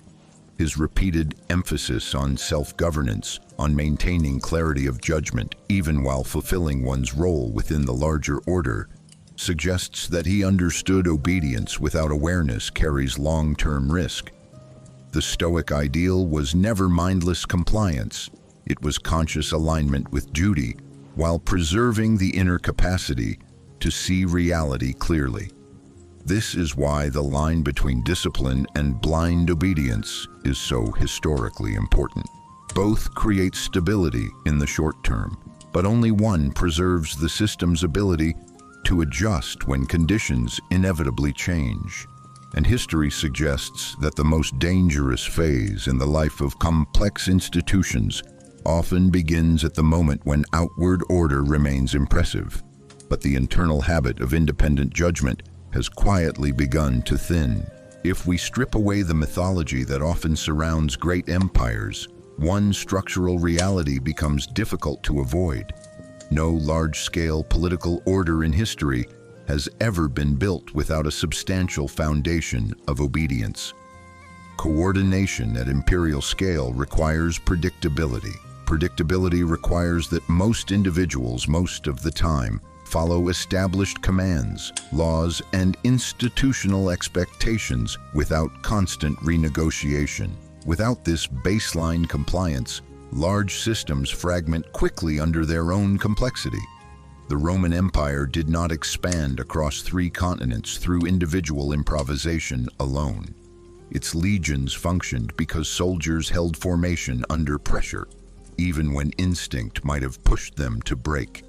His repeated emphasis on self-governance, on maintaining clarity of judgment, even while fulfilling one's role within the larger order, suggests that he understood obedience without awareness carries long-term risk. The Stoic ideal was never mindless compliance. It was conscious alignment with duty, while preserving the inner capacity to see reality clearly. This is why the line between discipline and blind obedience is so historically important. Both create stability in the short term, but only one preserves the system's ability to adjust when conditions inevitably change. And history suggests that the most dangerous phase in the life of complex institutions often begins at the moment when outward order remains impressive, but the internal habit of independent judgment has quietly begun to thin. If we strip away the mythology that often surrounds great empires, one structural reality becomes difficult to avoid. No large-scale political order in history has ever been built without a substantial foundation of obedience. Coordination at imperial scale requires predictability. Predictability requires that most individuals, most of the time, follow established commands, laws, and institutional expectations without constant renegotiation. Without this baseline compliance, large systems fragment quickly under their own complexity. The Roman Empire did not expand across 3 continents through individual improvisation alone. Its legions functioned because soldiers held formation under pressure, even when instinct might have pushed them to break.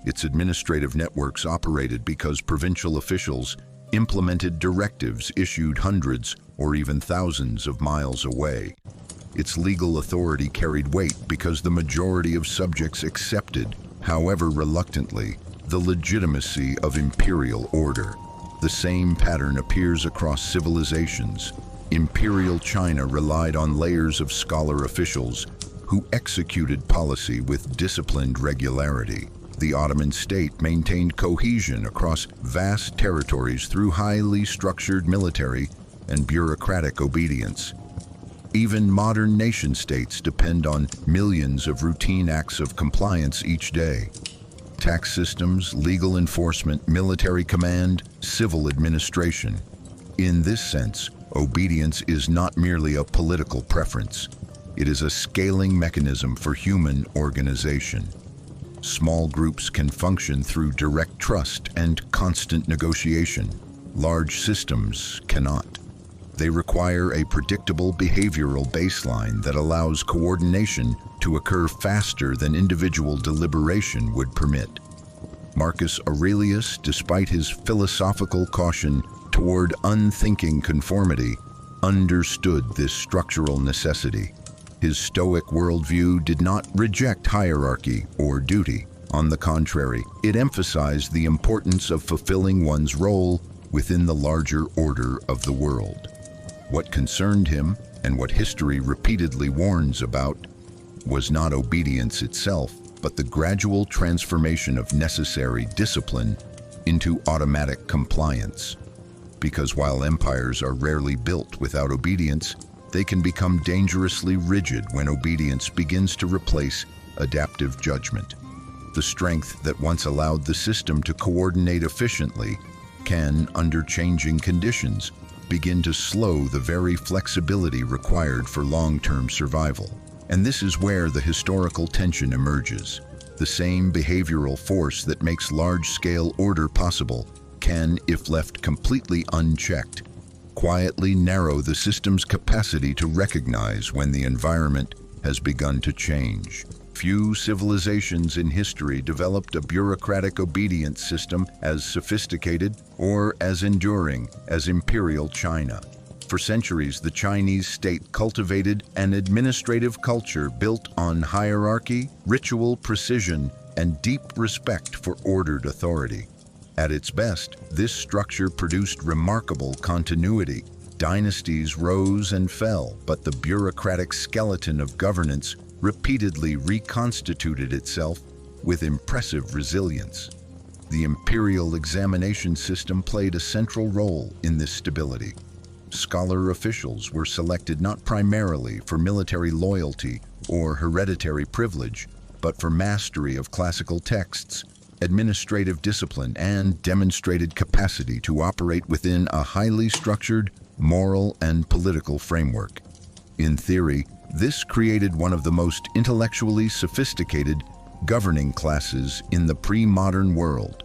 Its administrative networks operated because provincial officials implemented directives issued hundreds or even thousands of miles away. Its legal authority carried weight because the majority of subjects accepted, however reluctantly, the legitimacy of imperial order. The same pattern appears across civilizations. Imperial China relied on layers of scholar officials who executed policy with disciplined regularity. The Ottoman state maintained cohesion across vast territories through highly structured military and bureaucratic obedience. Even modern nation-states depend on millions of routine acts of compliance each day. Tax systems, legal enforcement, military command, civil administration. In this sense, obedience is not merely a political preference. It is a scaling mechanism for human organization. Small groups can function through direct trust and constant negotiation. Large systems cannot. They require a predictable behavioral baseline that allows coordination to occur faster than individual deliberation would permit. Marcus Aurelius, despite his philosophical caution toward unthinking conformity, understood this structural necessity. His Stoic worldview did not reject hierarchy or duty. On the contrary, it emphasized the importance of fulfilling one's role within the larger order of the world. What concerned him, and what history repeatedly warns about, was not obedience itself, but the gradual transformation of necessary discipline into automatic compliance. Because while empires are rarely built without obedience, they can become dangerously rigid when obedience begins to replace adaptive judgment. The strength that once allowed the system to coordinate efficiently can, under changing conditions, begin to slow the very flexibility required for long-term survival. And this is where the historical tension emerges. The same behavioral force that makes large-scale order possible can, if left completely unchecked, quietly narrow the system's capacity to recognize when the environment has begun to change. Few civilizations in history developed a bureaucratic obedience system as sophisticated or as enduring as Imperial China. For centuries, the Chinese state cultivated an administrative culture built on hierarchy, ritual precision, and deep respect for ordered authority. At its best, this structure produced remarkable continuity. Dynasties rose and fell, but the bureaucratic skeleton of governance repeatedly reconstituted itself with impressive resilience. The imperial examination system played a central role in this stability. Scholar officials were selected not primarily for military loyalty or hereditary privilege, but for mastery of classical texts, administrative discipline, and demonstrated capacity to operate within a highly structured moral and political framework. In theory, this created one of the most intellectually sophisticated governing classes in the pre-modern world.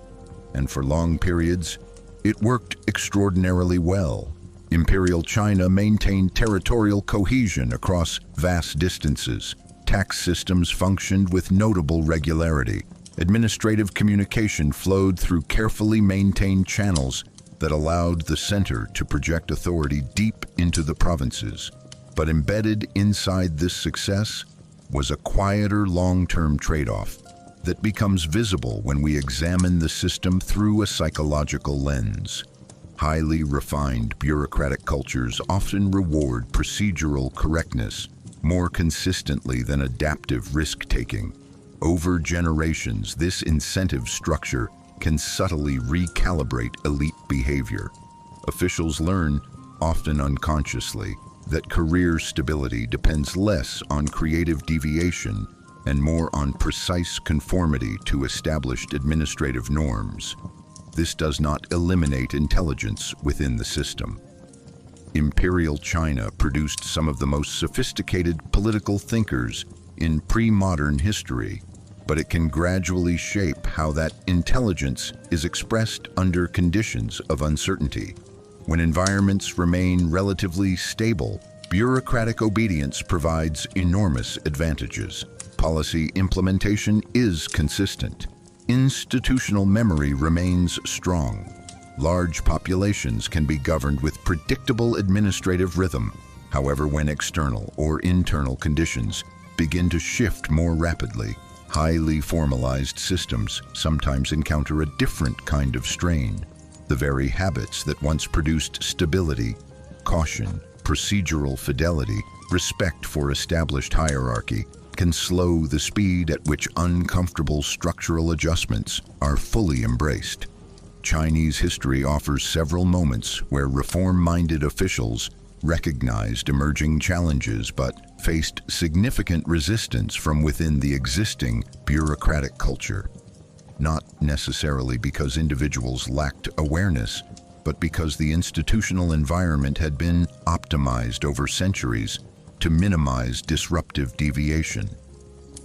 and for long periods, it worked extraordinarily well. Imperial China maintained territorial cohesion across vast distances. Tax systems functioned with notable regularity. Administrative communication flowed through carefully maintained channels that allowed the center to project authority deep into the provinces. But embedded inside this success was a quieter long-term trade-off that becomes visible when we examine the system through a psychological lens. Highly refined bureaucratic cultures often reward procedural correctness more consistently than adaptive risk-taking. Over generations, this incentive structure can subtly recalibrate elite behavior. Officials learn, often unconsciously, that career stability depends less on creative deviation and more on precise conformity to established administrative norms. This does not eliminate intelligence within the system. Imperial China produced some of the most sophisticated political thinkers in pre-modern history, but it can gradually shape how that intelligence is expressed under conditions of uncertainty. When environments remain relatively stable, bureaucratic obedience provides enormous advantages. Policy implementation is consistent. Institutional memory remains strong. Large populations can be governed with predictable administrative rhythm. However, when external or internal conditions begin to shift more rapidly, highly formalized systems sometimes encounter a different kind of strain. The very habits that once produced stability, caution, procedural fidelity, respect for established hierarchy, can slow the speed at which uncomfortable structural adjustments are fully embraced. Chinese history offers several moments where reform-minded officials recognized emerging challenges but faced significant resistance from within the existing bureaucratic culture. Not necessarily because individuals lacked awareness, but because the institutional environment had been optimized over centuries to minimize disruptive deviation.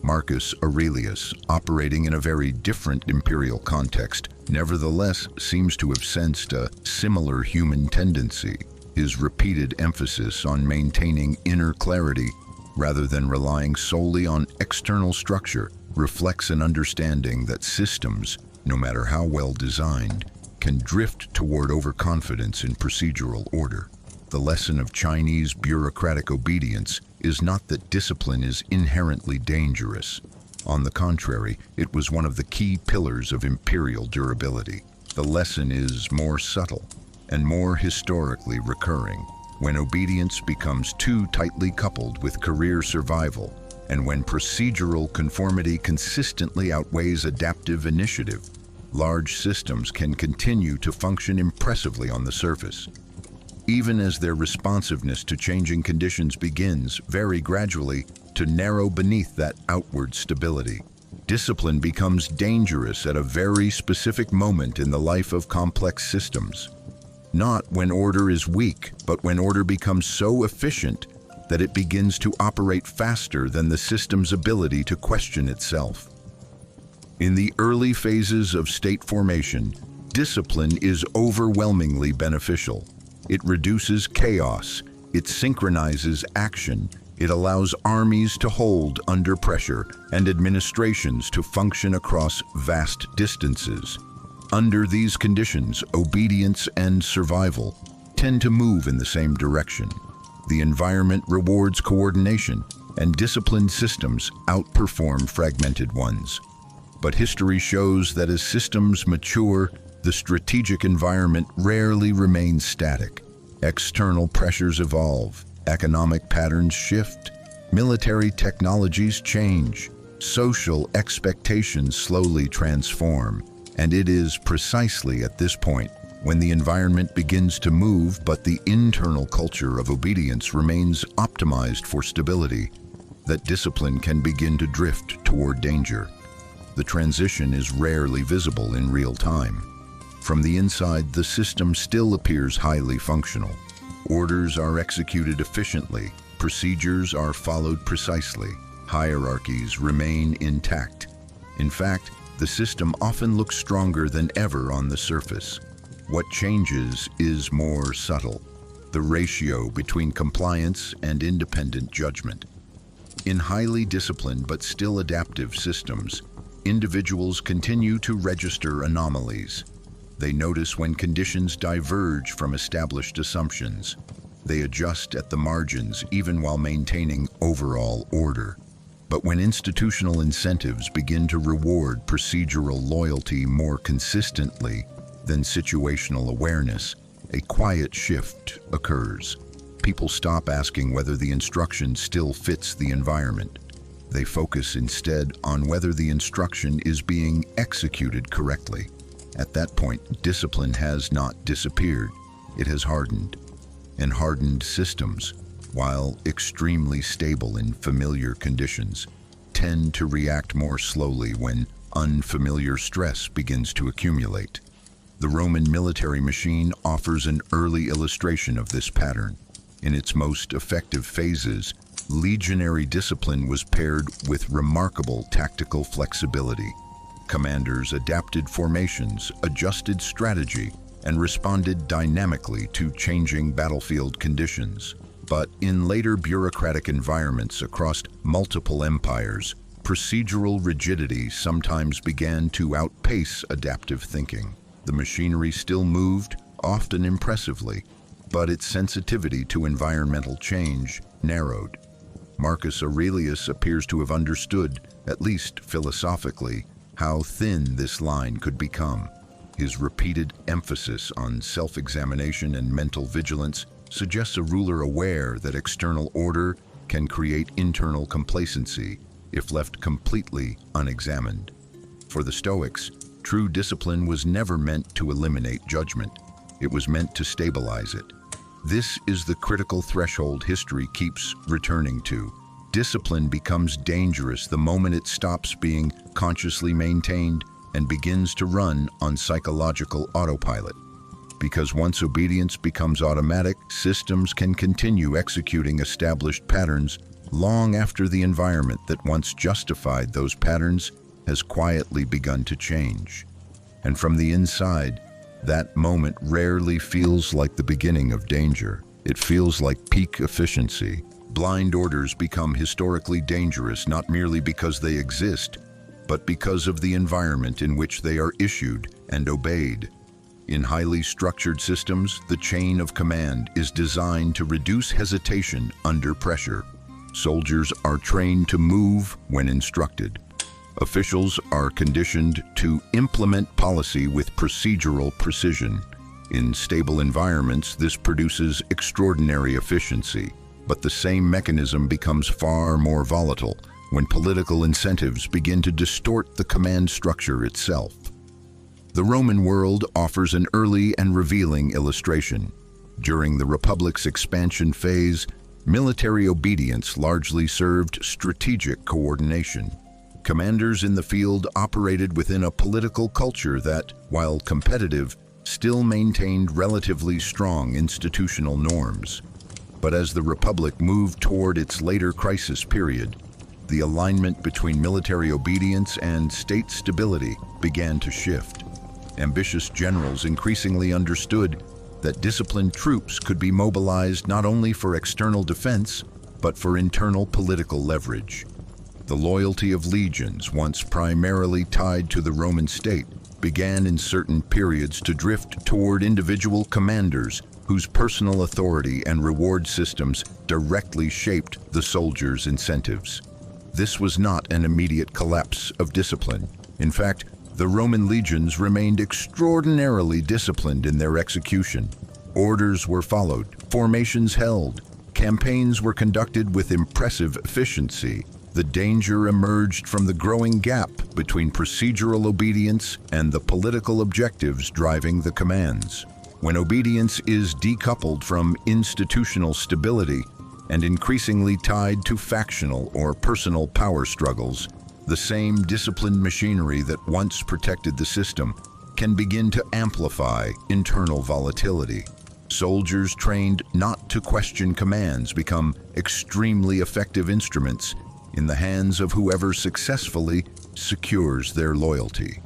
Marcus Aurelius, operating in a very different imperial context, nevertheless seems to have sensed a similar human tendency. His repeated emphasis on maintaining inner clarity rather than relying solely on external structure reflects an understanding that systems, no matter how well designed, can drift toward overconfidence in procedural order. The lesson of Chinese bureaucratic obedience is not that discipline is inherently dangerous. On the contrary, it was one of the key pillars of imperial durability. The lesson is more subtle and more historically recurring. When obedience becomes too tightly coupled with career survival, and when procedural conformity consistently outweighs adaptive initiative, large systems can continue to function impressively on the surface. Even as their responsiveness to changing conditions begins, very gradually, to narrow beneath that outward stability. Discipline becomes dangerous at a very specific moment in the life of complex systems. Not when order is weak, but when order becomes so efficient that it begins to operate faster than the system's ability to question itself. In the early phases of state formation, discipline is overwhelmingly beneficial. It reduces chaos, it synchronizes action, it allows armies to hold under pressure and administrations to function across vast distances. Under these conditions, obedience and survival tend to move in the same direction. The environment rewards coordination, and disciplined systems outperform fragmented ones. But history shows that as systems mature, the strategic environment rarely remains static. External pressures evolve, economic patterns shift, military technologies change, social expectations slowly transform, and it is precisely at this point, when the environment begins to move but the internal culture of obedience remains optimized for stability, that discipline can begin to drift toward danger. The transition is rarely visible in real time. From the inside, the system still appears highly functional. Orders are executed efficiently, procedures are followed precisely, hierarchies remain intact. In fact, the system often looks stronger than ever on the surface. What changes is more subtle: the ratio between compliance and independent judgment. In highly disciplined but still adaptive systems, individuals continue to register anomalies. They notice when conditions diverge from established assumptions. They adjust at the margins even while maintaining overall order. But when institutional incentives begin to reward procedural loyalty more consistently than situational awareness, a quiet shift occurs. People stop asking whether the instruction still fits the environment. They focus instead on whether the instruction is being executed correctly. At that point, discipline has not disappeared. It has hardened. And hardened systems, while extremely stable in familiar conditions, tend to react more slowly when unfamiliar stress begins to accumulate. The Roman military machine offers an early illustration of this pattern. In its most effective phases, legionary discipline was paired with remarkable tactical flexibility. Commanders adapted formations, adjusted strategy, and responded dynamically to changing battlefield conditions. But in later bureaucratic environments across multiple empires, procedural rigidity sometimes began to outpace adaptive thinking. The machinery still moved, often impressively, but its sensitivity to environmental change narrowed. Marcus Aurelius appears to have understood, at least philosophically, how thin this line could become. His repeated emphasis on self-examination and mental vigilance suggests a ruler aware that external order can create internal complacency if left completely unexamined. For the Stoics, true discipline was never meant to eliminate judgment. It was meant to stabilize it. This is the critical threshold history keeps returning to. Discipline becomes dangerous the moment it stops being consciously maintained and begins to run on psychological autopilot. Because once obedience becomes automatic, systems can continue executing established patterns long after the environment that once justified those patterns has quietly begun to change. And from the inside, that moment rarely feels like the beginning of danger. It feels like peak efficiency. Blind orders become historically dangerous not merely because they exist, but because of the environment in which they are issued and obeyed. In highly structured systems, the chain of command is designed to reduce hesitation under pressure. Soldiers are trained to move when instructed. Officials are conditioned to implement policy with procedural precision. In stable environments, this produces extraordinary efficiency, but the same mechanism becomes far more volatile when political incentives begin to distort the command structure itself. The Roman world offers an early and revealing illustration. During the Republic's expansion phase, military obedience largely served strategic coordination. Commanders in the field operated within a political culture that, while competitive, still maintained relatively strong institutional norms. But as the Republic moved toward its later crisis period, the alignment between military obedience and state stability began to shift. Ambitious generals increasingly understood that disciplined troops could be mobilized not only for external defense, but for internal political leverage. The loyalty of legions, once primarily tied to the Roman state, began in certain periods to drift toward individual commanders whose personal authority and reward systems directly shaped the soldiers' incentives. This was not an immediate collapse of discipline. In fact, the Roman legions remained extraordinarily disciplined in their execution. Orders were followed, formations held, campaigns were conducted with impressive efficiency. The danger emerged from the growing gap between procedural obedience and the political objectives driving the commands. When obedience is decoupled from institutional stability and increasingly tied to factional or personal power struggles, the same disciplined machinery that once protected the system can begin to amplify internal volatility. Soldiers trained not to question commands become extremely effective instruments in the hands of whoever successfully secures their loyalty.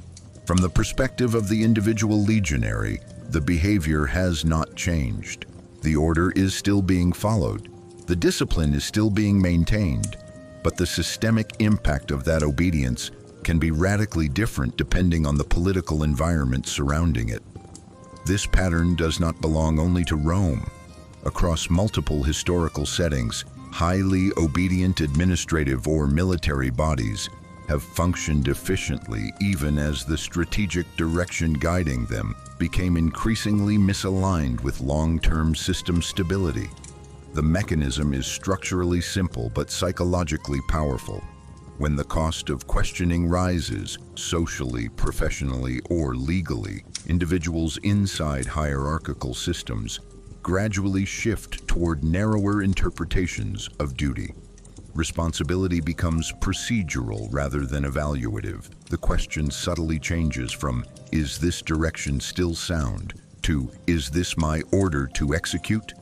From the perspective of the individual legionary, the behavior has not changed. The order is still being followed. The discipline is still being maintained, but the systemic impact of that obedience can be radically different depending on the political environment surrounding it. This pattern does not belong only to Rome. Across multiple historical settings, highly obedient administrative or military bodies have functioned efficiently even as the strategic direction guiding them became increasingly misaligned with long-term system stability. The mechanism is structurally simple but psychologically powerful. When the cost of questioning rises, socially, professionally, or legally, individuals inside hierarchical systems gradually shift toward narrower interpretations of duty. Responsibility becomes procedural rather than evaluative. The question subtly changes from, "Is this direction still sound?" to, "Is this my order to execute?"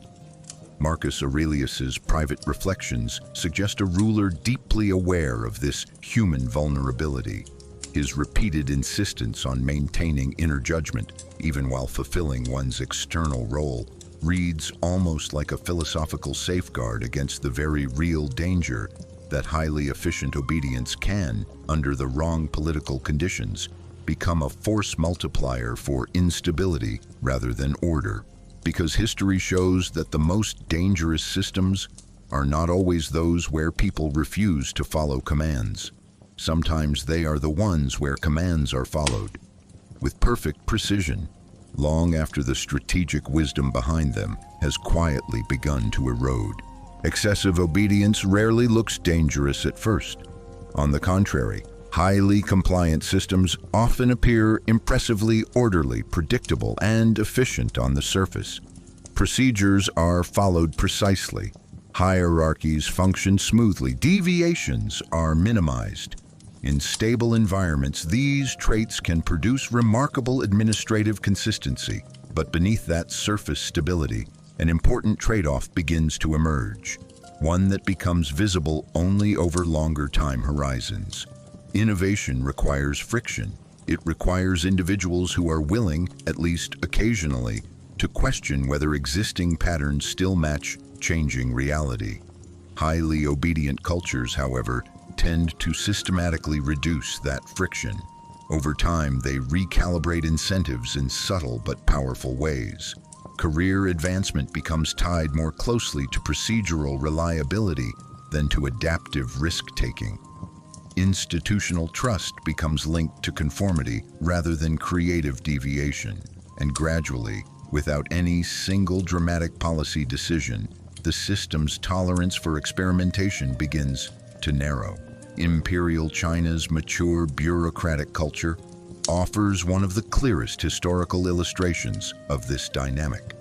Marcus Aurelius's private reflections suggest a ruler deeply aware of this human vulnerability. His repeated insistence on maintaining inner judgment, even while fulfilling one's external role, reads almost like a philosophical safeguard against the very real danger that highly efficient obedience can, under the wrong political conditions, become a force multiplier for instability rather than order. Because history shows that the most dangerous systems are not always those where people refuse to follow commands. Sometimes they are the ones where commands are followed with perfect precision, long after the strategic wisdom behind them has quietly begun to erode. Excessive obedience rarely looks dangerous at first. On the contrary, highly compliant systems often appear impressively orderly, predictable, and efficient on the surface. Procedures are followed precisely. Hierarchies function smoothly. Deviations are minimized. In stable environments, these traits can produce remarkable administrative consistency, but beneath that surface stability, an important trade-off begins to emerge, one that becomes visible only over longer time horizons. Innovation requires friction. It requires individuals who are willing, at least occasionally, to question whether existing patterns still match changing reality. Highly obedient cultures, however, tend to systematically reduce that friction. Over time, they recalibrate incentives in subtle but powerful ways. Career advancement becomes tied more closely to procedural reliability than to adaptive risk-taking. Institutional trust becomes linked to conformity rather than creative deviation, and gradually, without any single dramatic policy decision, the system's tolerance for experimentation begins to narrow. Imperial China's mature bureaucratic culture offers one of the clearest historical illustrations of this dynamic.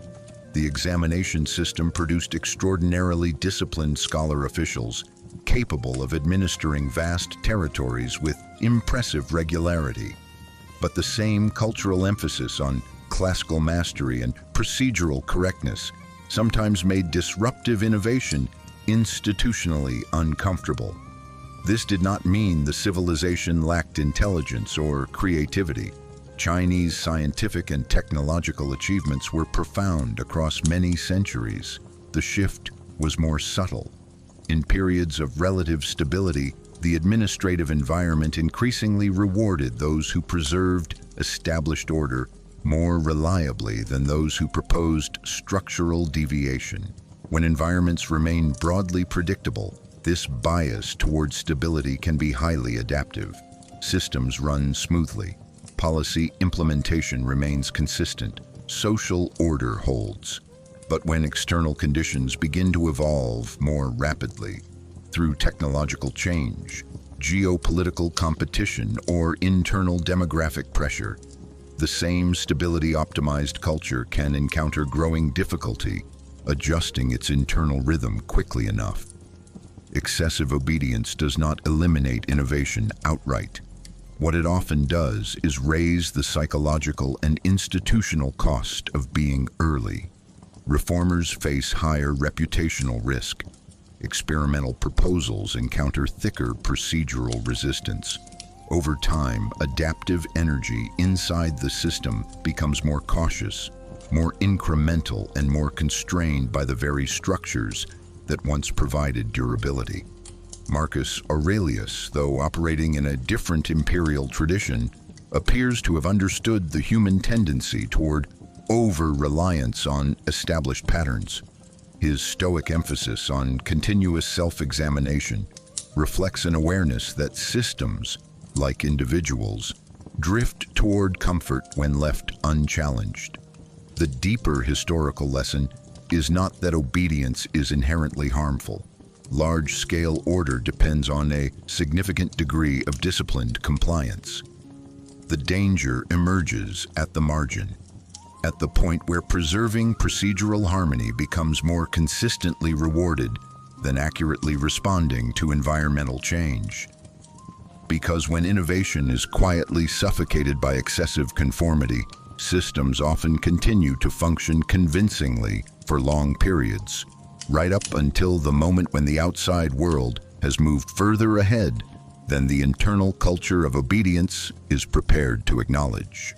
The examination system produced extraordinarily disciplined scholar officials capable of administering vast territories with impressive regularity. But the same cultural emphasis on classical mastery and procedural correctness sometimes made disruptive innovation institutionally uncomfortable. This did not mean the civilization lacked intelligence or creativity. Chinese scientific and technological achievements were profound across many centuries. The shift was more subtle. In periods of relative stability, the administrative environment increasingly rewarded those who preserved established order more reliably than those who proposed structural deviation. When environments remain broadly predictable, this bias toward stability can be highly adaptive. Systems run smoothly. Policy implementation remains consistent. Social order holds. But when external conditions begin to evolve more rapidly through technological change, geopolitical competition, or internal demographic pressure, the same stability-optimized culture can encounter growing difficulty adjusting its internal rhythm quickly enough. Excessive obedience does not eliminate innovation outright. What it often does is raise the psychological and institutional cost of being early. Reformers face higher reputational risk. Experimental proposals encounter thicker procedural resistance. Over time, adaptive energy inside the system becomes more cautious, more incremental, and more constrained by the very structures that once provided durability. Marcus Aurelius, though operating in a different imperial tradition, appears to have understood the human tendency toward over-reliance on established patterns. His Stoic emphasis on continuous self-examination reflects an awareness that systems, like individuals, drift toward comfort when left unchallenged. The deeper historical lesson is not that obedience is inherently harmful. Large-scale order depends on a significant degree of disciplined compliance. The danger emerges at the margin, at the point where preserving procedural harmony becomes more consistently rewarded than accurately responding to environmental change. Because when innovation is quietly suffocated by excessive conformity, systems often continue to function convincingly for long periods, right up until the moment when the outside world has moved further ahead than the internal culture of obedience is prepared to acknowledge.